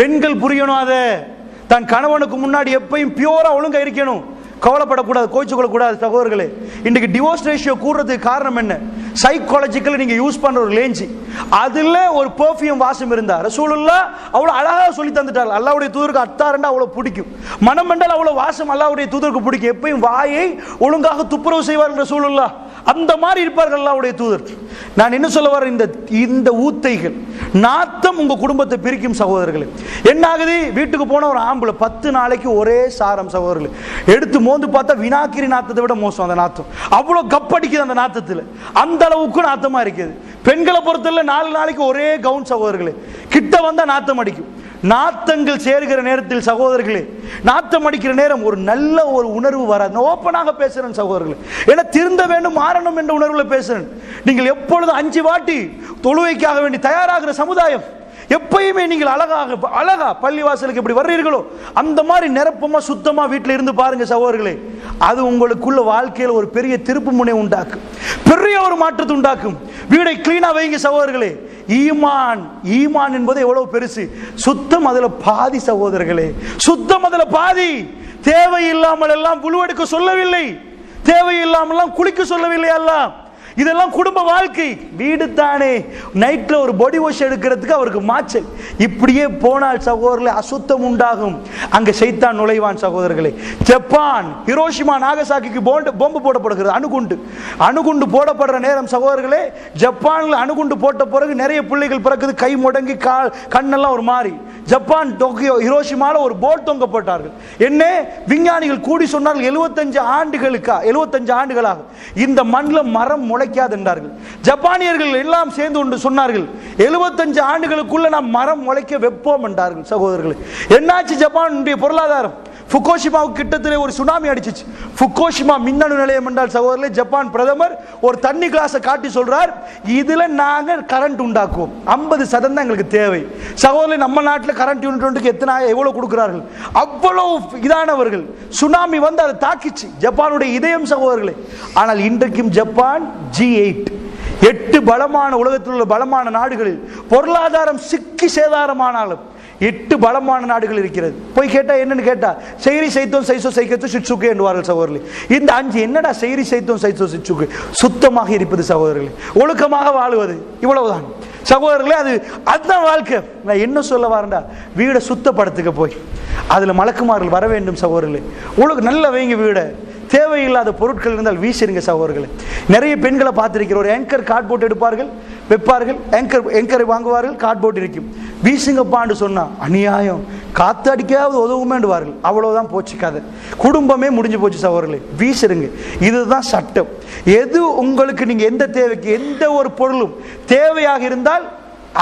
பெண்கள் புரியணும், அதை தன் கணவனுக்கு முன்னாடி எப்பயும் பியூரா ஒழுங்கா இருக்கணும், கவலைப்படக்கூடாது, கோச்சு கொள்ளக்கூடாது சகோதரர்களே. இன்னைக்கு டிவோர்ஸ் ரேஷியோ கூடுறதுக்கு காரணம் என்ன? சைக்காலஜிக்கல் நீங்க யூஸ் பண்ற ஒரு லேஞ்சி, அதுல ஒரு பெர்ஃபியூம் வாசம் இருந்தா ரசூலுல்லாஹ் அவ்வளவு அழகா சொல்லி தந்துட்டார். அல்லாஹ்வுடைய தூதருக்கு அத்தாரண்டா அவ்வளவு பிடிக்கும், மனம் மண்டல் அவ்வளவு வாசம் அல்லாஹ்வுடைய தூதருக்கு பிடிக்கும். எப்பயும் வாயை ஒழுங்காக துப்புரவு செய்வார்கள் ரசூலுல்லாஹ், அந்த மாதிரி இருப்பார்கள் அல்லாஹ்வுடைய தூதர். நான் என்ன சொல்ல வர, இந்த ஊத்தைகள் நாத்தம் உங்க குடும்பத்தை பிரிக்கும் சகோதரர்களே. என்ன ஆகுது? வீட்டுக்கு போன ஒரு ஆம்பளை 10 நாளைக்கு ஒரே சாரம் சகோதரர்களே, எடுத்து மோந்து பார்த்தா வினாக்கிரி நாத்தத்தை விட மோசம் அந்த நாத்தம், அவ்வளவு கப்படிக்குது அந்த நாத்தத்தில், அந்த அளவுக்கு நாத்தமா இருக்குது. பெண்களை பொறுத்தவரை 4 நாளைக்கு ஒரே கவுன் சகோதரர்களே, கிட்ட வந்தா நாத்தம் அடிக்கும். நாத்தங்கள் சேர்கிற நேரத்தில் சகோதரர்களே, நாத்தம் அடிக்கிற நேரம் ஒரு நல்ல ஒரு உணர்வு வராது. ஓப்பனாக பேசுறேன் சகோதரர்களே, ஏன்னா திருந்த வேண்டும், மாறணும் என்ற உணர்வுல பேசுறேன். நீங்கள் எப்பொழுதும் 5 வாட்டி தொழுகைக்காக வேண்டி தயாராகிற சமுதாயம், எப்பயுமே நீங்கள் அழகா பள்ளிவாசலுக்கு எப்படி வர்றீர்களோ அந்த மாதிரி நிரப்பமா சுத்தமா வீட்டில் இருந்து பாருங்க சகோதரர்களே. அது உங்களுக்குள்ள வாழ்க்கையில் ஒரு பெரிய திருப்பு முனை உண்டாக்கும், பெரிய ஒரு மாற்றத்தை உண்டாக்கும். வீடை கிளீனா வைங்க சகோதரர்களே. ஈமான் என்பது எவ்வளவு பெருசு, சுத்தம் அதுல பாதி சகோதரர்களே, சுத்தம் அதுல பாதி. தேவையில்லாமல் எல்லாம் புழுவெடுக்க சொல்லவில்லை, தேவையில்லாமல் குளிக்க சொல்லவில்லை அல்லாஹ். இதெல்லாம் குடும்ப வாழ்க்கை. வீடு தானே, நைட்ல ஒரு பாடி வாஷ் எடுக்கிறதுக்கு அவருக்கு மாச்சல். இப்படியே போனால் சகோதரர்களே அசுத்தம் உண்டாகும், அங்க சைத்தான் நுழைவான் சகோதரர்களே. ஜப்பான் ஹிரோஷிமா நாகசாக்கிக்கு பாம்பு போடப்படுகிறது, அணுகுண்டு போடப்படுற நேரம் சகோதரர்களே, ஜப்பான்ல அணுகுண்டு போட்ட பிறகு நிறைய பிள்ளைகள் பிறகுது, கை முடங்கி கண்ணெல்லாம் ஒரு மாறி. ஜப்பான் டோக்கியோ ஹிரோஷிமால ஒரு போட் தொங்க போட்டார்கள். என்ன விஞ்ஞானிகள் கூடி சொன்னார்கள், 75 ஆண்டுகளாக இந்த மண்ணில் மரம் முளைக்காது என்றார்கள். ஜப்பானியர்கள் எல்லாம் சேர்ந்து கொண்டு சொன்னார்கள், 75 ஆண்டுகளுக்குள்ள நாம் மரம் முளைக்க வைப்போம் என்றார்கள் சகோதரர்களே. என்னாச்சு? ஜப்பானுடைய பொருளாதாரம் ஃபுகுஷிமாவுக்கு கிட்டத்தில் ஒரு சுனாமி அடிச்சிச்சு. ஃபுகுஷிமா மின்னணு நிலையம் என்றால் சகோதரர்களே, ஜப்பான் பிரதமர் ஒரு தண்ணி கிளாஸை காட்டி சொல்றார், இதுல நாங்கள் கரண்ட் உண்டாக்குவோம், 50% தான் எங்களுக்கு தேவை. சகோதரர்களே, நம்ம நாட்டில் கரண்ட் யூனிட்டுக்கு எவ்வளவு கொடுக்கிறார்கள், அவ்வளவு இதானவர்கள். சுனாமி வந்து அதை தாக்கிச்சு ஜப்பானுடைய இதயம் சகோதரர்களே. ஆனால் இன்றைக்கும் ஜப்பான் G8 8 பலமான உலகத்தில் உள்ள பலமான நாடுகளில் பொருளாதாரம் சிக்கி சேதாரமானாலும் 8 பலமான நாடுகள் இருக்கிறது. போய் கேட்டா என்னன்னு கேட்டா, செய்ரி சைத்தோம் சைசோ சைக்கத்து சிட்சுக்கு என்பார்கள் சகோதரர்களே. இந்த 5 என்னடா செய்ரி சைத்தோம் சைசோ சிட்சுக்கு? சுத்தமாக இருப்பது சகோதரர்களே, ஒழுக்கமாக வாழுவது, இவ்வளவுதான் சகோதரர்களே. அதுதான் வாழ்க்கை. நான் என்ன சொல்ல வரேன்டா, வீடை சுத்தப்படுத்துக்க போய் அதுல மலக்குமார்கள் வர வேண்டும் சகோதரர்களே. உங்களுக்கு நல்ல வைங்க வீடை, தேவையில்லாத பொருட்கள் இருந்தால் வீசிருங்க சகோதரர்களே. நிறைய பெண்களை பார்த்திருக்கிற, ஒரு ஏங்கர் கார்ட்போர்ட் எடுப்பார்கள், வைப்பார்கள், ஏங்கரை வாங்குவார்கள், கார்ட்போர்ட் இருக்கும், வீசுங்கப்பான்னு சொன்னா அநியாயம், காத்து அடிக்காவது உதவுமேண்டுவார்கள். அவ்வளவுதான் போச்சு கதை, குடும்பமே முடிஞ்சு போச்சு சகோதரர்களே. வீசிருங்க, இதுதான் சட்டம். எது உங்களுக்கு, நீங்க எந்த தேவைக்கு எந்த ஒரு பொருளும் தேவையாக இருந்தால்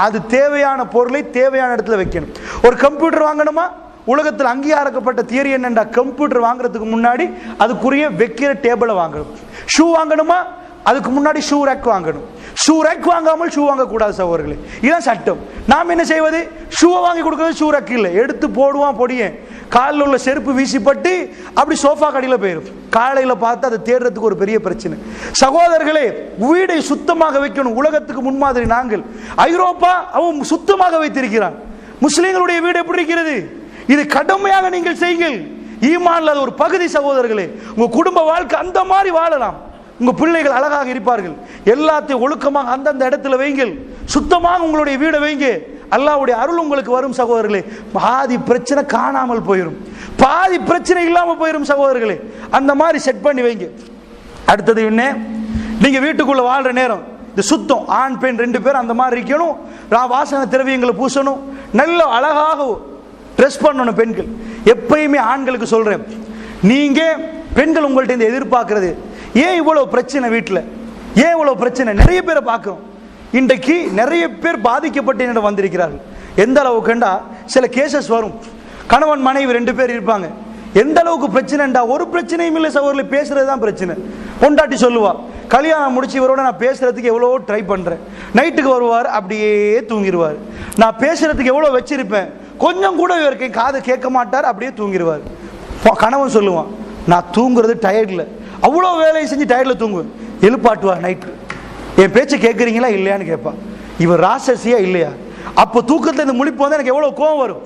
அது தேவையான பொருளை தேவையான இடத்துல வைக்கணும். ஒரு கம்ப்யூட்டர் வாங்கணுமா, உலகத்தில் அங்கீகாரப்பட்ட தியரி என்னண்டா, கம்ப்யூட்டர் வாங்குறதுக்கு முன்னாடி அதுக்குரிய வைக்கிற டேபிளை வாங்கணும். ஷூ வாங்கணுமா, அதுக்கு முன்னாடி ஷூ ரேக் வாங்கணும். ஷூ ரேக் வாங்காமல் ஷூ வாங்கக்கூடாது சகோதரர்களே, இதுதான் சட்டம். நாம் என்ன செய்வது, ஷூவை வாங்கி கொடுக்கறது, ஷூ ரேக் இல்லை, எடுத்து போடுவான் பொடியன், காலில் உள்ள செருப்பு வீசிப்பட்டு அப்படி சோஃபா கடையில் போயிடும். காலையில் பார்த்து அதை தேடுறதுக்கு ஒரு பெரிய பிரச்சனை. சகோதரர்களே, வீடை சுத்தமாக வைக்கணும். உலகத்துக்கு முன்மாதிரி நாங்கள். ஐரோப்பா அவன் சுத்தமாக வைத்திருக்கிறான். முஸ்லிம்களுடைய வீடு எப்படி இருக்கிறது? இது கடமையாக நீங்கள் செய்யுங்கள். ஈமான்ல அது ஒரு பகுதி சகோதரர்களே. உங்க குடும்ப வாழ்க்கை அந்த மாதிரி வாழலாம், உங்க பிள்ளைகள் அழகாக இருப்பார்கள். எல்லாத்தையும் ஒழுக்கமாக அந்தந்த இடத்துல வைங்கள், சுத்தமாக உங்களுடைய வீடை வைங்க. அல்லாஹ்வுடைய அருள் உங்களுக்கு வரும் சகோதரர்களே. பாதி பிரச்சனை காணாமல் போயிடும், பாதி பிரச்சனை இல்லாமல் போயிடும் சகோதரர்களே. அந்த மாதிரி செட் பண்ணி வைங்க. அடுத்தது என்ன, நீங்க வீட்டுக்குள்ள வாழ்ற நேரம் இந்த சுத்தம், ஆண் பெண் 2 பேர் அந்த மாதிரி இருக்கணும். வாசனை திரவியங்களை பூசணும், நல்ல அழகாக ட்ரெஸ் பண்ணணும். பெண்கள் எப்பயுமே, ஆண்களுக்கு சொல்றேன், நீங்க பெண்கள் உங்கள்ட்ட இந்த எதிர்பார்க்கிறது, ஏன் இவ்வளவு பிரச்சனை வீட்டில், ஏன் இவ்வளவு பிரச்சனை? நிறைய பேரை பார்க்கிறோம். இன்றைக்கு நிறைய பேர் பாதிக்கப்பட்டு என்னிடம் வந்திருக்கிறார்கள். எந்த அளவுக்குண்டா சில கேசஸ் வரும், கணவன் மனைவி 2 பேர் இருப்பாங்க. எந்த அளவுக்கு பிரச்சனைண்டா, ஒரு பிரச்சனையும் இல்லை சகோதரர்களே, பேசுறது தான் பிரச்சனை. பொண்டாட்டி சொல்லுவா, கல்யாணம் முடிச்சு இவரோட நான் பேசுறதுக்கு எவ்வளோ ட்ரை பண்றேன், நைட்டுக்கு வருவார் அப்படியே தூங்கிடுவார். நான் பேசுறதுக்கு எவ்வளோ வச்சிருப்பேன், கொஞ்சம் கூட இவருக்கு காது கேட்க மாட்டார், அப்படியே தூங்கிடுவார். கணவன் சொல்லுவான், நான் தூங்குறது டயர்டில், அவ்வளோ வேலையை செஞ்சு டயர்டில் தூங்குவேன். எழுப்பாட்டுவார் நைட்டு, என் பேச்சை கேட்குறீங்களா இல்லையான்னு கேட்பான். இவர் ராசசியா இல்லையா? அப்போ தூக்கத்தில் இந்த முழிப்பு வந்து எனக்கு எவ்வளோ கோவம் வரும்.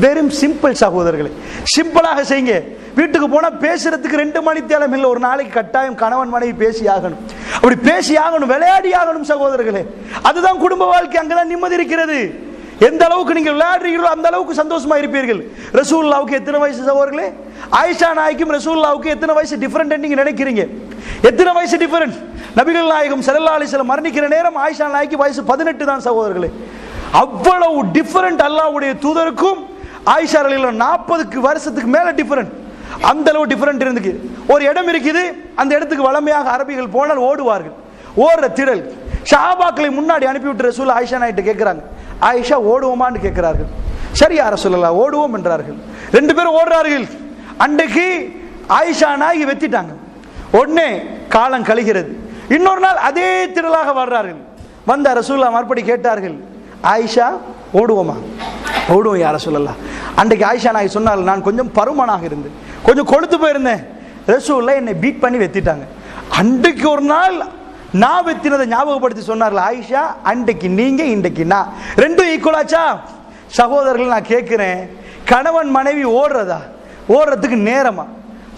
வெறும் சிம்பிள் சகோதரர்களே, சிம்பிளாக செய்யுங்க. வீட்டுக்கு போனால் பேசுறதுக்கு 2 மணி தேலம் இல்லை, ஒரு நாளைக்கு கட்டாயம் கணவன் மனைவி பேசி ஆகணும். அப்படி பேசி ஆகணும், விளையாடி ஆகணும் சகோதரர்களே. அதுதான் குடும்ப வாழ்க்கை, அங்கதான் நிம்மதி இருக்கிறது. எந்த அளவுக்கு நீங்க விளையாடுறீங்களோ அந்த அளவுக்கு சந்தோஷமா இருப்பீர்கள். ரசூலுல்லாஹ்வுக்கு எத்தனை வயசு சகோதரர்களே? ஆயிஷா நாயகிக்கும் ரசூலுல்லாஹ்வுக்கு எத்தனை வயசு டிஃபரெண்ட் நீங்க நினைக்கிறீங்க? எத்தனை வயசு டிஃபரெண்ட்? நபிகள் நாயகம் ஸல்லல்லாஹு அலைஹி வஸல்லம் மரணிக்கிற நேரம் ஆயிஷா நாயகி வயசு 18 தான் சகோதரர்களே. அவ்வளவு டிஃபரெண்ட் அல்லாஹ்வுடைய தூதருக்கும் ஆயிஷா ரலியல்லாஹு 40 வருஷத்துக்கு மேல டிஃபரெண்ட். அந்த அளவு டிஃபரெண்ட் இருந்துக்கு. ஒரு இடம் இருக்குது, அந்த இடத்துக்கு வளமையாக அரபிகள் போனால் ஓடுவார்கள். ஓடுற திடல் சஹாபாக்களை முன்னாடி அனுப்பிவிட்டு ரசூல் ஆயிஷா நாயிட்ட கேட்கிறாங்க, ஆயிஷா ஓடுவோமான்னு கேட்கிறார்கள். சரி யார சொல்லலாம், ஓடுவோம் என்றார்கள். 2 பேரும் ஓடுறார்கள். அன்றைக்கு ஆயிஷா நாயகி வெத்திட்டாங்க. உடனே காலம் கழிகிறது. இன்னொரு நாள் அதே திடலாக வர்றார்கள். வந்த ரசூலுல்லாஹ் மறுபடி கேட்டார்கள், ஆயிஷா ஓடுவோமா? ஓடுவோம் யார சொல்லலாம். அன்றைக்கு ஆயிஷா நாயகி சொன்னார்கள், நான் கொஞ்சம் பருமனாக இருந்தேன், கொஞ்சம் கொழுத்து போயிருந்தேன். ரசூலுல்லாஹ் என்னை பீட் பண்ணி வெத்திட்டாங்க. அன்றைக்கு ஒரு நாள் நான் வெத்தினதை ஞாபகப்படுத்தி சொன்னார்கள், ஆயிஷா அன்றைக்கு நீங்க இன்றைக்கு நான், 2 ஈக்குவலாச்சா? சகோதரர்கள் நான் கேட்கிறேன், கணவன் மனைவி ஓடுறதுக்கு நேரமா?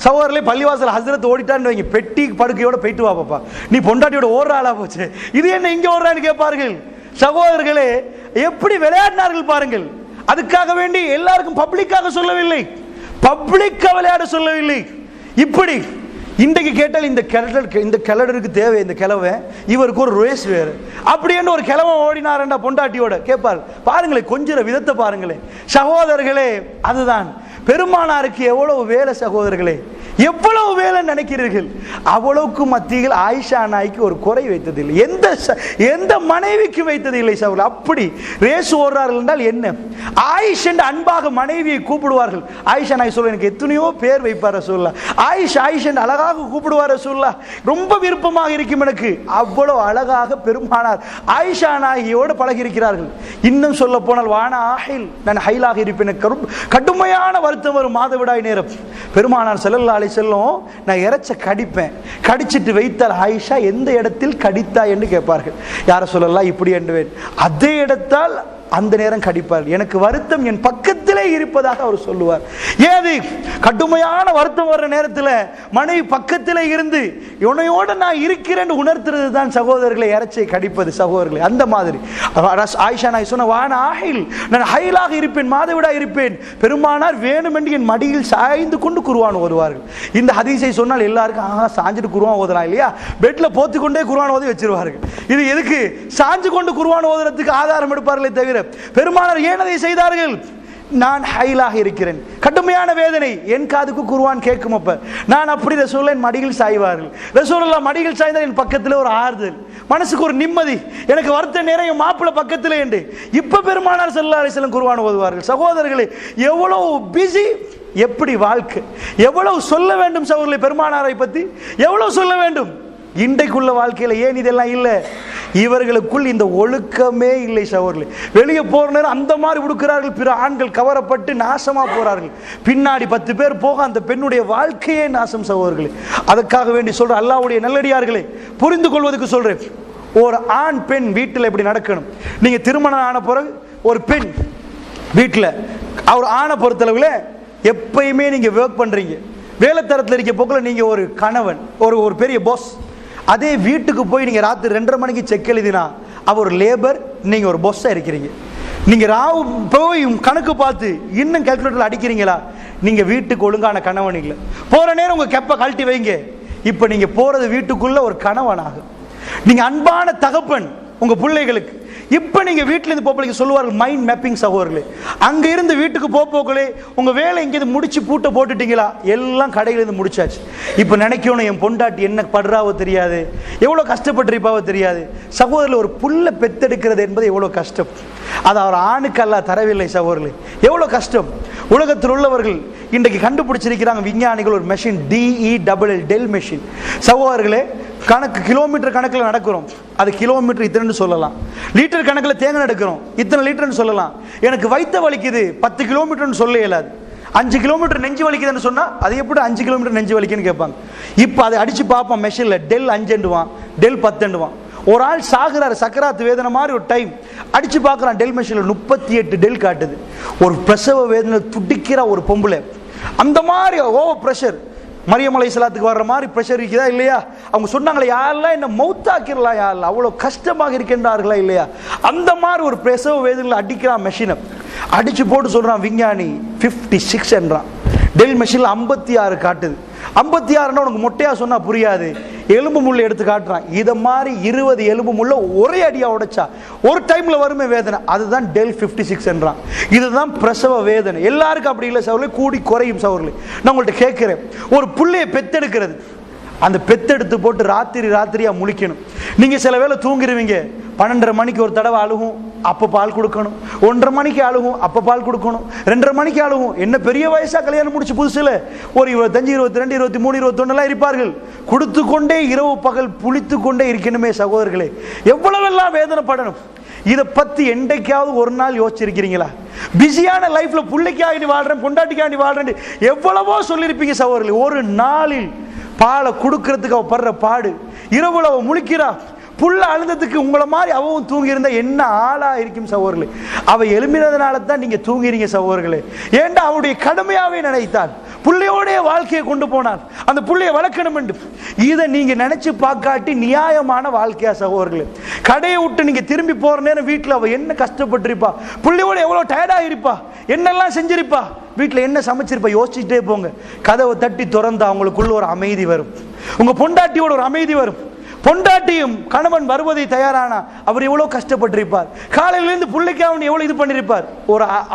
சகோதரர்களே, பள்ளிவாசல் ஹஸ்ரத் ஓடிட்டான்னு வைங்க, பெட்டி படுக்கையோட போயிட்டு வா பாப்பா, நீ பொண்டாட்டியோட ஓடுற ஆளா போச்சு, இது என்ன இங்க ஓடுறான்னு கேட்பார்கள். சகோதரர்களே, எப்படி விளையாடினார்கள் பாருங்கள். அதுக்காக வேண்டி எல்லாருக்கும் பப்ளிக்காக சொல்லவில்லை, பப்ளிக்கா விளையாட சொல்லவில்லை. இப்படி இன்றைக்கு கேட்டால் இந்த கிழடருக்கு தேவை, இந்த கிழவை இவருக்கு ஒரு ரேஸ் வேறு அப்படின்னு ஒரு கிழவன் ஓடினாரண்டா பொண்டாட்டியோட கேட்பார். பாருங்களேன், கொஞ்சம் விதத்தை பாருங்களேன் சகோதரர்களே. அதுதான் பெருமானாருக்கு எவ்வளவு வேலை சகோதரர்களே, எவ்வளவு வேலை நினைக்கிறீர்கள். அவ்வளவுக்கு மத்தியில் ஆயிஷா நாய்க்கு ஒரு குறை வைத்ததில்லை, எந்த மனைவிக்கு வைத்ததில்லை சகோதரர். அப்படி ரேஸ் ஓடுறார்கள் என்றால் என்ன, ஆயிஷ் என்று அன்பாக மனைவியை கூப்பிடுவார்கள். ஆயிஷா நாய் சொல்ல, எனக்கு எத்தனையோ பேர் வைப்பார் ரசூலுல்லாஹ், ஆயிஷ் ஆயிஷ் என்று அழகாக கூப்பிடுவார் ரசூலுல்லாஹ், ரொம்ப விருப்பமாக இருக்கும் எனக்கு. அவ்வளவு அழகாக பெருமானார் ஆயிஷா நாயகியோடு பழகி இருக்கிறார்கள். இன்னும் சொல்ல போனால், வானா ஆஹில், நான் ஹைலாக இருப்பேன், கடுமையான வருத்தம் வரும் மாதவிடாய் நேரம். பெருமானார் ஸல்லல்லாஹு அலைஹி வஸல்லம், நான் இறைச்ச கடிப்பேன், கடிச்சிட்டு வைத்தால் ஆயிஷா எந்த இடத்தில் கடித்தா என்று கேட்பார்கள். யார சொல்லலாம் இப்படி என்றுவேன், அதே இடத்தால் அந்த நேரம் கடிப்பார். எனக்கு வருத்தம் என் பக்கத்திலே இருப்பதாக அவர் சொல்லுவார். ஏது கடுமையான வருத்தம் வர்ற நேரத்தில் மனைவி பக்கத்திலே இருந்து உன்னையோட நான் இருக்கிறேன் உணர்த்துறது தான் சகோதரர்களை இறைச்சை கடிப்பது சகோதரர்களை. அந்த மாதிரி ஆயிஷா நாய் சொன்ன, வான ஆஹில், நான் ஹைலாக இருப்பேன், மாதவிடா இருப்பேன். பெருமானார் வேணுமென்று என் மடியில் சாய்ந்து கொண்டு குர்ஆன் ஓதுவார்கள். இந்த ஹதீஸை சொன்னால் எல்லாருக்கும் சாஞ்சிட்டு குர்ஆன் ஓதலாம் இல்லையா, பெட்ல போத்து கொண்டே குர்ஆன் ஓதி வச்சிருவார்கள். இது எதுக்கு? சாஞ்சு கொண்டு குர்ஆன் ஓதுறதுக்கு ஆதாரம் எடுப்பார்களே தவிர. பெருமானார் ஏன் அதை செய்தார்கள்? நான் ஹைலாக இருக்கிறேன், கடுமையான வேதனை, என் காதுக்கு குர்ஆன் கேட்கும். அப்ப நான் அப்படி ரசூலுல்லாஹ் மடியில் சாய்வார்கள். ரசூலுல்லாஹ் மடியில் சாய்ந்தால் என் பக்கத்தில் ஒரு ஆறுதல், மனசுக்கு ஒரு நிம்மதி, எனக்கு வருத்த நேரம் என் மாப்பிள்ளை பக்கத்தில் என்று. இப்ப பெருமானார் ஸல்லல்லாஹு அலைஹி வஸல்லம் குர்ஆன் ஓதுவார்கள். சகோதரர்களே, எவ்வளவு பிஸி, எப்படி வாழ்க்கை, எவ்வளவு சொல்ல வேண்டும் சகோதரர்களே, பெருமானாரை பத்தி எவ்வளவு சொல்ல வேண்டும். இன்றைக்குள்ள வாழ்க்கையில ஏன் இதெல்லாம் இல்லை? இவர்களுக்குள் இந்த ஒழுக்கமே இல்லை சகோதரர்களே. வெளியே போற நேரம் அந்த மாதிரி உடுக்கிறார்கள், பிற ஆண்கள் கவரப்பட்டு நாசமா போறார்கள். பின்னாடி 10 பேர் போக அந்த பெண்ணுடைய வாழ்க்கையே நாசம் சகோதரர்களே. அதுக்காக வேண்டி சொல்ற அல்லாஹ்வுடைய நல்லடியார்களே, புரிந்து கொள்வதற்கு சொல்றேன். ஒரு ஆண் பெண் வீட்டில் எப்படி நடக்கணும். நீங்க திருமணம் ஆன பிறகு ஒரு பெண் வீட்டில், அவர் ஆணை பொறுத்தளவுல எப்பயுமே நீங்க ஒர்க் பண்றீங்க, வேலை தரத்தில் இருக்க போக்கில் நீங்க ஒரு கணவன், ஒரு பெரிய பாஸ். அதே வீட்டுக்கு போய் நீங்க ராத்திரி 2:30 மணிக்கு செக் எழுதினா அவர் லேபர், நீங்க ஒரு பாஸ்ஸா இருக்கிறீங்க. நீங்க ராவு போய் கணக்கு பார்த்து இன்னும் கால்குலேட்டர்ல அடிக்கிறீங்களா, நீங்க வீட்டுக்கு ஒழுங்கான கணவன் இல்லை. போற நேரம் உங்க கெப்ப கழட்டி வைங்க. இப்ப நீங்க போறது வீட்டுக்குள்ள ஒரு கணவனாக, நீங்க அன்பான தகப்பன் உங்க பிள்ளைகளுக்கு. இப்போ நீங்க வீட்டில் இருந்து போப்பளைக்கு சொல்லுவார்கள் மைண்ட் மேப்பிங் சகோதரர்களே. அங்க இருந்து வீட்டுக்கு போக்களே உங்க வேலை இங்கிருந்து முடிச்சு பூட்டை போட்டுட்டீங்களா, எல்லாம் கடையில இருந்து முடிச்சாச்சு. இப்போ நினைக்கணும் என் பொண்டாட்டி என்ன படுறாவோ தெரியாது, எவ்வளவு கஷ்டப்பட்டிருப்பாவோ தெரியாது. சகோதரர்கள், ஒரு புல்ல பெத்தெடுக்கிறது என்பது எவ்வளவு கஷ்டம், அது அவர் ஆணுக்கு அல்ல தரவில்லை சகோதரர்களே. எவ்வளவு கஷ்டம். உலகத்தில் உள்ளவர்கள் இன்றைக்கு கண்டுபிடிச்சிருக்கிறாங்க விஞ்ஞானிகள் ஒரு மெஷின், DELL டெல் மெஷின். சகோதரர்களே, கணக்கு கிலோமீட்டர் கணக்கில் நடக்கிறோம், அது கிலோமீட்டர் இத்தனை சொல்லலாம். லிட்டர் கணக்கில் தேங்காய் எடுக்கிறோம், இத்தனை லிட்டர்னு சொல்லலாம். எனக்கு வயிற்று வலிக்குது 10 கிலோமீட்டர்னு சொல்ல இயலாது. 5 கிலோமீட்டர் நெஞ்சு வலிக்குதுன்னு சொன்னா அது எப்படி 5 கிலோமீட்டர் நெஞ்சு வலிக்குன்னு கேட்பாங்க. இப்போ அதை அடிச்சு பார்ப்போம் மெஷின்ல, டெல் 5 டெல் 10. ஒரு ஆள் சாகுறாரு, சக்கராத்து வேதனை மாதிரி ஒரு டைம் அடிச்சு பார்க்குறான், டெல் மெஷின்ல 38 டெல் காட்டுது. ஒரு பிரசவ வேதனை துடிக்கிற ஒரு பொம்பளை, அந்த மாதிரி ஓவர் பிரஷர், மரியம் அலைஹிஸ்ஸலாத்துக்கு வர்ற மாதிரி பிரஷர் இருக்குதா இல்லையா? அவங்க சொன்னாங்களே யாரெல்லாம் என்ன மௌத்தாக்கிடலாம், யாரெல்லாம் அவ்வளோ கஷ்டமாக இருக்கின்றார்களா இல்லையா? அந்த மாதிரி ஒரு பிரசவ வேதனையில் அடிக்கிறான் மெஷினை. அடிச்சு போட்டு சொல்றான் விஞ்ஞானி 56 என்றான். டெல் மெஷின்ல 56 காட்டுது. 56 உனக்கு மொட்டையா சொன்னா புரியாது, எலும்பு முள்ளு எடுத்து காட்டுறான். இதை மாதிரி 20 எலும்பு முள்ள ஒரே அடியா உடைச்சா ஒரு டைம்ல வருமே வேதனை, அதுதான் டெல் 56 என்றான். இதுதான் பிரசவ வேதனை. எல்லாருக்கும் அப்படி இல்லை சவர்களே, கூடி குறையும் சவர்களே. நான் உங்கள்கிட்ட கேட்கிறேன், ஒரு புள்ளையை பெத்தெடுக்கிறது, அந்த பெத்தெடுத்து போட்டு ராத்திரியா முழிக்கணும். நீங்க சில வேளை தூங்கிடுவீங்க, 12:30 மணிக்கு ஒரு தடவை அழுகும், அப்ப பால் கொடுக்கணும். 1:30 மணிக்கு அழுகும், அப்ப பால் கொடுக்கணும். 2:30 மணிக்கு அழுகும். என்ன பெரிய வயசா கல்யாணம் முடிச்சு புதுசுல ஒரு 25, 22, 23, 21 இருப்பார்கள். கொடுத்து கொண்டே இரவு பகல் புளித்து கொண்டே இருக்கணுமே சகோதரர்களே, எவ்வளவெல்லாம் வேதனைப்படணும். இதை பத்தி என்றைக்காவது ஒரு நாள் யோசிச்சிருக்கிறீங்களா? பிஸியான லைஃப்ல பிள்ளைக்காண்டி வாழ்றேன், பொண்டாட்டிக்காண்டி வாழ்றேன் எவ்வளவோ சொல்லியிருப்பீங்க சகோதரர்களே. ஒரு நாளில் பாலை கொடுக்கறதுக்கு அவ படுற பாடு, இரவுல அவ முழிக்கிறா, புள்ள அழுந்ததுக்கு உங்களை மாதிரி அவவும் தூங்கி இருந்தா என்ன ஆளா இருக்கும் சகோதரர்களே. அவ எழுப்பினதுனால தான் நீங்க தூங்கிறீங்க சகோதரர்களே. ஏண்டா அவருடைய கடமையாவே நினைத்தால் புள்ளையோடைய வாழ்க்கையை கொண்டு போனார், அந்த புள்ளையை வளர்க்கணும் என்று. இதை நீங்க நினைச்சு பார்க்காட்டி நியாயமான வாழ்க்கையா சகோதரர்களே? கடையை விட்டு நீங்க திரும்பி போற நேரம் வீட்டுல அவ என்ன கஷ்டப்பட்டிருப்பா, புள்ளையோட எவ்வளவு டயர்டா இருப்பா, என்னெல்லாம் செஞ்சிருப்பா, வீட்டுல என்ன சமைச்சிருப்பா, யோசிச்சுட்டே போங்க. கதவை தட்டி திறந்தா அவங்களுக்குள்ள ஒரு அமைதி வரும், உங்க பொண்டாட்டியோட ஒரு அமைதி வரும். பொண்டாட்டியும் கணவன் வருவதை தயாரானா அவர் எவ்வளவு கஷ்டப்பட்டிருப்பார், காலையிலிருந்து பிள்ளைக்கு அவன் எவ்வளவு இது பண்ணிருப்பார்.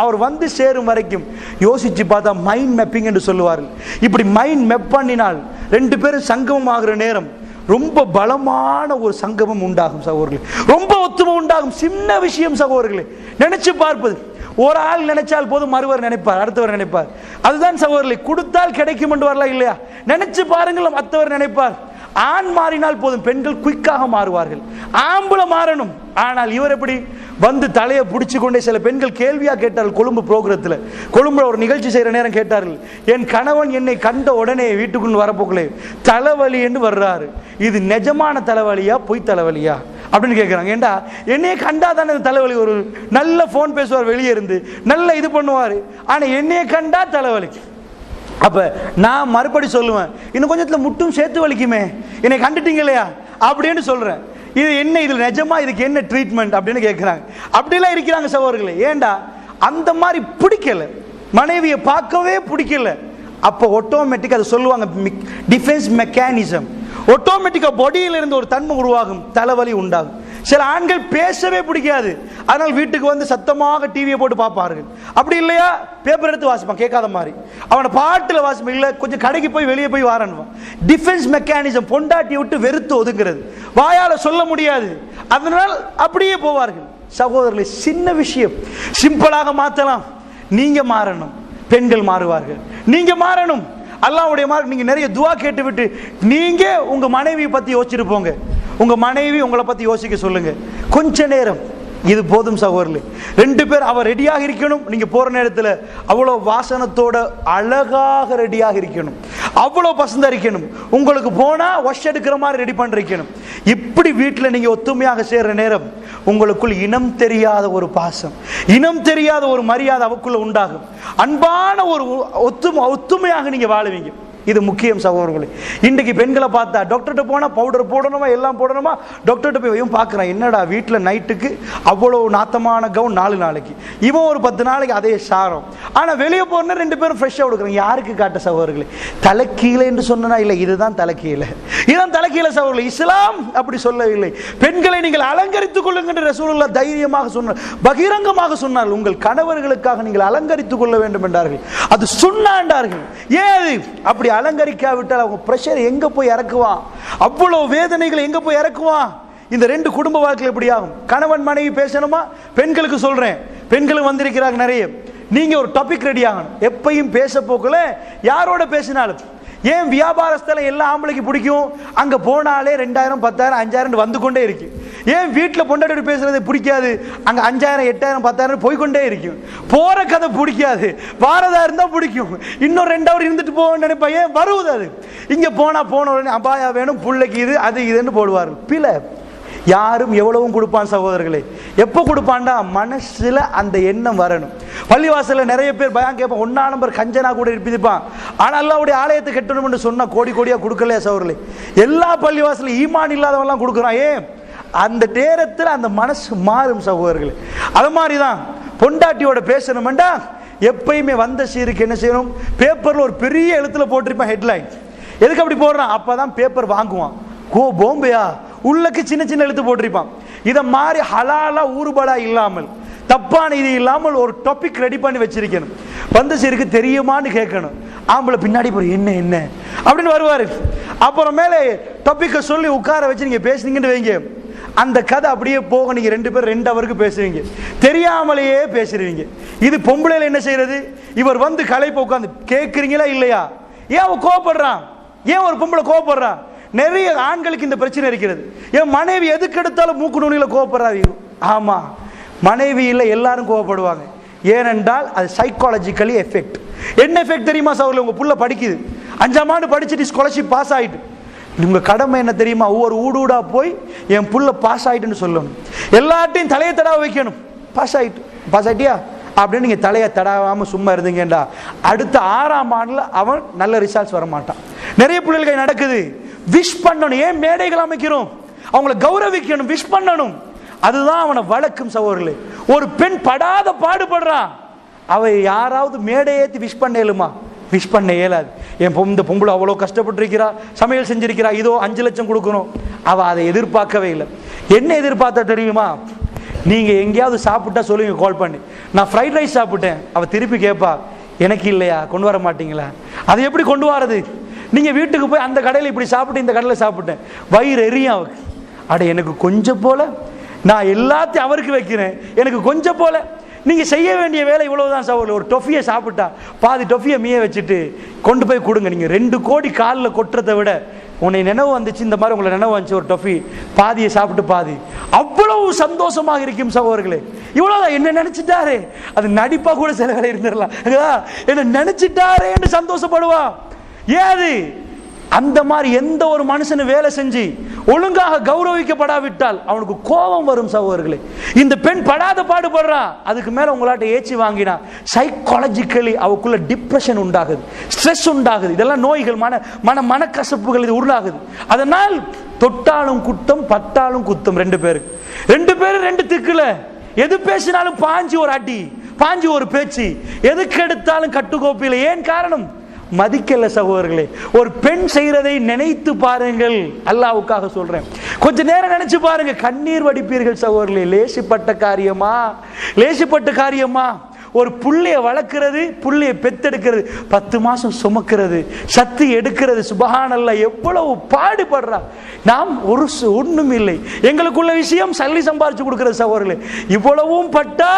அவர் வந்து சேரும் வரைக்கும் யோசிச்சு பார்த்தா மைண்ட் மேப்பிங் என்று சொல்லுவார்கள். இப்படி மைண்ட் மேப் பண்ணினால் 2 பேரும் சங்கமம் ஆகிற நேரம் ரொம்ப பலமான ஒரு சங்கமம் உண்டாகும் சகோதரர்களே, ரொம்ப ஒத்துமை உண்டாகும். சின்ன விஷயம் சகோதரர்களே, நினைச்சு பார்ப்பது. ஒரு ஆள் நினைச்சால் போதும், மறுவர் நினைப்பார், அடுத்தவர் நினைப்பார். அதுதான் சகோதரர்களே, கொடுத்தால் கிடைக்கும் என்று வரலாம் இல்லையா? நினைச்சு பாருங்கள், மற்றவர் நினைப்பார். ஆண் மாறினால் போதும், பெண்கள் குயிக்காக மாறுவார்கள். ஆம்பளை மாறணும். ஆனால் இவர் எப்படி வந்து தலையை பிடிச்சு கொண்டே, சில பெண்கள் கேள்வியா கேட்டார்கள் கொழும்பு புரோகிரத்தில், கொழும்புல ஒரு நிகழ்ச்சி செய்யற நேரம் கேட்டார்கள், என் கணவன் என்னை கண்ட உடனே வீட்டுக்குள்ள வரப்போக்கலே தலைவலி என்று வர்றாரு, இது நிஜமான தலைவலியா பொய் தலைவலியா அப்படின்னு கேட்கிறாங்க. ஏண்டா என்னைய கண்டா தானே தலைவலி, ஒரு நல்ல போன் பேசுவார், வெளியே இருந்து நல்ல இது பண்ணுவாரு, ஆனா என்னைய கண்டா தலைவலி. அப்ப நான் மறுபடி சொல்லுவேன், இன்னும் கொஞ்சத்துல முட்டும் சேர்த்து வலிக்குமே, என்னை கண்டுட்டீங்க இல்லையா அப்படின்னு சொல்றேன். இது என்ன, இதுல நிஜமா இதுக்கு என்ன ட்ரீட்மெண்ட் அப்படின்னு கேட்கிறாங்க. அப்படிலாம் இருக்கிறாங்க சகோதரர்களே. ஏண்டா அந்த மாதிரி பிடிக்கல, மனைவியை பார்க்கவே பிடிக்கல. அப்போ ஆட்டோமேட்டிக் அதை சொல்லுவாங்க டிஃபென்ஸ் மெக்கானிசம். ஆட்டோமேட்டிக்கா பாடியில இருந்து ஒரு தன்மை உருவாகும், தலைவலி உண்டாகும். சில ஆண்கள் பேசவே பிடிக்காது, அதனால் வீட்டுக்கு வந்து சத்தமாக டிவியை போட்டு பார்ப்பார்கள். அப்படி இல்லையா பேப்பர் எடுத்து வாசிப்பான், கேட்காத மாதிரி. அவனை பாட்டில் வாசிப்பான், இல்லை கொஞ்சம் கடைக்கு போய் வெளியே போய் வாரணுவான். டிஃபென்ஸ் மெக்கானிசம், பொண்டாட்டியை விட்டு வெறுத்து ஒதுங்கிறது, வாயால சொல்ல முடியாது, அதனால் அப்படியே போவார்கள். சகோதரர்களே, சின்ன விஷயம் சிம்பிளாக மாற்றலாம். நீங்க மாறணும், பெண்கள் மாறுவார்கள். நீங்க மாறணும், அல்லாஹ்வுடைய மார்க். நீங்க நிறைய துஆ கேட்டு விட்டு நீங்க உங்க மனைவியை பத்தி யோசிச்சுட்டு போங்க. உங்க மனைவி உங்களை பத்தி யோசிக்க சொல்லுங்க கொஞ்ச நேரம், இது போதும் சகோதரர்களே. 2 பேர் அவ ரெடியாக இருக்கணும். நீங்க போற நேரத்தில் அவ்வளோ வாசனத்தோட அழகாக ரெடியாக இருக்கணும், அவ்வளோ பசந்தா இருக்கணும். உங்களுக்கு போனா வாஷ் எடுக்கிற மாதிரி ரெடி பண்ணிருக்கணும். இப்படி வீட்டில் நீங்க ஒத்துமையாக சேர்ற நேரம் உங்களுக்குள் இனம் தெரியாத ஒரு பாசம், இனம் தெரியாத ஒரு மரியாதை அவக்குள்ள உண்டாகும். அன்பான ஒரு ஒத்துமையாக நீங்க வாழுவீங்க. இது முக்கியம் சகோதரர்களே. இன்றைக்கு பெண்களை பார்த்தா டாக்டர்கிட்ட போனால் பவுடர் போடணுமா, எல்லாம் போடணுமா, டாக்டர்கிட்ட போய் பார்க்குறான், என்னடா வீட்டில் நைட்டுக்கு அவ்வளோ நாத்தமான கவுன் 4 நாளைக்கு, இவன் ஒரு 10 நாளைக்கு அதே சாரம். ஆனால் வெளியே போன 2 பேரும் ஃப்ரெஷ்ஷாக கொடுக்குறாங்க. யாருக்கு காட்ட சகோதரர்களே? தலைக்கீழே என்று சொன்னா இல்லை, இதுதான் தலைக்கீழே, இதுதான் தலைக்கீழே சகோதரர்களே. இஸ்லாம் அப்படி சொல்லவில்லை. பெண்களை நீங்கள் அலங்கரித்துக் கொள்ளுங்கள் என்று ரசூலுல்லாஹ் தைரியமாக சொன்னார், பகிரங்கமாக சொன்னார். உங்கள் கணவர்களுக்காக நீங்கள் அலங்கரித்துக் கொள்ள வேண்டும் என்றார்கள். அது சுன்னாண்டார்கள். ஏது அப்படி அலங்கரிக்காவிட்டால் அவங்க பிரஷர் எங்க போய் இறக்குவான், அவ்வளவு வேதனைகளை எங்க போய் இறக்குவான். இந்த 2 குடும்ப வாழ்க்கையில் எப்படி ஆகும்? கணவன் மனைவி பேசணுமா? பெண்களுக்கு சொல்றேன், பெண்களும் வந்திருக்கிறாங்க நிறைய. நீங்க ஒரு டாபிக் ரெடி ஆகணும். எப்பயும் பேச போக்கல யாரோட பேசினாலும், ஏன் வியாபாரஸ்தலம் எல்லா ஆம்பளைக்கு பிடிக்கும்? அங்க போனாலே 2000 10,000 5,000 வந்து கொண்டே இருக்கு. ஏன் வீட்டில் பொண்டாட்டி பேசுறது பிடிக்காது? அங்க 5,000 8,000 10,000 போய்கொண்டே இருக்கும். போற கதை பிடிக்காது, வாரதா இருந்தா பிடிக்கும். இன்னும் 2 hour இருந்துட்டு போவேன்னு நினைப்பா. ஏன் வருவது? அது இங்க போன உடனே அபாயா வேணும், புள்ளைக்கு இது அது இதுன்னு போடுவார்கள். பிள்ளை யாரும் எவ்வளவும் கொடுப்பான் சகோதரர்களே. எப்போ கொடுப்பான்டா? மனசுல அந்த எண்ணம் வரணும். பள்ளிவாசல நிறைய பேர் பயம் கேட்பான், 1 நம்பர் கஞ்சனா கூட இருப்பிப்பான். ஆனால் அல்லாஹ்வுடைய ஆலயத்தை கட்டணும் என்று சொன்னா கோடி கோடியா கொடுக்கலையா சகோதரர்களே? எல்லா பள்ளிவாசல ஈமான் இல்லாதவெல்லாம் கொடுக்குறான். ஏன்? அந்த நேரத்தில் அந்த மனசு மாறும் சகோதரர்களே. அது மாதிரி தான் பொண்டாட்டியோட பேசணும்டா எப்பயுமே வந்த சீருக்கு என்ன செய்யணும்? பேப்பர்ல ஒரு பெரிய எழுத்துல போட்டிருப்பான் ஹெட்லைன். எதுக்கு அப்படி போடுறான்? அப்பதான் பேப்பர் வாங்குவான். கோ போம்பையா உள்ளக்கு சின்ன சின்ன எழுத்து போட்டிருப்பான். இதை மாதிரி ஹலாலா ஊறுபடா இல்லாமல், தப்பான இது இல்லாமல் ஒரு டாபிக் ரெடி பண்ணி வச்சிருக்கணும். வந்த சீருக்கு தெரியுமான்னு கேட்கணும். ஆம்பளை பின்னாடி போய் என்ன என்ன அப்படின்னு வருவாரு. அப்புறம் மேலே டாபிக்கை சொல்லி உட்கார வச்சு நீங்க பேசுனீங்கன்னு வைங்க, அந்த கதை அப்படியே போக நீங்க 2 பேர் 2 ஹவருக்கு பேசுவீங்க, தெரியாமலேயே பேசுறீங்க. இது பொம்பளையில என்ன செய்யறது? இவர் வந்து களைப்பு உட்காந்து கேட்குறீங்களா இல்லையா? ஏன் அவன் கோவப்படுறான்? ஏன் ஒரு பொம்பளை கோவப்படுறான்? நிறைய ஆண்களுக்கு இந்த பிரச்சனை இருக்கிறது. என் மனைவி எதுக்கு எடுத்தாலும் மூக்கு நுனியில கோவப்படுறாங்க. ஆமா, மனைவியில் எல்லாரும் கோவப்படுவாங்க. ஏனென்றால் அது சைக்காலஜிக்கலி எஃபெக்ட். என்ன எஃபெக்ட் தெரியுமா சகோதரர்களே? உங்க புள்ள படிக்குது, 5ஆம் ஆண்டு படிச்சுட்டு ஸ்காலர்ஷிப் பாஸ் ஆயிட்டு, உங்க கடமை என்ன தெரியுமா? ஒவ்வொரு ஊடா போய் என் புள்ள பாஸ் ஆயிட்டுன்னு சொல்லணும். எல்லாத்தையும் தலையை தடாவ வைக்கணும். பாஸ் ஆயிட்டியா அப்படின்னு நீங்க தலையை தடாவாம சும்மா இருந்தீங்கடா, அடுத்த 6ஆம் ஆண்டுல அவன் நல்ல ரிசல்ட்ஸ் வர மாட்டான். நிறைய பிள்ளைகள் நடக்குது. விஷ் பண்ணணும். ஏன் மேடைகள் அமைக்கிறோம்? அவங்களை கௌரவிக்கணும், விஷ் பண்ணணும். அதுதான் அவனை வளர்க்கும் சகோதரர்களே. ஒரு பெண் படாத பாடுபடுறான், அவ யாராவது மேடை ஏற்றி விஷ் பண்ண இயலுமா? விஷ் பண்ண இயலாது. இந்த பொம்பளை அவ்வளோ கஷ்டப்பட்டிருக்கிறா, சமையல் செஞ்சிருக்கிறா, இதோ 5 லட்சம் கொடுக்கணும். அவ அதை எதிர்பார்க்கவே இல்லை. என்ன எதிர்பார்த்தா தெரியுமா? நீங்க எங்கேயாவது சாப்பிட்டா சொல்லுங்க கால் பண்ணி, நான் ஃப்ரைட் ரைஸ் சாப்பிட்டேன். அவ திருப்பி கேட்பா, எனக்கு இல்லையா, கொண்டு வர மாட்டீங்களா? அதை எப்படி கொண்டு வரது? நீங்க வீட்டுக்கு போய் அந்த கடையில் இப்படி சாப்பிட்டு இந்த கடையில் சாப்பிட்டேன், வயிறு எரியும் அவருக்கு. அட எனக்கு கொஞ்சம் போல, நான் எல்லாத்தையும் அவருக்கு வைக்கிறேன், எனக்கு கொஞ்சம் போல. நீங்க செய்ய வேண்டிய வேலை இவ்வளவுதான் சகோதரர். ஒரு டொஃபியை சாப்பிட்டா பாதி டொஃபியை மீய வச்சுட்டு கொண்டு போய் கொடுங்க. நீங்க 2 கோடி காலில் கொட்டுறதை விட, உன்னை நினைவு வந்துச்சு, இந்த மாதிரி உங்களை நினைவு வந்துச்சு, ஒரு டொஃபி பாதியை சாப்பிட்டு பாதி, அவ்வளவு சந்தோஷமாக இருக்கும் சகோதரர்களே. இவ்வளவுதான். என்ன நினைச்சிட்டாரே, அது நடிப்பா கூட சில வேலை இருந்துடலாம். என்ன நினைச்சிட்டாரே என்று சந்தோஷப்படுவா. ஏது அந்த மாதிரி எந்த ஒரு மனுஷனு வேலை செஞ்சு ஒழுங்காக கௌரவிக்கப்படாவிட்டால் அவனுக்கு கோபம் வரும் சகோதரர்களே. இந்த பெண் படாத பாடுபடுறா, அதுக்கு மேல உங்களாட்ட ஏச்சி வாங்கினா சைக்காலஜிக்கலி அவக்குள்ள டிப்ரெஷன் உண்டாகுது, ஸ்ட்ரெஸ் உண்டாகுது. இதெல்லாம் நோய்கள், மனக்கசப்புகள் இது உருளாகுது. அதனால் தொட்டாலும் குத்தம், பட்டாலும் குத்தம். 2 பேரும் 2 திக்குல எது பேசினாலும் பாஞ்சி ஒரு அடி, பாஞ்சி ஒரு பேச்சு, எதுக்கு எடுத்தாலும் கட்டுக்கோப்பில். ஏன் காரணம்? மதிக்கல சகோதரர்களே. ஒரு பெண் செய்யறதை நினைத்து பாருங்கள், அல்லாஹ்வுக்காக சொல்றேன். கொஞ்ச நேரம் நினைச்சு பாருங்க, கண்ணீர் வடிப்பீர்கள் சகோதரர்களே. லேசிப்பட்ட காரியமா? ஒரு புள்ளைய வளர்க்கிறது, புள்ளைய பெத்தெடுக்கிறது, 10 மாசம் சுமக்கிறது, சத்து எடுக்கிறது, சுபஹானல்லாஹ், எவ்வளவு பாடுபடுறா. நாம் ஒண்ணும் இல்லை. எங்களுக்குள்ள விஷயம் சல்லி சம்பாரிச்சு கொடுக்கிறது சகோதரர்களே. இவ்வளவும் பட்டா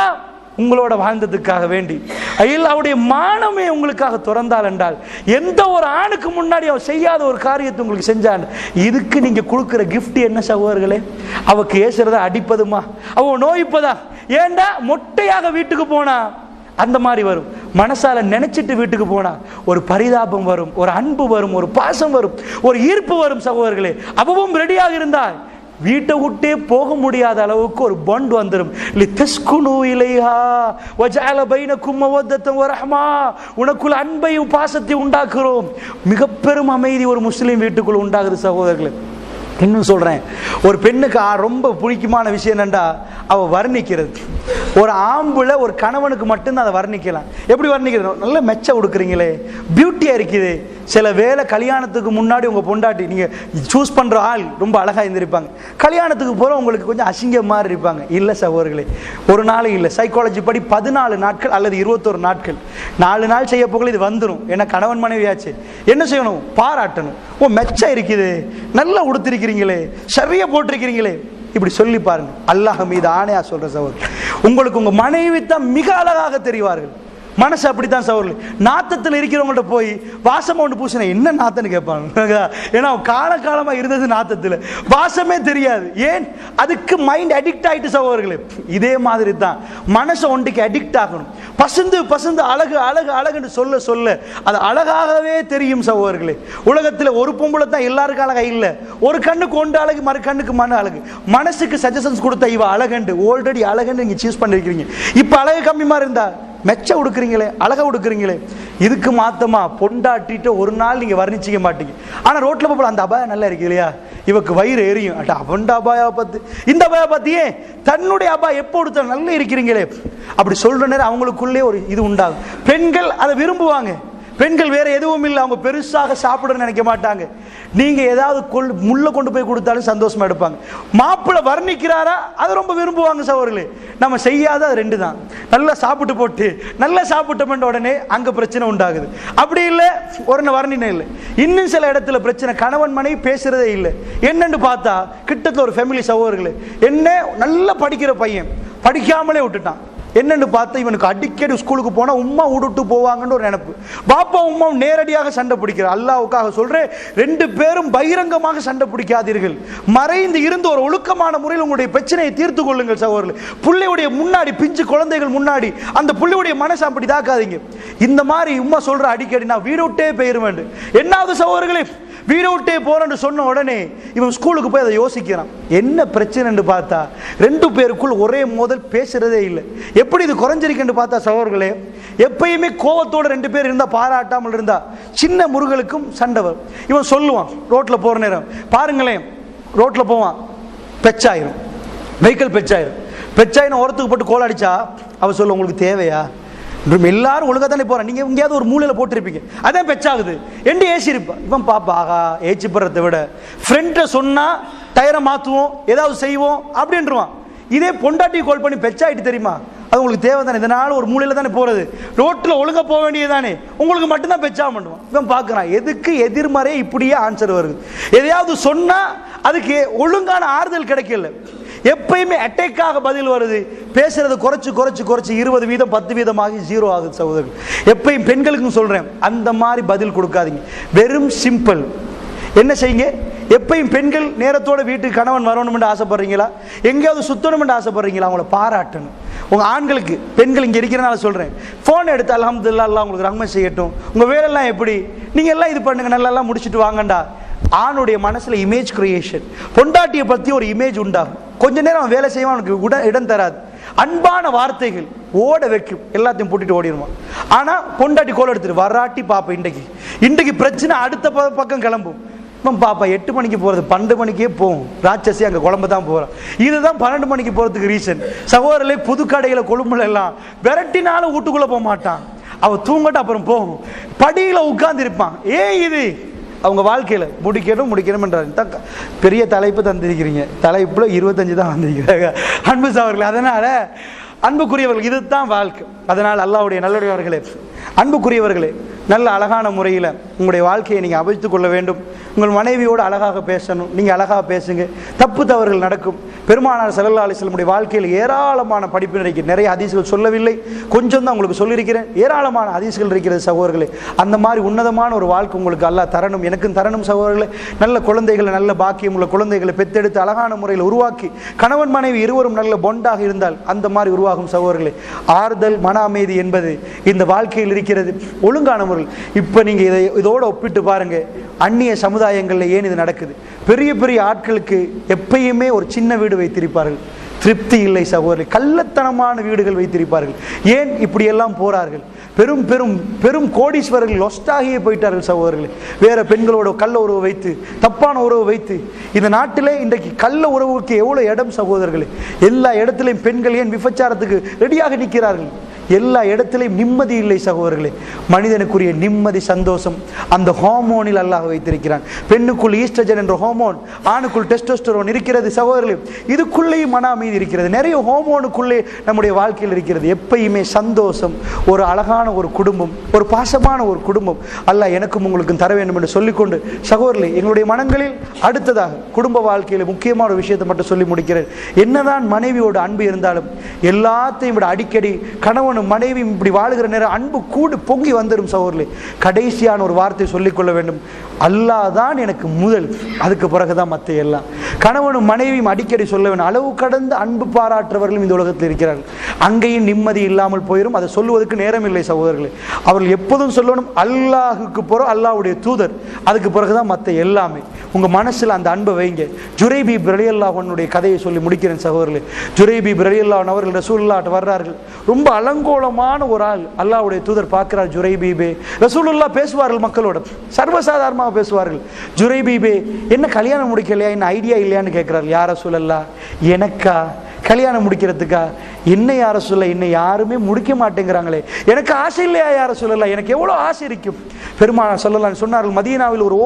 உங்களோட வாழ்ந்ததுக்காக வேண்டி அல்லாஹ்வுடைய மானமே உங்களுக்காக திறந்தால் என்றால், எந்த ஒரு ஆணுக்கு முன்னாடி அவன் செய்யாத ஒரு காரியத்தை உங்களுக்கு செஞ்சான். இதுக்கு நீங்க கொடுக்கிற கிஃப்ட் என்ன சகோதரர்களே? அவக்கு ஏசுறதா, அடிப்பதுமா, அவ நோய்ப்பதா? ஏண்டா மொட்டையாக வீட்டுக்கு போனா அந்த மாதிரி வரும். மனசால நினைச்சிட்டு வீட்டுக்கு போனா ஒரு பரிதாபம் வரும், ஒரு அன்பு வரும், ஒரு பாசம் வரும், ஒரு ஈர்ப்பு வரும் சகோதரர்களே. அப்பவும் ரெடியாக இருந்தால் வீட்டை விட்டே போக முடியாத அளவுக்கு ஒரு பாண்ட் வந்துடும். லிதஸ்குனு இலைஹா வஜஅல பைனக்கும் மவத்தன் வரஹ்மா, உனக்குள்ள அன்பையும் பாசத்தை உண்டாக்குறோம். மிக பெரும் அமைதி ஒரு முஸ்லீம் வீட்டுக்குள்ள உண்டாகுது சகோதரர்களே. இன்னும் சொல்றேன், ஒரு பெண்ணுக்கு ரொம்ப பிடிக்குமான விஷயம் என்னண்டா அவ வர்ணிக்கிறது. ஒரு ஆம்பளை ஒரு கணவனுக்கு மட்டும்தான் அதை வர்ணிக்கலாம். எப்படி வர்ணிக்கிறது? நல்ல மெச்ச கொடுக்குறீங்களே, பியூட்டியா இருக்குது. சில வேளை கல்யாணத்துக்கு முன்னாடி உங்க பொண்டாட்டி நீங்க சூஸ் பண்ற ஆள் ரொம்ப அழகா இருந்திருப்பாங்க, கல்யாணத்துக்கு போற உங்களுக்கு கொஞ்சம் அசிங்கம் மாதிரி இருப்பாங்க. இல்ல சகோதரர்களே, ஒரு நாள் இல்ல, சைக்காலஜி படி 14 நாட்கள் அல்லது 21 நாட்கள், 4 நாள் செய்ய போகல இது வந்துடும். ஏன்னா கணவன் மனைவியாச்சு. என்ன செய்யணும்? பாராட்டணும். ஓ மெச்ச இருக்குது, நல்லா உடுத்திருக்கிறீங்களே, சரியா போட்டிருக்கிறீங்களே, இப்படி சொல்லி பாருங்க. அல்லாஹ் மீது ஆணையா சொல்ற சகோதரர், உங்களுக்கு உங்க மனைவி தான் மிக அழகாக தெரிவார்கள். மனசு அப்படித்தான் சகோதரர். நாத்தத்தில் இருக்கிறவங்கள்ட்ட போய் வாசம் ஒன்று பூசின என்ன நாத்தன்னு கேட்பாங்க. ஏன்னா காலகாலமா இருந்தது நாத்தத்தில், வாசமே தெரியாது. ஏன்? அதுக்கு மைண்ட் அடிக்ட் ஆயிட்டு சகோதரர்களே. இதே மாதிரி தான் மனசை ஒன்றைக்கு அடிக்ட் ஆகணும். பசுந்து பசுந்து அழகு அழகு அழகுன்னு சொல்ல சொல்ல அது அழகாகவே தெரியும் சகோதரர்களே. உலகத்தில் ஒரு பொம்பளை தான் எல்லாருக்கும் அழகா இல்லை. ஒரு கண்ணுக்கு ஒன்று அழகு, மறு கண்ணுக்கு மன அழகு. மனசுக்கு சஜஷன்ஸ் கொடுத்த இவ அழகண்டு, ஆல்ரெடி அழகண்டு நீங்க சூஸ் பண்ணிருக்கீங்க. இப்ப அழகு கம்மி மாதிரி இருந்தா மெச்ச உடுக்குறீங்களே, அழகா உடுக்குறீங்களே. இதுக்கு மாத்தமா பொண்டாட்டிட்டு ஒரு நாள் நீங்க வர்ணிச்சிக்க மாட்டீங்க. ஆனா ரோட்ல போல அந்த அபாயம் நல்லா இருக்கு இல்லையா, இவக்கு வயிறு எரியும். அவன் அபாயா பார்த்து இந்த அபாயா பார்த்தியே தன்னுடைய அபாயம் எப்போ கொடுத்த நல்லா இருக்கிறீங்களே அப்படி சொல்ற நேரம் அவங்களுக்குள்ளே ஒரு இது உண்டாகும். பெண்கள் அதை விரும்புவாங்க. பெண்கள் வேற எதுவும் இல்லை, அவங்க பெருசாக சாப்பிட நினைக்க மாட்டாங்க. நீங்க ஏதாவது முள்ள கொண்டு போய் கொடுத்தாலும் சந்தோஷமா எடுப்பாங்க. மாப்பிள்ளை வர்ணிக்கிறாரா அதை ரொம்ப விரும்புவாங்க சகோதரர்களே. நம்ம செய்யாத அது 2 தான். நல்லா சாப்பிட்டு போட்டு நல்லா சாப்பிட்டோம்ன்ற உடனே அங்க பிரச்சனை உண்டாகுது. அப்படி இல்லை, ஒரு வர்ணினை இல்லை. இன்னும் சில இடத்துல பிரச்சனை, கணவன் மனைவி பேசுறதே இல்லை. என்னன்னு பார்த்தா கிட்டத்தட்ட ஒரு ஃபேமிலி சகோதரர்களே, என்ன நல்லா படிக்கிற பையன் படிக்காமலே விட்டுட்டான். என்னன்னு பார்த்தா இவனுக்கு அடிக்கடி ஸ்கூலுக்கு போனா உம்மா விட்டு போவாங்கன்னு ஒரு நினைப்பு. பாப்பா உம்மா நேரடியாக சண்டை பிடிக்கிற. அல்லாஹ்வுக்காக சொல்றேன், 2 பேரும் பகிரங்கமாக சண்டை பிடிக்காதீர்கள். மறைந்து இருந்து ஒரு ஒழுக்கமான முறையில் உங்களுடைய பிரச்சனையை தீர்த்து கொள்ளுங்கள் சகோதரர்களே. பிள்ளையுடைய முன்னாடி, பிஞ்சு குழந்தைகள் முன்னாடி அந்த பிள்ளையுடைய மனசை அப்படி தாக்காதீங்க. இந்த மாதிரி உம்மா சொல்ற அடிக்கடி நான் வீடு விட்டே போயிருவேன். என்னாவது சகோதரர்களே, வீடு விட்டே போறேன்னு சொன்ன உடனே இவன் ஸ்கூலுக்கு போய் அதை யோசிக்கிறான். என்ன பிரச்சனைன்னு பார்த்தா 2 பேருக்குள் ஒரே மோதல், பேசுறதே இல்லை. எப்படி இது குறைஞ்சிருக்குன்னு பார்த்தா சகோதரர்களே, எப்பயுமே கோவத்தோட 2 பேர் இருந்தா, பாராட்டாமல் இருந்தா சின்ன முருகலுக்கும் சண்டை வரும். இவன் சொல்லுவான் ரோட்ல போற நேரம், பாருங்களேன் ரோட்ல போவான், பெச்சாயிரும், வெஹிக்கிள் பெச்சாயிரும். பெச்சாயிரும் ஓரத்துக்கு போட்டு கோல் அடிச்சா அவன் சொல்ல உங்களுக்கு தேவையா? எல்லாரும் ஒழுங்கா தானே போறான், நீங்க எங்கேயாவது ஒரு மூலையில போட்டிருப்பீங்க, அதான் பெச்சாகுது என்று ஏசி இருப்பான். இவன் பாப்பா ஆகா ஏச்சி போடுறதை விட ஃப்ரெண்ட சொன்னா டயரை மாத்துவோம், ஏதாவது செய்வோம் அப்படின்றான். இதே பொண்டாட்டி கால் பண்ணி பெச்சாயிட்டு தெரியுமா, அது உங்களுக்கு தேவை தானே, இதனால ஒரு மூலையில தானே போறது, ரோட்ல ஒழுங்கா போக வேண்டியதானே, உங்களுக்கு மட்டும்தான் பெச்சா பண்ணுவான். இவன் பாக்குறான் எதுக்கு எதிர்மறை இப்படியே ஆன்சர் வருது. எதையாவது சொன்னா அதுக்கு ஒழுங்கான ஆறுதல் கிடைக்கல. எப்பயுமே அட்டாக்காக பதில் வருது. பேசுறது குறைச்சு குறைச்சு குறைச்சு 20% 10% ஆகி 0 ஆகுது சகோதரர்கள். எப்பயும் பெண்களுக்கும் சொல்றேன், அந்த மாதிரி பதில் கொடுக்காதீங்க. வெறும் சிம்பிள். என்ன செய்யுங்க, எப்பயும் பெண்கள் நேரத்தோட வீட்டுக்கு கணவன் வரணும்னு ஆசைப்படுறீங்களா, எங்கேயாவது சுத்தணும்னு ஆசைப்படுறீங்களா, அவங்கள பாராட்டணும். உங்க ஆண்களுக்கு, பெண்கள் இங்க இருக்கிறனால சொல்றேன், போன் எடுத்து அல்ஹம்துலில்லாஹ் அல்லாஹ் உங்களுக்கு ரஹ்மத் செய்யட்டும், உங்க வேலையெல்லாம் எப்படி, நீங்க எல்லாம் இது பண்ணுங்க, நல்லா முடிச்சுட்டு வாங்கண்டா. ஆணுடைய மனசுல இமேஜ் கிரியேஷன், பொண்டாட்டியை பத்தி ஒரு இமேஜ் உண்டாகும். கொஞ்ச நேரம் வேலை செய்வான், அவனுக்கு இடம் தராது. அன்பான வார்த்தைகள் ஓட வைக்கும், எல்லாத்தையும் போட்டுட்டு ஓடிடுவான். ஆனா பொண்டாட்டி கோல் எடுத்துட்டு வராட்டி பாப்பா இன்றைக்கு பிரச்சனை அடுத்த பக்கம் கிளம்பும். பாப்பா 8 மணிக்கு போறது 12 மணிக்கே போகும், ராட்சசி அங்க குழம்பு தான் போறான். இதுதான் 12 மணிக்கு போறதுக்கு ரீசன் சகோதரர்களே. புது கடையில கொழும்புல எல்லாம் விரட்டினாலும் வீட்டுக்குள்ள போக மாட்டான், அவ தூங்கட்டு அப்புறம் போகும், படியில உட்கார்ந்து இருப்பான். ஏன் இது அவங்க வாழ்க்கையில முடிக்கணும். பெரிய தலைப்பு தந்திருக்கிறீங்க, தலைப்புல 25 தான் வந்திருக்கிறாங்க அன்பு சகோதரர்களே. அதனால அன்புக்குரியவர்கள், இதுதான் வாழ்க்கை. அதனால் அல்லாஹ்வுடைய நல்லடியார்களே, அன்புக்குரியவர்களே, நல்ல அழகான முறையில் உங்களுடைய வாழ்க்கையை நீங்கள் அமைத்துக் கொள்ள வேண்டும். உங்கள் மனைவியோடு அழகாக பேசணும், நீங்கள் அழகாக பேசுங்க, தப்பு தவறுகள் நடக்கும். பெருமானார் ஸல்லல்லாஹு அலைஹி வஸல்லம் வாழ்க்கையில் ஏராளமான படிப்பு இருக்கிறது. நிறைய ஹதீஸ்கள் சொல்லவில்லை, கொஞ்சம் தான் உங்களுக்கு சொல்லியிருக்கிறேன். ஏராளமான ஹதீஸ்கள் இருக்கிறது சகோதரர்களே. அந்த மாதிரி உன்னதமான ஒரு வாழ்க்கை உங்களுக்கு அல்லாஹ் தரணும், எனக்கும் தரணும் சகோதரர்களே. நல்ல குழந்தைகளை, நல்ல பாக்கியம் உள்ள குழந்தைகளை பெற்றெடுத்து அழகான முறையில் உருவாக்கி கணவன் மனைவி இருவரும் நல்ல பொண்டாக இருந்தால் அந்த மாதிரி உருவாகும் சகோதரர்களே. ஆறுதல், மன அமைதி என்பது இந்த வாழ்க்கையில் இருக்கிறது. ஒழுங்கான முறையில் இப்போ நீங்கள் இதோட ஒப்பிட்டு பாருங்க, அந்நிய சமுதாயங்களில் ஏன் இது நடக்குது? பெரிய பெரிய ஆட்களுக்கு எப்பயுமே ஒரு சின்ன வீடு வைத்திருப்பார்கள், திருப்தி இல்லை சகோதரர்கள். கள்ளத்தனமான வீடுகள் வைத்திருப்பார்கள். ஏன் இப்படியெல்லாம் போறார்கள்? பெரும் பெரும் பெரும் கோடீஸ்வரர்கள் லொஸ்டாகியே போயிட்டார்கள் சகோதரர்களே. வேற பெண்களோட கள்ள உறவு வைத்து, தப்பான உறவு வைத்து. இந்த நாட்டிலே இன்றைக்கு கள்ள உறவுக்கு எவ்வளவு இடம் சகோதரர்களே. எல்லா இடத்திலையும் பெண்கள் ஏன் விபச்சாரத்துக்கு ரெடியாக நிற்கிறார்கள்? எல்லா இடத்திலையும் நிம்மதி இல்லை சகோதரர்களே. மனிதனுக்குரிய நிம்மதி, சந்தோஷம் அந்த ஹார்மோனில் அல்லாஹ் வைத்திருக்கிறான். பெண்ணுக்குள் ஈஸ்ட்ரஜன் என்ற ஹார்மோன், ஆணுக்குள் டெஸ்டோஸ்டெரோன் இருக்கிறது சகோதரர்களே. இதுக்குள்ளேயும் மன அமைதி இருக்கிறது. நிறைய ஹார்மோனுக்குள்ளே நம்முடைய வாழ்க்கையில் இருக்கிறது. எப்பயுமே சந்தோஷம், ஒரு அழகான ஒரு குடும்பம், ஒரு பாசமான ஒரு குடும்பம் அல்லாஹ் எனக்கும் உங்களுக்கும் தர வேண்டும் என்று சொல்லிக்கொண்டு சகோதரர்களே, எங்களுடைய மனங்களில் அடுத்ததாக குடும்ப வாழ்க்கையில் முக்கியமான ஒரு விஷயத்தை மட்டும் சொல்லி முடிக்கிறேன். என்னதான் மனைவியோட அன்பு இருந்தாலும் எல்லாத்தையும் விட அடிக்கடி கணவன் மனைவி இப்படி வாழுகிற நேரம் அன்பு கூடு பொங்கி வந்துடும் சகோதரர்களே. கடைசியான ஒரு வார்த்தை சொல்லிக்கொள்ள வேண்டும், அல்லாஹ் தான் எனக்கு முதல், அதுக்கு பிறகுதான் மற்ற எல்லாம். கணவனும் மனைவியும் அடிக்கடி சொல்ல வேண்டும், அளவு கடந்த அன்பு பாராட்டுறவர்களும் இந்த உலகத்தில் இருக்கிறார்கள். அங்கேயும் நிம்மதி இல்லாமல் போயிடும். அதை சொல்லுவதற்கு நேரம் இல்லை சகோதரர்களே. அவர்கள் எப்போதும் சொல்லணும், அல்லாஹுக்கு பிறகு அல்லாஹ்வுடைய தூதர், அதுக்கு பிறகுதான் மற்ற எல்லாமே. உங்க மனசில் அந்த அன்பை வைங்க. ஜுரைபீப் ரலியல்லாஹு அன்ஹுடைய கதையை சொல்லி முடிக்கிறேன் சகோதரர்களே. ஜுரைபீப் ரலியல்லாஹு அன்ஹு அவர்கள் ரசூலுல்லாஹ்ட்ட வர்றார்கள். ரொம்ப அலங்கோலமான ஒரு ஆள். அல்லாஹ்வுடைய தூதர் பார்க்கிறார், ஜுரைபீபே. ரசூலுல்லாஹ் பேசுவார்கள் மக்களோட, சர்வசாதாரணமாக பேசுவார்கள். ஜுரைபீபே, என்ன கல்யாணம் முடிக்கலையா, என்ன ஐடியா இல்லையான்னு கேட்கிறார். யார் ரசூலல்லாஹ்? எனக்கா கல்யாணம் முடிக்கிறதுக்கா? என்ன யார சொல்ல, என்னை யாருமே முடிக்க மாட்டேங்கிறாங்களே, எனக்கு ஆசை இல்லையா யார சொல்லலாம்? எனக்கு எவ்வளோ ஆசை இருக்கும். பெருமானார் சொல்லலாம் சொன்னார்கள், மதீனாவில் ஒரு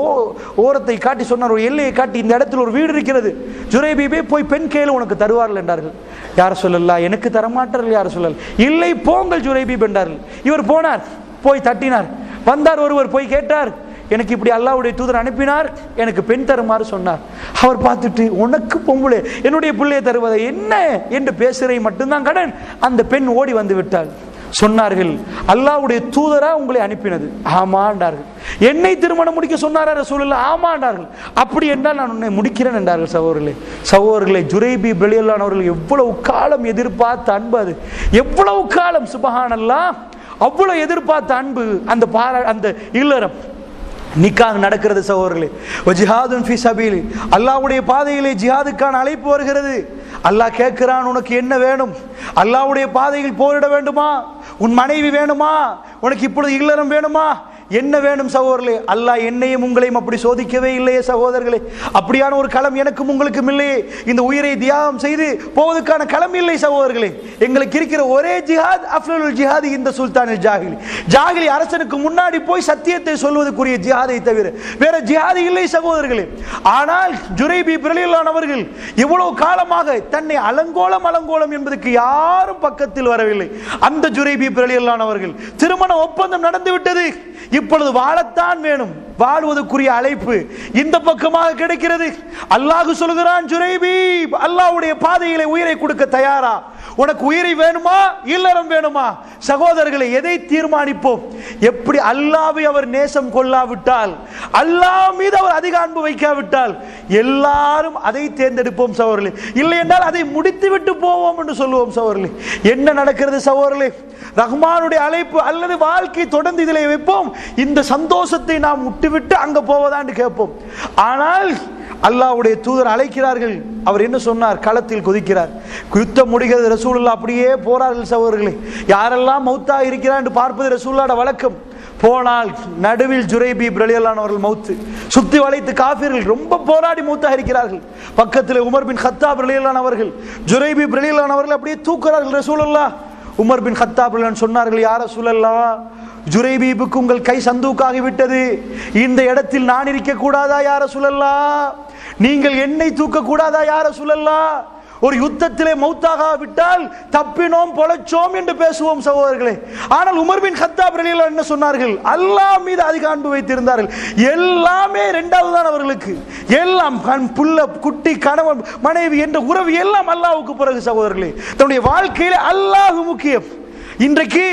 ஓரத்தை காட்டி சொன்னார், ஒரு எல்லையை காட்டி, இந்த இடத்துல ஒரு வீடு இருக்கிறது, ஜுரைபீபே போய் பெண் கேளு உனக்கு தருவார்கள் என்றார்கள். யார சொல்லலாம்? எனக்கு தரமாட்டார்கள் யார சொல்லலாம். இல்லை போங்கள் ஜுரைபீப் என்றார்கள். இவர் போனார், போய் தட்டினார். வந்தார் ஒருவர், போய் கேட்டார், எனக்கு இப்படி அல்லாஹ்வுடைய தூதர் அனுப்பினார், எனக்கு பெண் தருமாறு சொன்னார். அவர் பார்த்துட்டு, உனக்கு பொம்பளை என்னுடைய பிள்ளையை தருவதை என்ன என்று பேசுறதை மட்டும்தான் கடன். அந்த பெண் ஓடி வந்து விட்டாள். சொன்னார்கள், அல்லாஹ்வுடைய தூதரா உங்களை அனுப்பினது? ஆமாண்டார்கள். என்னை திருமணம் முடிக்க சொன்னாரா ரசூலுல்லாஹ்? ஆமாண்டார்கள். அப்படி என்றால் நான் உன்னை முடிக்கிறேன் என்றார்கள். சகோதரர்களே, ஜுரைபீப் ரலியல்லாஹு அன்ஹு அவர்கள் எவ்வளவு காலம் எதிர்பார்த்த அன்பு அது, எவ்வளவு காலம் சுப்ஹானல்லாஹ், அவ்வளவு எதிர்பார்த்த அன்பு. அந்த இல்லறம் நிக்காஹ் நடக்கிறது சகோதரர்களே. ஜிஹாதுன் ஃபீ சபீலி, அல்லாஹ்வுடைய பாதையிலே ஜிஹாதுக்கான அழைப்பு வருகிறது. அல்லாஹ் கேட்கிறான், உனக்கு என்ன வேணும்? அல்லாஹ்வுடைய பாதையில் போரிட வேண்டுமா? உன் மனைவி வேணுமா? உனக்கு இப்பொழுது இல்லறம் வேணுமா? என்ன வேணும் சகோதரர்களே? அல்லாஹ் என்னையும் உங்களையும் அப்படி சோதிக்கவே இல்லையே சகோதரர்களே. அப்படியான ஒரு களம் எனக்கும் உங்களுக்கும் இல்லையே. இந்த உயிரை தியாகம் செய்து போவதற்கான களம் இல்லை சகோதரர்களே. எங்களுக்கு இருக்கிற ஒரே ஜிஹாத் அஃப்லலுல் ஜிஹாத் இந்த சுல்தானில் ஜாகிலி அரசனுக்கு முன்னாடி போய் சத்தியத்தை சொல்வதற்குரிய ஜிஹாதை தவிர வேற ஜிஹாது இல்லை சகோதரர்களே. ஆனால் ஜுரைபீப் ரலியல்லாஹு அன்ஹு அவர்கள் இவ்வளவு காலமாக தன்னை அலங்கோலம் என்பதற்கு யாரும் பக்கத்தில் வரவில்லை. அந்த ஜுரைபீப் ரலியல்லாஹு அன்ஹு அவர்கள் திருமண ஒப்பந்தம் நடந்து விட்டது. இப்பொழுது வாழத்தான் வேணும், வாழ்வதற்குரிய அழைப்பு இந்த பக்கமாக கிடைக்கிறது. அல்லாஹ் சொல்கிறான், ஜுரைபீப், அல்லாஹ்வுடைய பாதையிலே உயிரை கொடுக்க தயாரா? உனக்கு உயிரை வேணுமா, இல்லறம் வேணுமா? சகோதரர்களை, எதை தீர்மானிப்போம்? எப்படி அல்லாஹ்வை அவர் நேசம் கொள்ளாவிட்டால், அல்லாஹ் மீது அவர் அதிக அன்பு வைக்காவிட்டால் எல்லாரும் அதை தேர்ந்தெடுப்போம் சகோதரர்களே. இல்லை என்றால் அதை முடித்து விட்டு போவோம் என்று சொல்லுவோம் சகோதரர்களே. என்ன நடக்கிறது சகோதரர்களே? ரஹ்மானுடைய அழைப்பு அல்லது வாழ்க்கை தொடர்ந்து இதிலே வைப்போம். இந்த சந்தோஷத்தை நாம் விட்டுவிட்டு அங்க போவதான்னு கேட்போம். ஆனால் அல்லாஹ்வுடைய தூதர் அழைக்கிறார்கள். அவர் என்ன சொன்னார்? களத்தில் குதிக்கிறார். யுத்தம் முடிகிறது. ரசூலுல்லாஹ் அப்படியே போறார்கள் சகோதரர்களே. யாரெல்லாம் மௌத்தா இருக்கிறார் என்று பார்ப்பது ரசூலுல்லாஹ்வுடைய வழக்கம். போனால் நடுவில் ஜுரைபீப் ரலியல்லாஹு அன்ஹு அவர்கள் மௌத்து. சுத்தி வளைத்து காஃபிர்கள் ரொம்ப போராடி மௌத்தா இருக்கிறார்கள். பக்கத்தில் உமர் பின் கத்தாப் ரலியல்லாஹு அன்ஹு அவர்கள் ஜுரைபீப் ரலியல்லாஹு அன்ஹு அவர்கள் அப்படியே தூக்குறார்கள். ரசூலுல்லாஹ் உமர் பின் கத்தாப் ரலியல்லாஹு சொன்னார்கள், யா ரசூலல்லாஹ், ஜுரைபீபுக்கு உங்கள் கை சந்தூக்காகி விட்டது. இந்த இடத்தில் நான் இருக்க கூடாதா யா ரசூலல்லாஹ்? நீங்கள் என்னை தூக்க கூடாதா யா ரசூலல்லாஹ்? ஒரு யுத்தத்திலே மௌத்தாக விட்டால் தப்பினோம் பொழைச்சோம் என்று பேசுவோம் சகோதரர்களே. ஆனால் உமர் பின் கத்தாப் ரலியல்லாஹு என்ன சொன்னார்கள்? அல்லாஹ் மீது அதிக அன்பு வைத்திருந்தார்கள். எல்லாமே இரண்டாவது தான் அவர்களுக்கு. எல்லாம் புள்ள குட்டி கணவன் மனைவி என்ற உறவு எல்லாம் அல்லாஹ்வுக்கு பிறகு சகோதரர்களே. தன்னுடைய வாழ்க்கையிலே அல்லாஹ் முக்கியம். இன்றைக்கு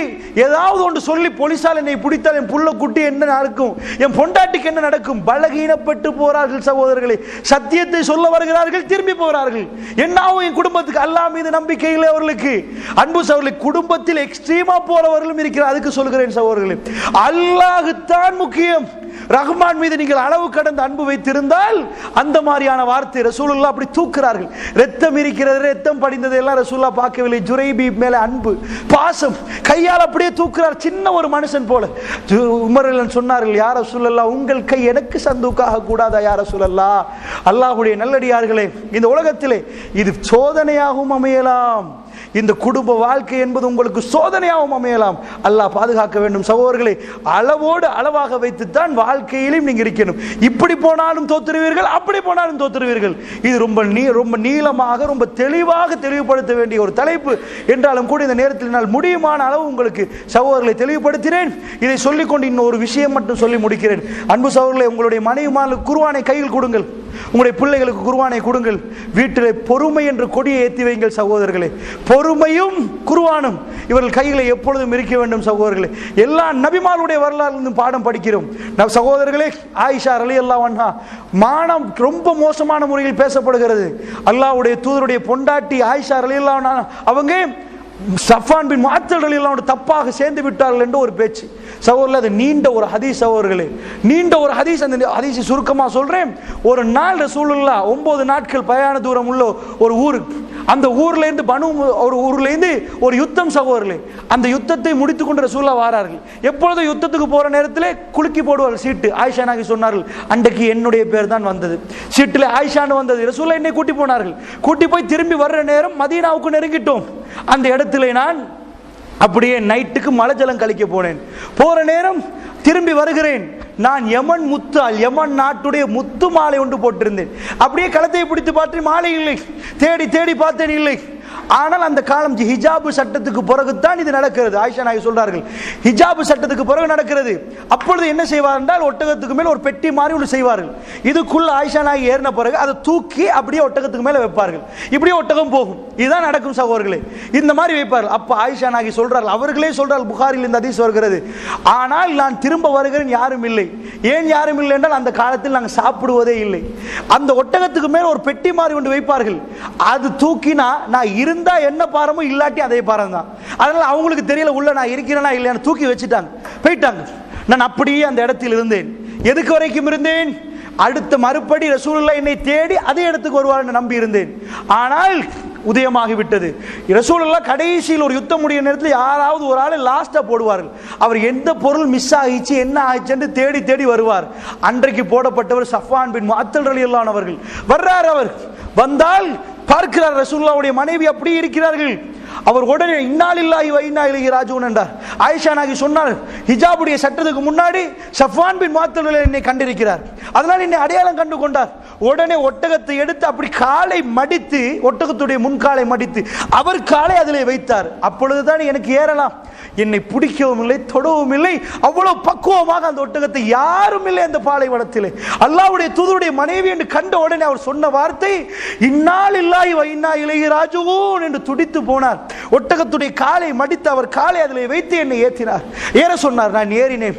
ஏதாவது ஒன்று சொல்லி போலீசால் என்னை பிடித்தால் என் புள்ள குட்டி என்ன நடக்கும், என் பொண்டாட்டிக்கு என்ன நடக்கும்? பலகீனப்பட்டு போறார்கள் சகோதரர்களே. சத்தியத்தை சொல்ல வருகிறார்கள், திரும்பி போகிறார்கள். என்னாவும் என் குடும்பத்துக்கு அல்லாஹ் மீது நம்பிக்கை இல்லை அவர்களுக்கு. அன்பு சகோதரர்களே, குடும்பத்தில் எக்ஸ்ட்ரீமா போறவர்களும் இருக்கிறார். அதுக்கு சொல்கிறேன் சகோதரர்களே, அல்லாஹ் தான் முக்கியம். ரஹ்மான் மீது நீங்கள் அளவு கடந்த அன்பு வைத்திருந்தால் அந்த மாதிரியான வார்த்தை ரசூலுல்லாஹ் அப்படி தூக்குறார்கள். ரத்தம் இருக்கிறது, ரத்தம் படிந்தது எல்லாம் ரசூலுல்லாஹ் பார்க்கவில்லை. ஜுரைபி மேல அன்பு, பாசம், கையால் அப்படியே தூக்குறார், சின்ன ஒரு மனுஷன் போல. உமர் சொன்னார்கள், யா ரசூலல்லாஹ், உங்கள் கை எனக்கு சந்தூக்காக கூடாதா யா ரசூலல்லாஹ்? அல்லாஹ்வுடைய நல்லடியார்களே, இந்த உலகத்திலே இது சோதனையாகவும் அமையலாம். இந்த குடும்ப வாழ்க்கை என்பது உங்களுக்கு சோதனையாகவும் அமையலாம். அல்லாஹ் பாதுகாக்க வேண்டும். சகோதரர்களே, அளவோடு அளவாக வைத்துத்தான் வாழ்க்கையிலும் நீங்க இருக்கணும். இப்படி போனாலும் தோத்துருவீர்கள், அப்படி போனாலும் தோத்துருவீர்கள். இது ரொம்ப நீளமாக ரொம்ப தெளிவாக தெளிவுபடுத்த வேண்டிய ஒரு தலைப்பு என்றாலும் கூட இந்த நேரத்தில் நான் முடியுமான அளவு உங்களுக்கு சகோதரர்களை தெளிவுபடுத்தினேன். இதை சொல்லிக்கொண்டு இன்னொரு விஷயம் மட்டும் சொல்லி முடிக்கிறேன். அன்பு சகோதரர்களை, உங்களுடைய மனைவிமார்களுக்கு குர்ஆனை கையில் கொடுங்கள், உங்களுடைய பிள்ளைகளுக்கு குர்ஆனை கொடுங்கள். வீட்டிலே பொறுமை என்ற கொடியை ஏற்றி வைங்கள் சகோதரர்களே. பொறுமையும் குர்ஆனும் இவர்கள் கைகளை எப்பொழுதும் இருக்க வேண்டும் சகோதரர்களே. எல்லா நபிமாருடைய வரலாறு பாடம் படிக்கிறோம் சகோதரர்களே. ஆயிஷா ரலியல்லாஹு அன்ஹா மானம் ரொம்ப மோசமான முறையில் பேசப்படுகிறது. அல்லாஹ்வுடைய தூதருடைய பொண்டாட்டி ஆயிஷா ரலியல்லாஹு அன்ஹா அவங்க சஃபான் பின் முஅத்தல் ரலியல்லாஹு அன்ஹு தப்பாக சேர்ந்து விட்டார்கள் என்று ஒரு பேச்சு சகோதரர்களே. அது நீண்ட ஒரு ஹதீஸ் சகோதரர்களே, நீண்ட ஒரு ஹதீஸ். அந்த ஹதீஸை சுருக்கமாக சொல்றேன். ஒரு நாள் ரசூலுல்லாஹ் 9 நாட்கள் பயண தூரம் உள்ள ஒரு ஊர், அந்த ஊர்ல இருந்து ஒரு ஊர்ல இருந்து ஒரு யுத்தம் சகோதரர்களே. அந்த யுத்தத்தை முடித்துக் கொண்டு ரசூலுல்லாஹ் வாரார்கள். எப்பொழுதும் யுத்தத்துக்கு போற நேரத்திலே குலுக்கி போடுவார்கள் சீட்டு. ஆயிஷா நாயகி சொன்னார்கள், அன்றைக்கு என்னுடைய பேர் தான் வந்தது, சீட்டில் ஆயிஷான்னு வந்தது. ரசூலுல்லாஹ் என்னை கூட்டி போனார்கள். கூட்டி போய் திரும்பி வர்ற நேரம் மதீனாவுக்கு நெருங்கிட்டோம். அந்த இடத்துல நான் அப்படியே நைட்டுக்கு மலை ஜலம் கழிக்க போனேன். போற நேரம் திரும்பி வருகிறேன். நான் யமன் நாட்டுடைய முத்து மாலை ஒன்று போட்டிருந்தேன். அப்படியே களத்தை பிடித்து பார்த்து மாலை இல்லை, தேடி தேடி பார்த்தேன், இல்லை. ஆனால் அந்த காலம் ஹிஜாபு சட்டத்துக்கு பிறகுதான் இது நடக்கிறது. ஆயிஷா நாயகி சொல்றார்கள், ஹிஜாபு சட்டத்துக்கு பிறகு நடக்கிறது. அப்பொழுது என்ன செய்வார் என்றால், ஒட்டகத்துக்கு மேல் ஒரு பெட்டி மாதிரி ஒன்று செய்வார்கள். இதுக்குள்ள ஆயிஷா நாயகி ஏறின பிறகு அதை தூக்கி அப்படியே ஒட்டகத்துக்கு மேல வைப்பார்கள். இப்படியே ஒட்டகம் போகும். இதுதான் நடக்கும் சகோதரர்களே. இந்த மாதிரி வைப்பார்கள். அப்ப ஆயிஷா நாயகி சொல்றார்கள், அவர்களே சொல்றார்கள், புகாரில் இந்த ஹதீஸ் வருகிறது, ஆனால் நான் திரும்ப வருகிறேன், யாரும் இல்லை. ஏன் யாரும் இல்லை என்றால், அந்த காலத்தில் நாங்கள் சாப்பிடுவதே இல்லை. அந்த ஒட்டகத்துக்கு மேல ஒரு பெட்டி மாதிரி ஒன்று வைப்பார்கள். அது தூக்கினா நான் இருந்தா என்ன பாரமோ, இல்லாட்டி அதே பாரம் தான். அதனால அவங்களுக்கு தெரியல உள்ள நான் இருக்கிறேனா இல்லையான்னு தூக்கி வச்சுட்டாங்க, போயிட்டாங்க. நான் அப்படியே அந்த இடத்தில் இருந்தேன். எதுக்கு வரைக்கும் இருந்தேன்? அடுத்த மறுபடி ரசூலுல்லாஹ் என்னை தேடி அதே இடத்துக்கு வருவார் நம்பி இருந்தேன். ஆனால் உதயமாகிவிட்டது. ரசூலுல்லாஹ் கடைசியில் ஒரு யுத்தம் முடிய நேரத்தில் யாராவது ஒரு ஆளை லாஸ்டா போடுவார்கள். அவர் எந்த பொருள் மிஸ் ஆகிச்சு, என்ன ஆயிடுச்சு தேடி தேடி வருவார். அன்றைக்கு போடப்பட்டவர் சஃபான் பின் முஅத்தல் ரலியல்லாஹு அன்ஹு அவர்கள் வர்றார். அவர் வந்தால் பார்க்கிறார், ரசூலுல்லாஹ்வுடைய மனைவி அப்படி இருக்கிறார்கள். அவர் உடனே இன்னா லில்லாஹி வ இன்னா இலைஹி ராஜிஊன் என்றார். ஆயிஷா நாயகி சொன்னார், ஹிஜாபுடைய சட்டத்துக்கு முன்னாடி சஃபான் பின் முஅத்தல் என்னை கண்டிருக்கிறார், அதனால் என்னை அடையாளம் கண்டு கொண்டார். உடனே ஒட்டகத்தை எடுத்து அப்படி காலை மடித்து, ஒட்டகத்துடைய முன்காலை மடித்து அவர் காலை அதிலே வைத்தார். அப்பொழுதுதான் எனக்கு ஏறலாம். என்னை பிடிக்கவும் இல்லை, தொடவும் இல்லை. அவ்வளவு பக்குவமாக அந்த ஒட்டகத்தை, யாரும் இல்லை அந்த பாலைவனத்திலே. அல்லாஹ்வுடைய தூதருடைய மனைவி என்று கண்ட உடனே அவர் சொன்ன வார்த்தை இன்னா லில்லாஹி வ இன்னா இலைஹி ராஜிஊன் என்று துடித்து போனார். ஒட்டகத்துடைய காலை மடித்து அவர் காலை அதிலே வைத்து என்னை ஏற்றினார். ஏற சொன்னார். நான் ஏறினேன்.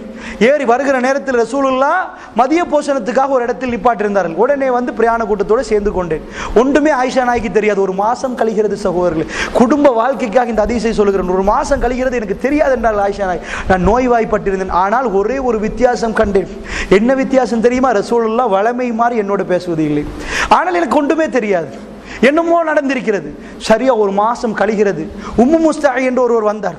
ஏறி வருகிற நேரத்தில் ரசூலுல்லாஹ் மதிய போஷணத்துக்காக ஒரு இடத்தில் நிப்பாட்டிருந்தார்கள். உடனே வந்து பிரயாண கூட்டத்தோடு சேர்ந்து கொண்டேன். ஒன்றுமே ஆயிஷா நாயகி தெரியாது. ஒரு மாசம் கழிகிறது சகோதரர்களே. குடும்ப வாழ்க்கைக்காக இந்த ஹதீஸை சொல்லுகிறேன். ஒரு மாசம் கழிகிறது எனக்கு தெரியாது என்றால் ஆயிஷா நாயகி. நான் நோய்வாய்ப்பட்டிருந்தேன். ஆனால் ஒரே ஒரு வித்தியாசம் கண்டேன். என்ன வித்தியாசம் தெரியுமா? ரசூலுல்லாஹ் வளமை மாதிரி என்னோட பேசுவது இல்லை. ஆனால் எனக்கு ஒன்றுமே தெரியாது. என்னமோ நடந்திருக்கிறது. சரியா ஒரு மாசம் கழிகிறது. உம்மு முஸ்தா என்று ஒருவர் வந்தார்.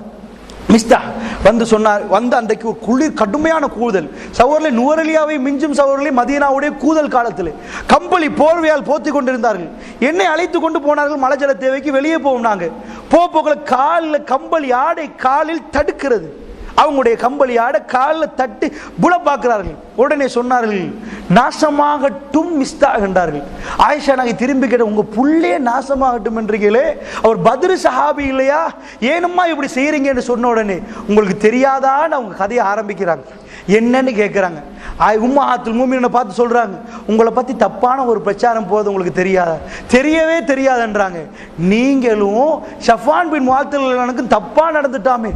மிஸ்தா வந்து சொன்னார். வந்து அன்றைக்கு ஒரு குளிர், கடுமையான கூதல் சகோதரர்களே. நுவரலியாவை மிஞ்சும் சகோதரர்களே, மதீனாவுடைய கூதல் காலத்தில் கம்பளி போர்வையால் போத்தி கொண்டிருந்தார்கள். என்னை அழைத்து கொண்டு போனார்கள் மலை ஜல தேவைக்கு. வெளியே போவோம். நாங்கள் போகல காலில் கம்பளி ஆடை காலில் தடுக்கிறது. அவங்களுடைய கம்பளி ஆடை காலில் தட்டி புல பார்க்கிறார்கள். உடனே சொன்னார்கள், நாசமாகட்டும் மிஸ்தா என்றார்கள். ஆயிஷா நாயகி திரும்பி கேட்ட, உங்க புள்ளே நாசமாகட்டும் என்றீங்களே, அவர் பத்ரு சஹாபி இல்லையா, ஏனம்மா இப்படி செய்யறீங்க என்று சொன்ன உடனே உங்களுக்கு தெரியாதான்னு அவங்க கதையை ஆரம்பிக்கிறாங்க. என்னன்னு கேட்கிறாங்க. உம்மஹாத்துல் மூமினீனை பார்த்து சொல்றாங்க, உங்களை பத்தி தப்பான ஒரு பிரச்சாரம் போது உங்களுக்கு தெரியாதா? தெரியவே தெரியாதுன்றாங்க. நீங்களும் சஃபான் பின் முஅத்தல் தப்பா நடந்துட்டாமே.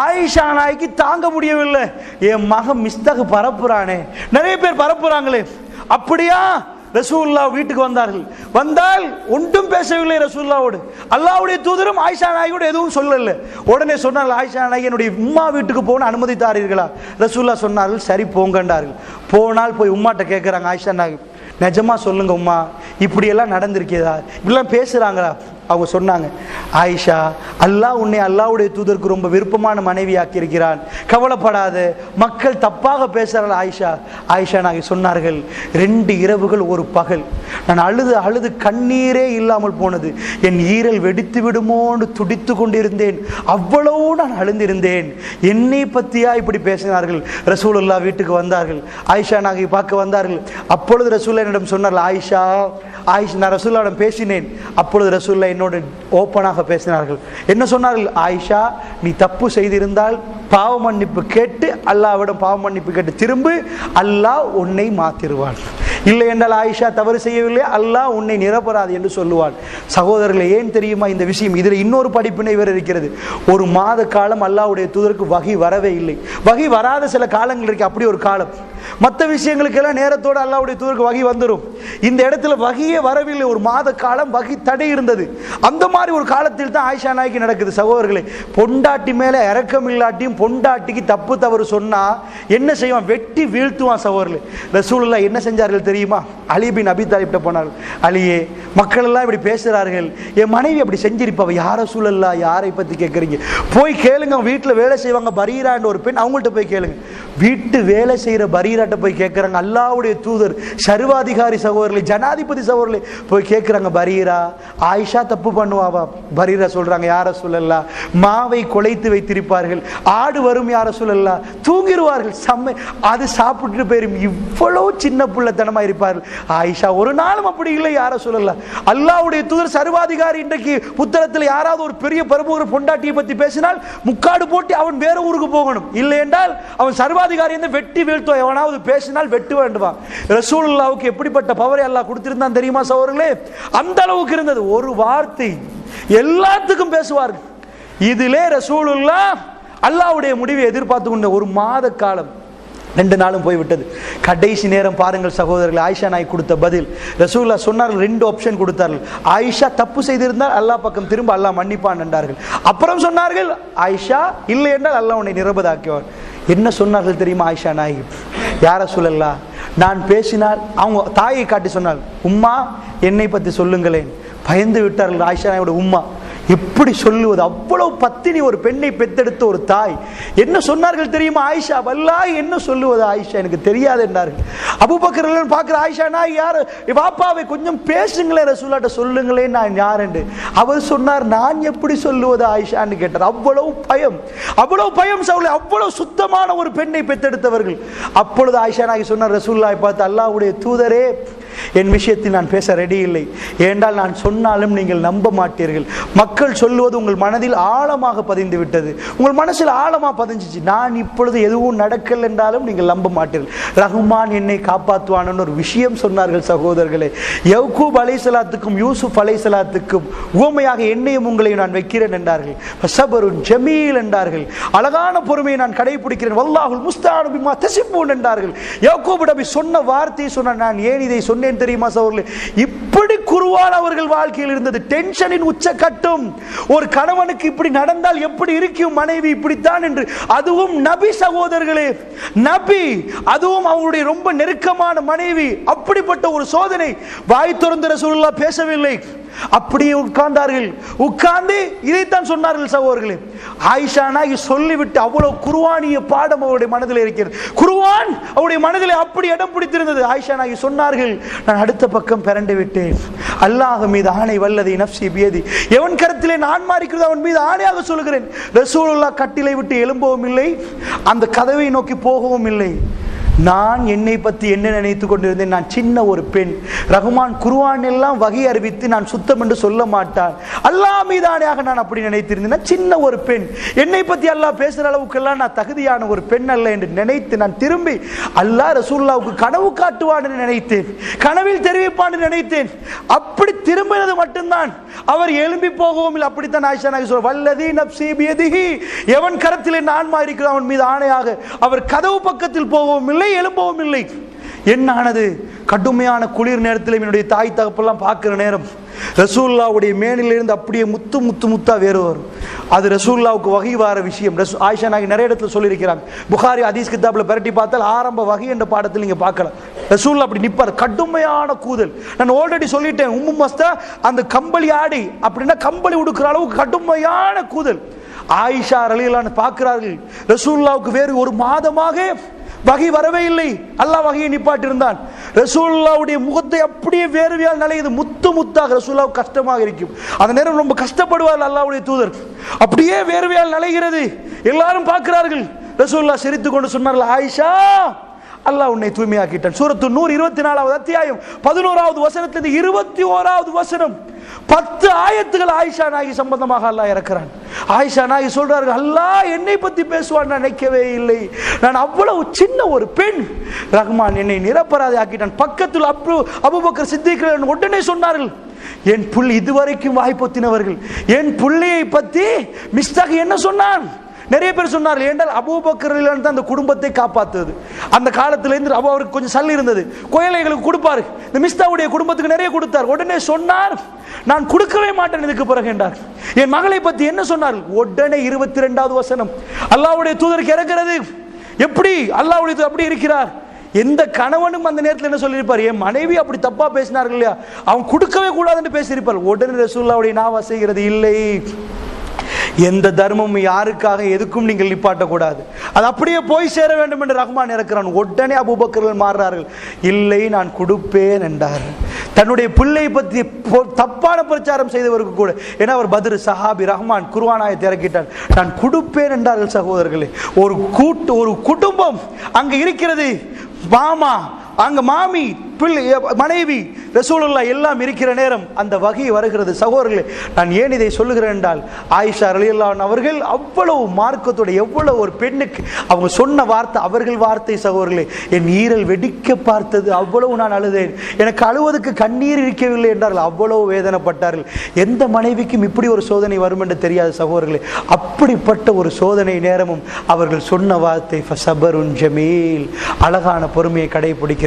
ஆயிஷா நாயகி தாங்க முடியவில்லை. என் மகன் மிஸ்தக் பரப்புறானே, நிறைய பேர் பரப்புறாங்களே, அப்படியா ரசூலுல்லாஹ் வீட்டுக்கு வந்தார்கள். வந்தால் ஒன்றும் பேசவில்லை ரசூலுல்லாஹ்வோடு. அல்லாஹ்வுடைய தூதரும் ஆயிஷா நாயகியோடு எதுவும் சொல்லல. உடனே சொன்னார்கள், ஆயிஷா நாயகி என்னுடைய உம்மா வீட்டுக்கு போன அனுமதி தாரீர்களா? ரசூலுல்லாஹ் சொன்னார்கள், சரி போங்கண்டார்கள். போனால் போய் உம்மாட்ட கேட்குறாங்க, ஆயிஷா நாயகி நிஜமா சொல்லுங்க உம்மா, இப்படியெல்லாம் நடந்திருக்கேதா, இப்படிலாம் பேசுறாங்களா? அவங்க சொன்னாங்க, ஆயிஷா, அல்லாஹ் உன்னை அல்லாஹ்வுடைய தூதருக்கு ரொம்ப விருப்பமான மனைவி ஆக்கியிருக்கிறான், கவலைப்படாத, மக்கள் தப்பாக பேசுறார்கள் ஆயிஷா. ஆயிஷா நாயகி சொன்னார்கள், 2 இரவுகள் ஒரு பகல் நான் அழுது அழுது கண்ணீரே இல்லாமல் போனது. என் ஈரல் வெடித்து விடுமோன்னு துடித்து கொண்டிருந்தேன். அவ்வளவு நான் அழுந்திருந்தேன். என்னை பத்தியா இப்படி பேசினார்கள்? ரசூலுல்லாஹ் வீட்டுக்கு வந்தார்கள். ஆயிஷா நாயகி பார்க்க வந்தார்கள். அப்பொழுது ரசூலுல்லாஹ் என்னிடம் சொன்னார்கள், ஆயிஷா நான் ரசூலுல்லாஹ்விடம் பேசினேன். அப்பொழுது ரசூலுல்லாஹ் என்னோடு ஓப்பனாக பேசினார்கள். என்ன சொன்னார்கள்? ஆயிஷா, நீ தப்பு செய்திருந்தால் பாவ மன்னிப்பு கேட்டு அல்லாஹ்விடம் பாவ மன்னிப்பு கேட்டு திரும்பு, அல்லாஹ் உன்னை மாத்திருவான். இல்லை என்றால் ஆயிஷா தவறு செய்யவில்லை, அல்லாஹ் உன்னை நிரபராதி என்று சொல்லுவான். சகோதரர்களே, ஏன் தெரியுமா இந்த விஷயம்? இதில் இன்னொரு படிப்பினை வேறு இருக்கிறது. ஒரு மாத காலம் அல்லாஹ்வுடைய தூதருக்கு வகி வரவே இல்லை. வகி வராத சில காலங்கள் இருக்கு. அப்படி ஒரு காலம். மற்ற விஷயங்களுக்கெல்லாம் நேரத்தோடு அல்லாஹ்வுடைய தூதருக்கு வகி வந்துடும். இந்த இடத்துல வகியே வரவில்லை. ஒரு மாத காலம் வகி தடை இருந்தது. அந்த மாதிரி ஒரு காலத்தில் தான் ஆயிஷா நாயகி நடக்குது. சகோதரர்களே, பொண்டாட்டி மேல இரக்கம் இல்லாட்டியும் பொண்டாட்டிக்கு தப்பு தவறு சொன்னா என்ன செய்வான்? வெட்டி வீழ்த்துவான். சகோதரர்களே, ரசூலுல்லாஹ் என்ன செஞ்சார்கள் தெரியுமா? அலி பின் அபி தாலிப்ட்ட போனார்கள். அலியே, மக்கள் எல்லாம் இப்படி பேசுறார்கள், என் மனைவி அப்படி செஞ்சிருப்பா. யார ரசூலுல்லாஹ், யாரை பத்தி கேட்கறீங்க? போய் கேளுங்க. வீட்டுல வேலை செய்வாங்க பரீரான்னு ஒரு பெண், அவங்கள்ட்ட போய் கேளுங்க. வீட்டு வேலை செய்யற பரீராட்ட போய் கேட்கிறாங்க. அல்லாஹ்வுடைய தூதர், சர்வாதிகாரி சகோதரர்களே, ஜனாதிபதி சகோதரர்களே போய் கேட்கிறாங்க, பரீரா, ஆயிஷா தப்பு பண்ணுவாவா? பரீரா சொல்றாங்க, யார ரசூலுல்லாஹ், மாவை குலைத்து வைத்திருப்பார்கள், ஆடு வரும் யார ரசூலுல்லாஹ், தூங்கிடுவார்கள், அது சாப்பிட்டு போயிரும். இவ்வளவு சின்ன புள்ளத்தனமா இருப்பார்கள். ஆயிஷா, ஒரு நாளும் அப்படி இல்லை யார ரசூலுல்லாஹ். அல்லாஹ்வுடைய தூதர் சர்வாதிகாரி. இன்றைக்கு புத்தகத்தில் யாராவது ஒரு பெரிய பிரபுவர் பொண்டாட்டியை பத்தி பேசினால் முக்காடு போட்டு அவன் வேற ஊருக்கு போகணும். இல்லை என்றால் அவன் சர்வாதிகாரி என்று வெட்டி வீழ்த்துவா. எவனாவது பேசினால் வெட்டு வேண்டுவான். ரசூலுல்லாஹ்வுக்கு எப்படிப்பட்ட பவரை அல்லாஹ் கொடுத்திருந்தான் தெரியுமா சகோதரர்களே? அந்த அளவுக்கு இருந்தது. ஒரு வார்த்தை எல்லாத்துக்கும் பேசுவார்கள். இதிலே ரசூலுல்லாஹ் அல்லாஹ்வுடைய முடிவை எதிர்பார்த்து கொண்ட ஒரு மாத காலம் 2 நாளும் போய்விட்டது. கடைசி நேரம் பாருங்கள் சகோதரர்கள், ஆயிஷா நாய் கொடுத்த பதில். ரசூலுல்லாஹ் சொன்னார்கள், 2 ஆப்ஷன் கொடுத்தார்கள். ஆயிஷா தப்பு செய்திருந்தால் அல்லாஹ் பக்கம் திரும்ப, அல்லாஹ் மன்னிப்பான் என்றார்கள். அப்புறம் சொன்னார்கள், ஆயிஷா இல்லை என்றால் அல்லாஹ் உன்னை நிரபதாக்குவார். என்ன சொன்னார்கள் தெரியுமா ஆயிஷா நாயகி? யார ரசூலுல்லாஹ், நான் பேசினால், அவங்க தாயை காட்டி சொன்னார், உம்மா என்னை பற்றி சொல்லுங்களேன். பயந்து விட்டார்கள் ஆயிஷா நாயோட உம்மா. எப்படி சொல்லுவது? அவ்வளவு பத்தினி ஒரு பெண்ணை பெத்தெடுத்த ஒரு தாய். என்ன சொன்னார்கள் தெரியுமா? ஆயிஷா, வல்லாஹ் என்ன சொல்லுவது ஆயிஷா, எனக்கு தெரியாது என்றார்கள். அபூபக்கர் பார்க்கிற ஆயிஷா, நான் யார் பாப்பாவை கொஞ்சம் பேசுங்களேன், ரசூலுல்லாஹ்ட்ட சொல்லுங்களேன் நான் யார் என்று. அவர் சொன்னார், நான் எப்படி சொல்லுவது ஆயிஷான்னு கேட்டார். அவ்வளவு பயம், அவ்வளவு பயம் சவுலே, அவ்வளவு சுத்தமான ஒரு பெண்ணை பெத்தெடுத்தவர்கள். அப்பொழுது ஆயிஷா நாயகி சொன்னார் ரசூலுல்லாஹை பார்த்து, அல்லாஹ்வுடைய தூதரே, என் விஷயத்தில் நான் பேச ரெடி இல்லை. ஏண்டால் நான் சொன்னாலும் நீங்கள் நம்ப மாட்டீர்கள். மக்கள் சொல்லுவது உங்கள் மனதில் ஆழமாக பதிந்து விட்டது, உங்கள் மனசில் ஆழமாக பதிஞ்சிச்சு. நான் இப்பொழுது எதுவும் நடக்கல் என்றாலும் நீங்கள் நம்ப மாட்டீர்கள். ரஹ்மான் என்னை காப்பாற்றுவான் ஒரு விஷயம் சொன்னார்கள். சகோதரர்களே, யக்கூப் அலைஹிஸ்ஸலாத்துக்கும் யூசுப் அலைஹிஸ்ஸலாத்துக்கும் உவமையாக என்னையும் உங்களையும் நான் வைக்கிறேன் என்றார்கள். சபருன் ஜமீல் என்றார்கள். அழகான பொறுமையை நான் கடைபிடிக்கிறேன். வல்லாஹுல் முஸ்தஆனு பிமா தஸிஃபூன் என்றார்கள். யக்கூப் நபி சொன்ன வார்த்தையை சொன்னார். நான் ஏன் இதை சொன்னேன் தெரியுமா சகோதரர்களே? இப்படி குர்ஆன் அவர்கள் வாழ்க்கையில் இருந்தது. டென்ஷனின் உச்சக்கட்டம். ஒரு கணவனுக்கு இப்படி நடந்தால் எப்படி இருக்கும் மனைவி, இப்படித்தான் என்று. அதுவும் நபி சகோதரர்களே, நபி, அதுவும் அவங்களுடைய ரொம்ப நெருக்கமான மனைவி. அப்படிப்பட்ட ஒரு சோதனை. வாய் திறந்து ரசூலுல்லாஹ் பேசவில்லை. அப்படியே உட்கார்ந்தார்கள். உட்கார்ந்து இதைத்தான் சொன்னார்கள் சகோதரர்களே. ஆயிஷா நாயகி சொல்லிவிட்டு அவ்வளவு குர்ஆனிய பாடம் அவருடைய மனதில் இருக்கிறது. குர்ஆன் அவருடைய மனதில் அப்படி இடம் பிடித்திருந்தது. ஆயிஷா நாயகி சொன்னார்கள், நான் அடுத்த பக்கம் பிறண்டு விட்டேன். அல்லாஹ் மீது ஆணை, வல்லதி நஃப்ஸி பியதி, எவன் கருத்திலே நான் மாறிக்கிறது அவன் மீது ஆணையாக சொல்கிறேன். ரசூலுல்லாஹ் கட்டிலை விட்டு எழும்பவும் இல்லை, அந்த கதவை நோக்கி போகவும் இல்லை. நான் என்னை பற்றி என்ன நினைத்து கொண்டிருந்தேன்? நான் சின்ன ஒரு பெண். ரஹ்மான் குர்ஆன் எல்லாம் வகை அறிவித்து நான் சுத்தம் என்று சொல்ல மாட்டான். அல்லாஹ் மீதானையாக நான் அப்படி நினைத்திருந்தேன். சின்ன ஒரு பெண், என்னை பற்றி அல்லாஹ் பேசுகிற அளவுக்கெல்லாம் நான் தகுதியான ஒரு பெண் அல்ல என்று நினைத்து நான் திரும்பி அல்லாஹ் ரசூலுல்லாஹ்வுக்கு கனவு காட்டுவான் என்று நினைத்தேன், கனவில் தெரிவிப்பான் என்று நினைத்தேன். அப்படி திரும்பினது மட்டும்தான். அவர் எழும்பி போகவும் இல்லை. அப்படித்தான் ஆயிஷா நாயகி சொல்றார், வல்லதி நஃப்ஸி பியதிஹி, எவன் கரத்திலே நான் ஆன்மா இருக்கிறது அவன் மீது ஆணையாக அவர் கதவு பக்கத்தில் போகவும் இல்லை, எழும்பவும் இல்லை. என்ன ஆனது? கடுமையான குளிர் நேரத்தில் என்னுடைய தாய் தகப்பெல்லாம் பார்க்குற நேரம் ரசூலுல்லாவுடைய மேனிலிருந்து அப்படியே முத்து முத்து முத்தா வேறு வரும். அது ரசூலுல்லாவுக்கு வகை வார விஷயம். ஆயிஷா நாயகி நிறைய இடத்துல சொல்லியிருக்கிறாங்க. புகாரி ஹதீஸ் கிதாபில் பரட்டி பார்த்தால் ஆரம்ப வகை என்ற பாடத்தில் நீங்கள் பார்க்கலாம். ரசூலுல்லாஹ் அப்படி நிற்பார், கடுமையான கூதல். நான் ஆல்ரெடி சொல்லிட்டேன், உம்மு மஸ்தா அந்த கம்பளி ஆடை அப்படின்னா கம்பளி உடுக்கிற அளவுக்கு கடுமையான கூதல். ஆயிஷா ரலியல்லாஹு அன்ஹா பார்க்கிறார்கள், ரசூலுல்லாவுக்கு வேறு ஒரு மாதமாக வகை வரவே இல்லை. அல்லாஹ் வகையை நிப்பாட்டி இருந்தான். ரசூலுல்லாவுடைய முகத்தை அப்படியே வேர்வையால் நலையுது, முத்து முத்தாக. ரசூலுல்லாவுக்கு கஷ்டமாக இருக்கும். அந்த நேரம் ரொம்ப கஷ்டப்படுவார் அல்லாஹ்வுடைய தூதர். அப்படியே வேர்வையால் நலைகிறது. எல்லாரும் பார்க்கிறார்கள். ரசூலுல்லாஹ் சிரித்துக் கொண்டு சொன்னார்கள், ஆயிஷா, அல்லாஹ் உன்னை தூய்மையாக்கிட்டான். சூரத்து நூர் 24வது அத்தியாயம் 11வது வசனத்திலிருந்து 21வது வசனம் 10 ஆயத்துகள் ஆயிஷா நாயகி சம்பந்தமாக அல்லாஹ் இறக்கிறான். ஆயிஷா நாயகி சொல்றார்கள், அல்லாஹ் என்னை பத்தி பேசுவான் நினைக்கவே இல்லை. நான் அவ்வளவு சின்ன ஒரு பெண். ரஹ்மான் என்னை நிரப்பராதி ஆக்கிட்டான். பக்கத்தில் அபூபக்கர் சித்திக் உடனே சொன்னார்கள், என் புள்ளி இதுவரைக்கும் வாய்ப்பொத்தினவர்கள் என் புள்ளியை பத்தி மிஸ்டாக் என்ன சொன்னான்? நிறைய பேர் சொன்னார்கள். ஏண்டால் அபூபக்கர் தான் அந்த குடும்பத்தை காப்பாற்றுவது. அந்த காலத்திலிருந்து அவருக்கு கொஞ்சம் சல்லி இருந்தது, கோயிலைகளுக்கு கொடுப்பாரு. இந்த மிஸ்தாவுடைய குடும்பத்துக்கு நிறைய கொடுத்தார். உடனே சொன்னார், நான் கொடுக்கவே மாட்டேன் இதுக்கு பிறகு என்றார். என் மகளை பத்தி என்ன சொன்னார்? உடனே 22வது வசனம் அல்லாஹ்வுடைய தூதருக்கு இறக்கிறது. எப்படி அல்லாஹ்வுடைய தூதர் அப்படி இருக்கிறார்? எந்த கணவனும் அந்த நேரத்தில் என்ன சொல்லியிருப்பார்? என் மனைவி அப்படி தப்பா பேசினார்கள் இல்லையா, அவன் கொடுக்கவே கூடாதுன்னு பேசியிருப்பார். உடனே ரசூலுல்லாஹ்வுடைய நாவ செய்கிறது, இல்லை, எந்த தர்மமும் யாருக்காக எதுக்கும் நீங்கள் நிப்பாட்டக்கூடாது, அது அப்படியே போய் சேர வேண்டும் என்று ரஹ்மான் இறக்கிறான். உடனே அபூபக்கர்கள் மாறுறார்கள், இல்லை நான் கொடுப்பேன் என்றார். தன்னுடைய பிள்ளை பற்றி தப்பான பிரச்சாரம் செய்தவருக்கு கூட, ஏன்னா அவர் பத்ர் சஹாபி, ரஹ்மான் குர்ஆனாயத்தை இறக்கிட்டார், நான் கொடுப்பேன் என்றார்கள். சகோதரர்களே, ஒரு குடும்பம் அங்க இருக்கிறது. மாமா, அங்க மாமி, பிள்ளை, மனைவி, ரசூலுல்லாஹ் எல்லாம் இருக்கிற நேரம் அந்த வகை வருகிறது. சகோதரர்களே, நான் ஏன் இதை சொல்லுகிறேன் என்றால், ஆயிஷா ரலியல்லாஹு அன்ஹா அவர்கள் அவ்வளவு மார்க்கத்தோட, எவ்வளவு ஒரு பெண்ணுக்கு அவங்க சொன்ன வார்த்தை, அவர்கள் வார்த்தை சகோதரர்களே, என் ஈரல் வெடிக்க பார்த்தது, அவ்வளவு நான் அழுதேன், எனக்கு அழுவதற்கு கண்ணீர் இருக்கவில்லை என்றார்கள். அவ்வளவு வேதனைப்பட்டார்கள். எந்த மனைவிக்கும் இப்படி ஒரு சோதனை வரும் என்று தெரியாது சகோதரர்களே. அப்படிப்பட்ட ஒரு சோதனை நேரமும் அவர்கள் சொன்ன வார்த்தை ஃபஸபருன் ஜமீல், அழகான பொறுமையை கடைபிடிக்கிறேன்.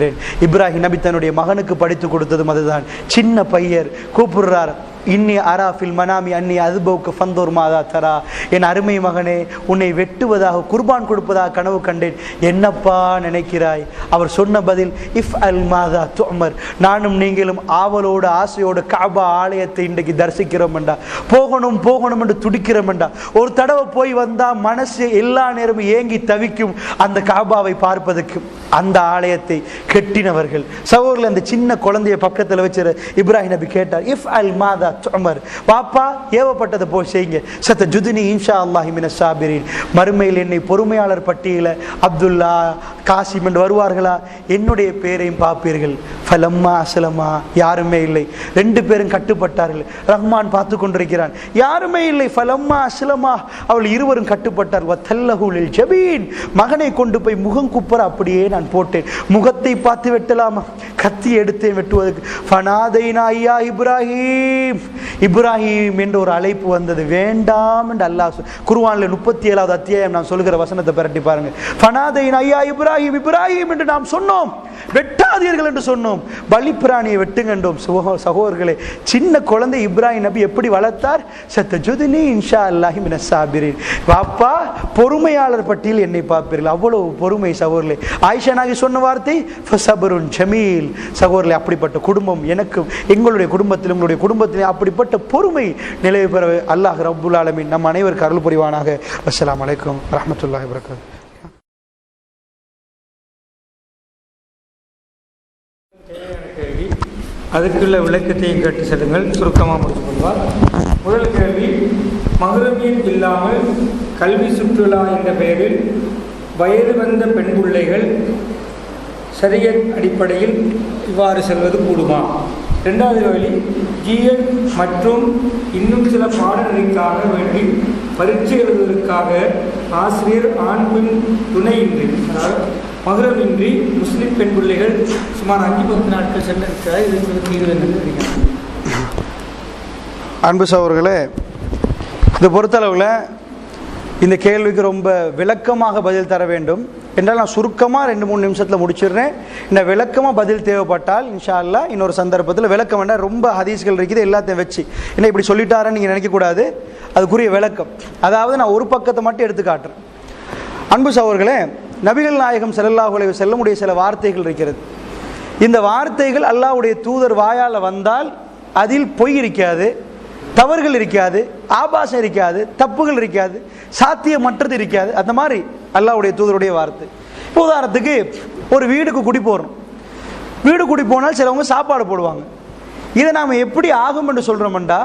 இப்ராஹிம் நபி தன்னுடைய மகனுக்கு படித்து கொடுத்ததும் அதுதான். சின்ன பையர் கூப்பிடுறார், இன்னி அராஃபில் மனாமி அன்னி அதுபவுக்கு ஃபந்தோர் மாதா தரா, என் அருமை மகனே, உன்னை வெட்டுவதாக, குர்பான் கொடுப்பதாக கனவு கண்டேன், என்னப்பா நினைக்கிறாய்? அவர் சொன்ன பதில், இஃப் அல் மாதா துமர், நானும் நீங்களும் ஆவலோடு ஆசையோடு காபா ஆலயத்தை இன்றைக்கு தரிசிக்கிறோம் என்றா, போகணும் போகணும் என்று துடிக்கிறோம் என்றா, ஒரு தடவை போய் வந்தா மனசு எல்லா நேரமும் ஏங்கி தவிக்கும் அந்த காபாவை பார்ப்பதற்கு. அந்த ஆலயத்தை கெட்டினவர்கள் சகோதரர்கள். அந்த சின்ன குழந்தைய பக்கத்தில் வச்சு இப்ராஹிம் நபி கேட்டார், இஃப் அல் மாதா துமர், பாப்பா ஏவப்பட்டதை போய் செய்யுங்க. சத்த ஜுதினி இன்ஷா அல்லாஹி மினஸ் சாபிரீன், மறுமையில் என்னை பொறுமையாளர் பட்டியல அப்துல்லா காசிம் என்று வருவார்களா, என்னுடைய பேரையும் பார்ப்பீர்கள். ஃபலம்மா அஸ்லமா, யாருமே இல்லை. 2 பேரும் கட்டுப்பட்டார்கள். ரஹ்மான் பார்த்து கொண்டிருக்கிறான், யாருமே இல்லை. ஃபலம்மா அஸ்லமா, அவள் இருவரும் கட்டுப்பட்டார். வத்தல்லஹுலில் ஜபீன், மகனை கொண்டு போய் முகம் குப்புற அப்படியே நான் போட்டேன். முகத்தை பார்த்து வெட்டலாமா, கத்தி எடுத்தேன் வெட்டுவதற்கு. ஃபனாதைனா ஐயா இப்ராஹிம், இப்ராஹிம் என்ற ஒரு அழைப்பு வந்தது. வேண்டாம் என்று அல்லாஹ் குர்ஆனில் 37வது அத்தியாயம் நான் சொல்லுகிற வசனத்தை பரட்டி பாருங்க. ஃபனாதைனா ஐயா இப்ராஹிம், இப்ராஹிம் என்று நாம் சொன்னோம், வெட்டாதீர்கள் என்று சொன்னோம், பலிப்பிராணியை வெட்டுங்க என்றோம். சகோதரர்களே, சின்ன குழந்தை இப்ராஹிம் நபி எப்படி வளர்த்தார்? சத்தஜுதினி இன்ஷா அல்லாஹி மினஸ் சாபிரீன், பாப்பா பொறுமையாளர் பட்டியல் என்னை பார்ப்பீர்கள். அவ்வளவு பொறுமை சகோதரர்களே. ஆயிஷா நாயகி சொன்ன வார்த்தை ஃபஸபருன் ஜமீல். சகோதரர்களே, அப்படிப்பட்ட குடும்பம் எனக்கும், எங்களுடைய குடும்பத்திலும் உங்களுடைய குடும்பத்திலும் அப்படிப்பட்ட பொறுமை நிலைவு பெற அல்லாஹ் ரப்புல் ஆலமீன் நம் அனைவருக்கு அருள் புரிவானாக. அஸ்ஸலாமு அலைக்கும் வரஹ்மத்துல்லாஹி வபரகாத்துஹு. அதுக்குள்ள விளக்கத்தையும் கேட்டு செல்லுங்கள், சுருக்கமாக முடித்துக் கொள்வார். முதல் கேள்வி, மஹ்ரமியத் இல்லாமல் கல்வி சுற்றுலா என்ற பெயரில் வயது வந்த பெண் பிள்ளைகள் ஷரியத் அடிப்படையில் இவ்வாறு செல்வது கூடுமா? 2வது கேள்வி, ஜிஎட் மற்றும் இன்னும் சில பாடநெறிக்காக வேண்டி பரீட்சை எழுதுவதற்காக ஆசிரியர் ஆண் பெண் துணையின்றி, அதாவது மஹ்ரமின்றி முஸ்லிம் பெண் பிள்ளைகள் சுமார் 5-10 நாட்கள் சென்றிருக்கிறார். இதற்கு தீர்வு என்ன? அன்பு சகோதரர்களே, இதை பொறுத்தளவில் இந்த கேள்விக்கு ரொம்ப விளக்கமாக பதில் தர வேண்டும். என்றால் நான் சுருக்கமாக 2-3 நிமிஷத்தில் முடிச்சிடுறேன். இந்த விளக்கமாக பதில் தேவைப்பட்டால் இன்ஷா அல்லாஹ் இன்னொரு சந்தர்ப்பத்தில் விளக்கம் என்ன ரொம்ப ஹதீஸ்கள் இருக்குது எல்லாத்தையும் வச்சு என்ன இப்படி சொல்லிட்டாருன்னு நீங்கள் நினைக்கக்கூடாது. அதுக்குரிய விளக்கம் அதாவது நான் ஒரு பக்கத்தை மட்டும் எடுத்து காட்டுறேன். அன்பு சகோதரர்களே, நபிகள் நாயகம் ஸல்லல்லாஹு அலைஹி வஸல்லமுடைய சில வார்த்தைகள் இருக்கிறது. இந்த வார்த்தைகள் அல்லாஹ்வுடைய தூதர் வாயால் வந்தால் அதில் பொய் இருக்காது, தவறுகள் இருக்காது, ஆபாசம் இருக்காது, தப்புகள் இருக்காது, சாத்தியமற்றது இருக்காது. அந்த மாதிரி அல்லாஹ்வுடைய தூதருடைய வார்த்தை. இப்போ உதாரணத்துக்கு ஒரு வீடுக்கு குடி போகிறோம். வீடு குடி போனால் சிலவங்க சாப்பாடு போடுவாங்க. இதை நாம் எப்படி ஆகும் என்று சொல்கிறோம்டா,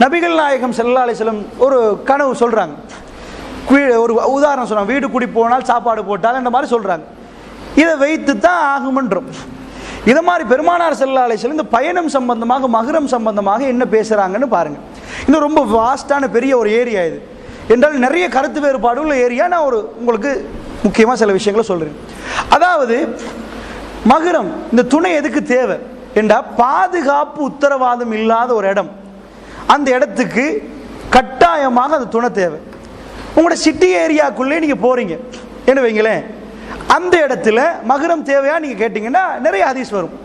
நபிகள் நாயகம் ஸல்லல்லாஹு அலைஹி வஸல்லம் ஒரு கனவு சொல்கிறாங்க. ஒரு உதாரணம் சொல்கிறாங்க, வீடு குடி போனால் சாப்பாடு போட்டால் இந்த மாதிரி சொல்கிறாங்க. இதை வைத்து தான் ஆகுமன்றோம். இதை மாதிரி பெருமானார் ஸல்லல்லாஹு அலைஹி வஸல்லம் இந்த பயணம் சம்பந்தமாக மஹ்ரம் சம்பந்தமாக என்ன பேசுகிறாங்கன்னு பாருங்கள். இன்னும் ரொம்ப வாஸ்டான பெரிய ஒரு ஏரியா இது என்றால் நிறைய கருத்து வேறுபாடு உள்ள ஏரியா. நான் உங்களுக்கு முக்கியமாக சில விஷயங்களை சொல்கிறேன். அதாவது மஹ்ரம் இந்த துணை எதுக்கு தேவை என்றால் பாதுகாப்பு உத்தரவாதம் இல்லாத ஒரு இடம், அந்த இடத்துக்கு கட்டாயமாக அந்த துணை தேவை. உங்களோட சிட்டி ஏரியாக்குள்ளே நீங்கள் போகிறீங்க என்ன வைங்களேன், அந்த இடத்துல மஹ்ரம் தேவையா நீங்கள் கேட்டிங்கன்னா நிறைய ஹதீஸ் வரும்.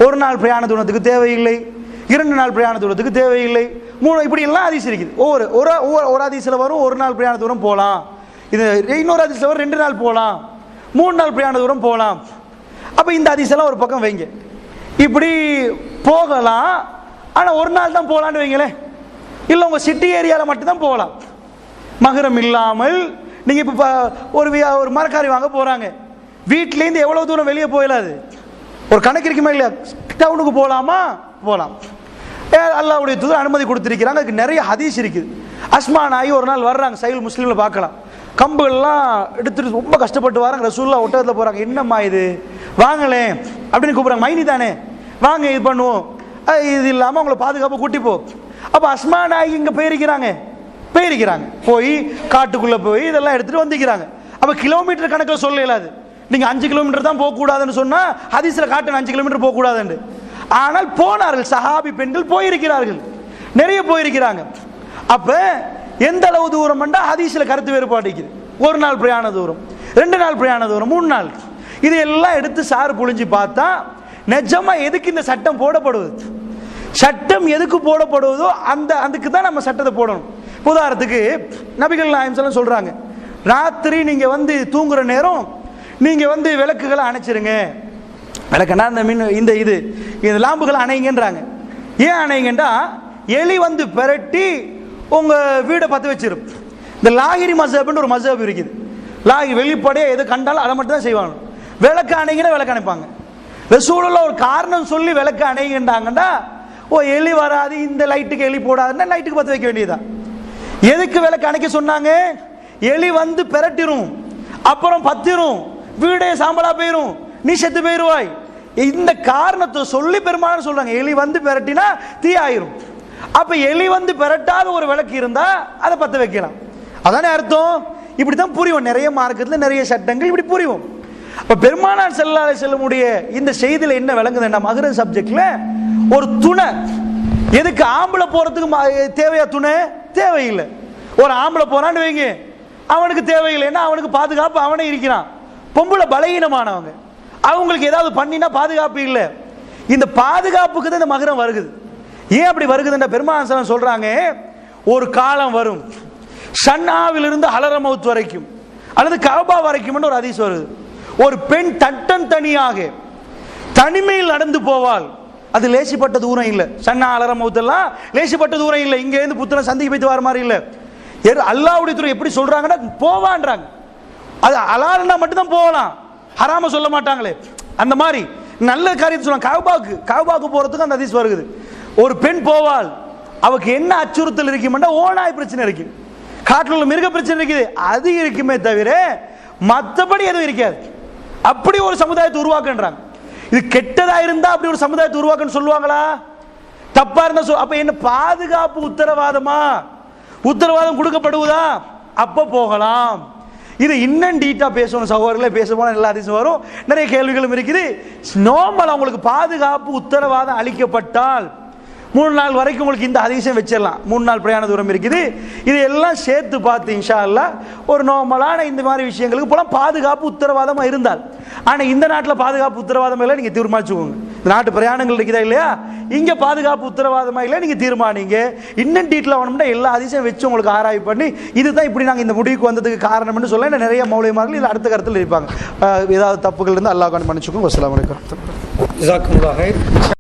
ஒரு நாள் பிரயாண தூரத்துக்கு தேவையில்லை, 2 நாள் பிரயாண தூரத்துக்கு தேவையில்லை, 3 இப்படி எல்லாம் ஹதீஸ் இருக்குது. ஒரு ஹதீஸில் வரும் 1 நாள் பிரயாண தூரம் போகலாம், இது இன்னொரு ஹதீஸில் வரும் 2 நாள் போகலாம், 3 நாள் பிரயாண தூரம் போகலாம். அப்போ இந்த ஹதீஸெல்லாம் ஒரு பக்கம் வைங்க. இப்படி போகலாம், ஆனால் 1 நாள் தான் போகலான்னு வைங்களேன். இல்லை உங்கள் சிட்டி ஏரியாவில் மட்டும்தான் போகலாம். மஹ்ரம் இல்லாமல் நீங்கள் இப்போ ஒரு மரக்காரி வாங்க போகிறாங்க, வீட்டிலேருந்து எவ்வளோ தூரம் வெளியே போயிடாது, ஒரு கணக்கு இருக்குமா இல்லையா, டவுனுக்கு போகலாமா, போகலாம். அல்லாஹ்வுடைய தூதர் அனுமதி கொடுத்துருக்கிறாங்க. அதுக்கு நிறைய ஹதீஸ் இருக்குது. அஸ்மா நாயி ஒரு நாள் வர்றாங்க, சஹீஹ் முஸ்லிமில் பார்க்கலாம், கம்புகள்லாம் எடுத்துட்டு ரொம்ப கஷ்டப்பட்டு வராங்க. ரசூலுல்லாஹ் ஒட்டகத்தில் போகிறாங்க. என்னம்மா இது, வாங்களேன் அப்படின்னு கூப்பிட்றாங்க. மைனி தானே, வாங்க இது பண்ணுவோம், இது இல்லாமல் அவங்கள பாதுகாப்பாக கூட்டி போ. அப்போ அஸ்மா நாயி இங்கே போயிருக்கிறாங்க, போய் காட்டுக்குள்ளே போய் இதெல்லாம் எடுத்துகிட்டு வந்துக்கிறாங்க. அப்போ கிலோமீட்டர் கணக்கில் சொல்ல இயலாது. நீங்கள் 5 கிலோமீட்டர் தான் போகக்கூடாதுன்னு சொன்னால் ஹதீஸில் காட்டுங்க 5 கிலோமீட்டர் போகக்கூடாதுன்னு. ஆனால் போனார்கள், சஹாபி பெண்கள் போயிருக்கிறார்கள், நிறைய போயிருக்கிறாங்க. அப்போ எந்த அளவு தூரம் ஹதீஸில் கருத்து வேறுபாடு இருக்குது. 1 நாள் பிரயாண தூரம், 2 நாள் பிரயாண தூரம், 3 நாள், இது எல்லாம் எடுத்து சாறு புழிஞ்சு பார்த்தா நிஜமா எதுக்கு இந்த சட்டம் போடப்படுவது, சட்டம் எதுக்கு போடப்படுவதோ அதுக்கு தான் நம்ம சட்டத்தை போடணும். உதாரணத்துக்கு நபிகள் நாயகம் ஸல்லல்லாஹு அலைஹி வஸல்லம் சொல்றாங்க, ராத்திரி நீங்க தூங்குற நேரம் நீங்க விளக்குகளை அணைச்சிருங்க. விளக்குனா இந்த லாம்புகளை அணைங்கன்றாங்க. ஏன் அணைங்கன்றா எலி பெரட்டி உங்க வீடை பற்ற வச்சிரும். இந்த லாகிரி மஸ்ஹப்னு ஒரு மஸ்ஹப் இருக்குது. வெளிப்படையாக எது கண்டாலும் அதை மட்டும் தான் செய்வாங்க. விளக்கு அணைங்கன்னா விளக்கு அணைப்பாங்க. ரசூலுல்லாஹ் ஒரு காரணம் சொல்லி விளக்கு அணைங்கன்றாங்கண்டா, எலி வராது, இந்த லைட்டுக்கு எலி போடாதுன்னா லைட்டுக்கு பற்ற வைக்க வேண்டியதுதான். எதுக்கு விளக்கு அணைக்க சொன்னாங்க? எலி பெரட்டிரும், அப்புறம் பத்திரும், வீடே சாம்பலா போயிரும், நீ செத்து போயிருவாய். இந்த காரணத்தை சொல்லி பெருமானார் சொல்றாங்க, எலி பெரட்டினா தீ ஆயிரும். அப்ப எலி பெரட்டாத ஒரு விளக்கு இருந்தா அதை பத்த வைக்கலாம். அதானே அர்த்தம். இப்படித்தான் புரியும், நிறைய மார்க்கத்தில் நிறைய சட்டங்கள் இப்படி புரியும். அப்ப பெருமானார் ஸல்லல்லாஹு அலைஹி வஸல்லமுடைய இந்த செய்தியில என்ன விளங்குதுன்னா, மஹ்ரம் சப்ஜெக்ட்ல ஒரு துணை எதுக்கு ஆம்பளை போறதுக்கு தேவையா துணை? தேவையில்லை. ஒரு ஆம்பளை போறான்னு வைங்க, அவனுக்கு தேவையில்லைன்னா அவனுக்கு பாதுகாப்பு அவனே இருக்கிறான். பொம்பளை பலகீனமானவங்க, அவங்களுக்கு ஏதாவது பண்ணினா பாதுகாப்பு இல்லை. இந்த பாதுகாப்புக்கு தான் இந்த மஹ்ரம் வருகுது. ஏன் அப்படி வருகுதுன்ற பெருமானார் ஸல்லல்லாஹு அலைஹி வஸல்லம் சொல்றாங்க, ஒரு காலம் வரும் ஷன்னாவிலிருந்து ஹலரமௌத் வரைக்கும் அல்லது கஅபா வரைக்கும் ஒரு ஹதீஸ் வருது. ஒரு பெண் தனியாக தனிமையில் நடந்து போவாள். அது லேசிப்பட்ட தூரம் இல்லை. சன்னா அலரமௌத்தெல்லாம் லேசிப்பட்ட தூரம் இல்லை. இங்க இருந்து புத்தனை சந்திக்கு போய்த்து வர மாதிரி இல்லை. அல்லாஹ்வுடைய தூதர் எப்படி சொல்றாங்கன்னா போவான்றாங்க. அது ஹலால்னா மட்டும்தான் போகலாம், ஹராம சொல்ல மாட்டாங்களே. அந்த மாதிரி நல்ல காரியத்தை சொல்லுவாங்க. கஅபாவுக்கு போறதுக்கு அந்த ஹதீஸ் வருது. ஒரு பெண் போவாள், அவருக்கு என்ன அச்சுறுத்தல் இருக்குமெண்டா ஓநாய் பிரச்சனை இருக்கு, காட்டில் உள்ள மிருக பிரச்சனை இருக்குது, அது இருக்குமே தவிர மற்றபடி எதுவும் இருக்காது. அப்படி ஒரு சமுதாயத்தை உருவாக்குன்றாங்க. இது கெட்டதா இருந்தா அப்படி ஒரு சமுதாயத்தை உருவாக்குன்னு சொல்லுவாங்களா? தப்பா இருந்தா அப்ப என்ன பாதுகாப்பு உத்தரவாதம் கொடுக்கப்படுவதா? அப்ப போகலாம். இது இன்னும் டீட்டா பேசணும் சகோதரர்களே, பேச போனா எல்லா அதிசயம் வரும், நிறைய கேள்விகளும் இருக்குது. நோமல் அவங்களுக்கு பாதுகாப்பு உத்தரவாதம் அளிக்கப்பட்டால் 3 நாள் வரைக்கும் உங்களுக்கு இந்த ஹதீஸையும் வச்சிடலாம். 3 நாள் பிரயாண தூரம் இருக்குது. இது எல்லாம் சேர்த்து பார்த்து இன்ஷா அல்லாஹ் ஒரு நார்மலான இந்த மாதிரி விஷயங்களுக்கு போலாம் பாதுகாப்பு உத்தரவாதமாக இருந்தால். ஆனால் இந்த நாட்டில் பாதுகாப்பு உத்தரவாதம் இல்லை, நீங்கள் தீர்மானிச்சுக்கோங்க. இந்த நாட்டு பிரயாணங்கள் இருக்குதா இல்லையா, இங்கே பாதுகாப்பு உத்தரவாதமாக இல்லை, நீங்கள் தீர்மானிங்க. இன்னும் டீட்டில் வேணும்னா எல்லா ஹதீஸையும் வச்சு உங்களுக்கு ஆராய்ச்சி பண்ணி இதுதான் இப்படி நாங்கள் இந்த முடிவுக்கு வந்ததுக்கு காரணம்னு சொல்ல நிறைய மௌலிமார்கள் இதில் அடுத்த கருத்தில் இருப்பாங்க. ஏதாவது தப்புகள் இருந்து அல்லாஹ் மன்னிச்சுக்கோங்க. அஸ்ஸலாமு அலைக்கும். ஜஸாக்குமுல்லாஹ்.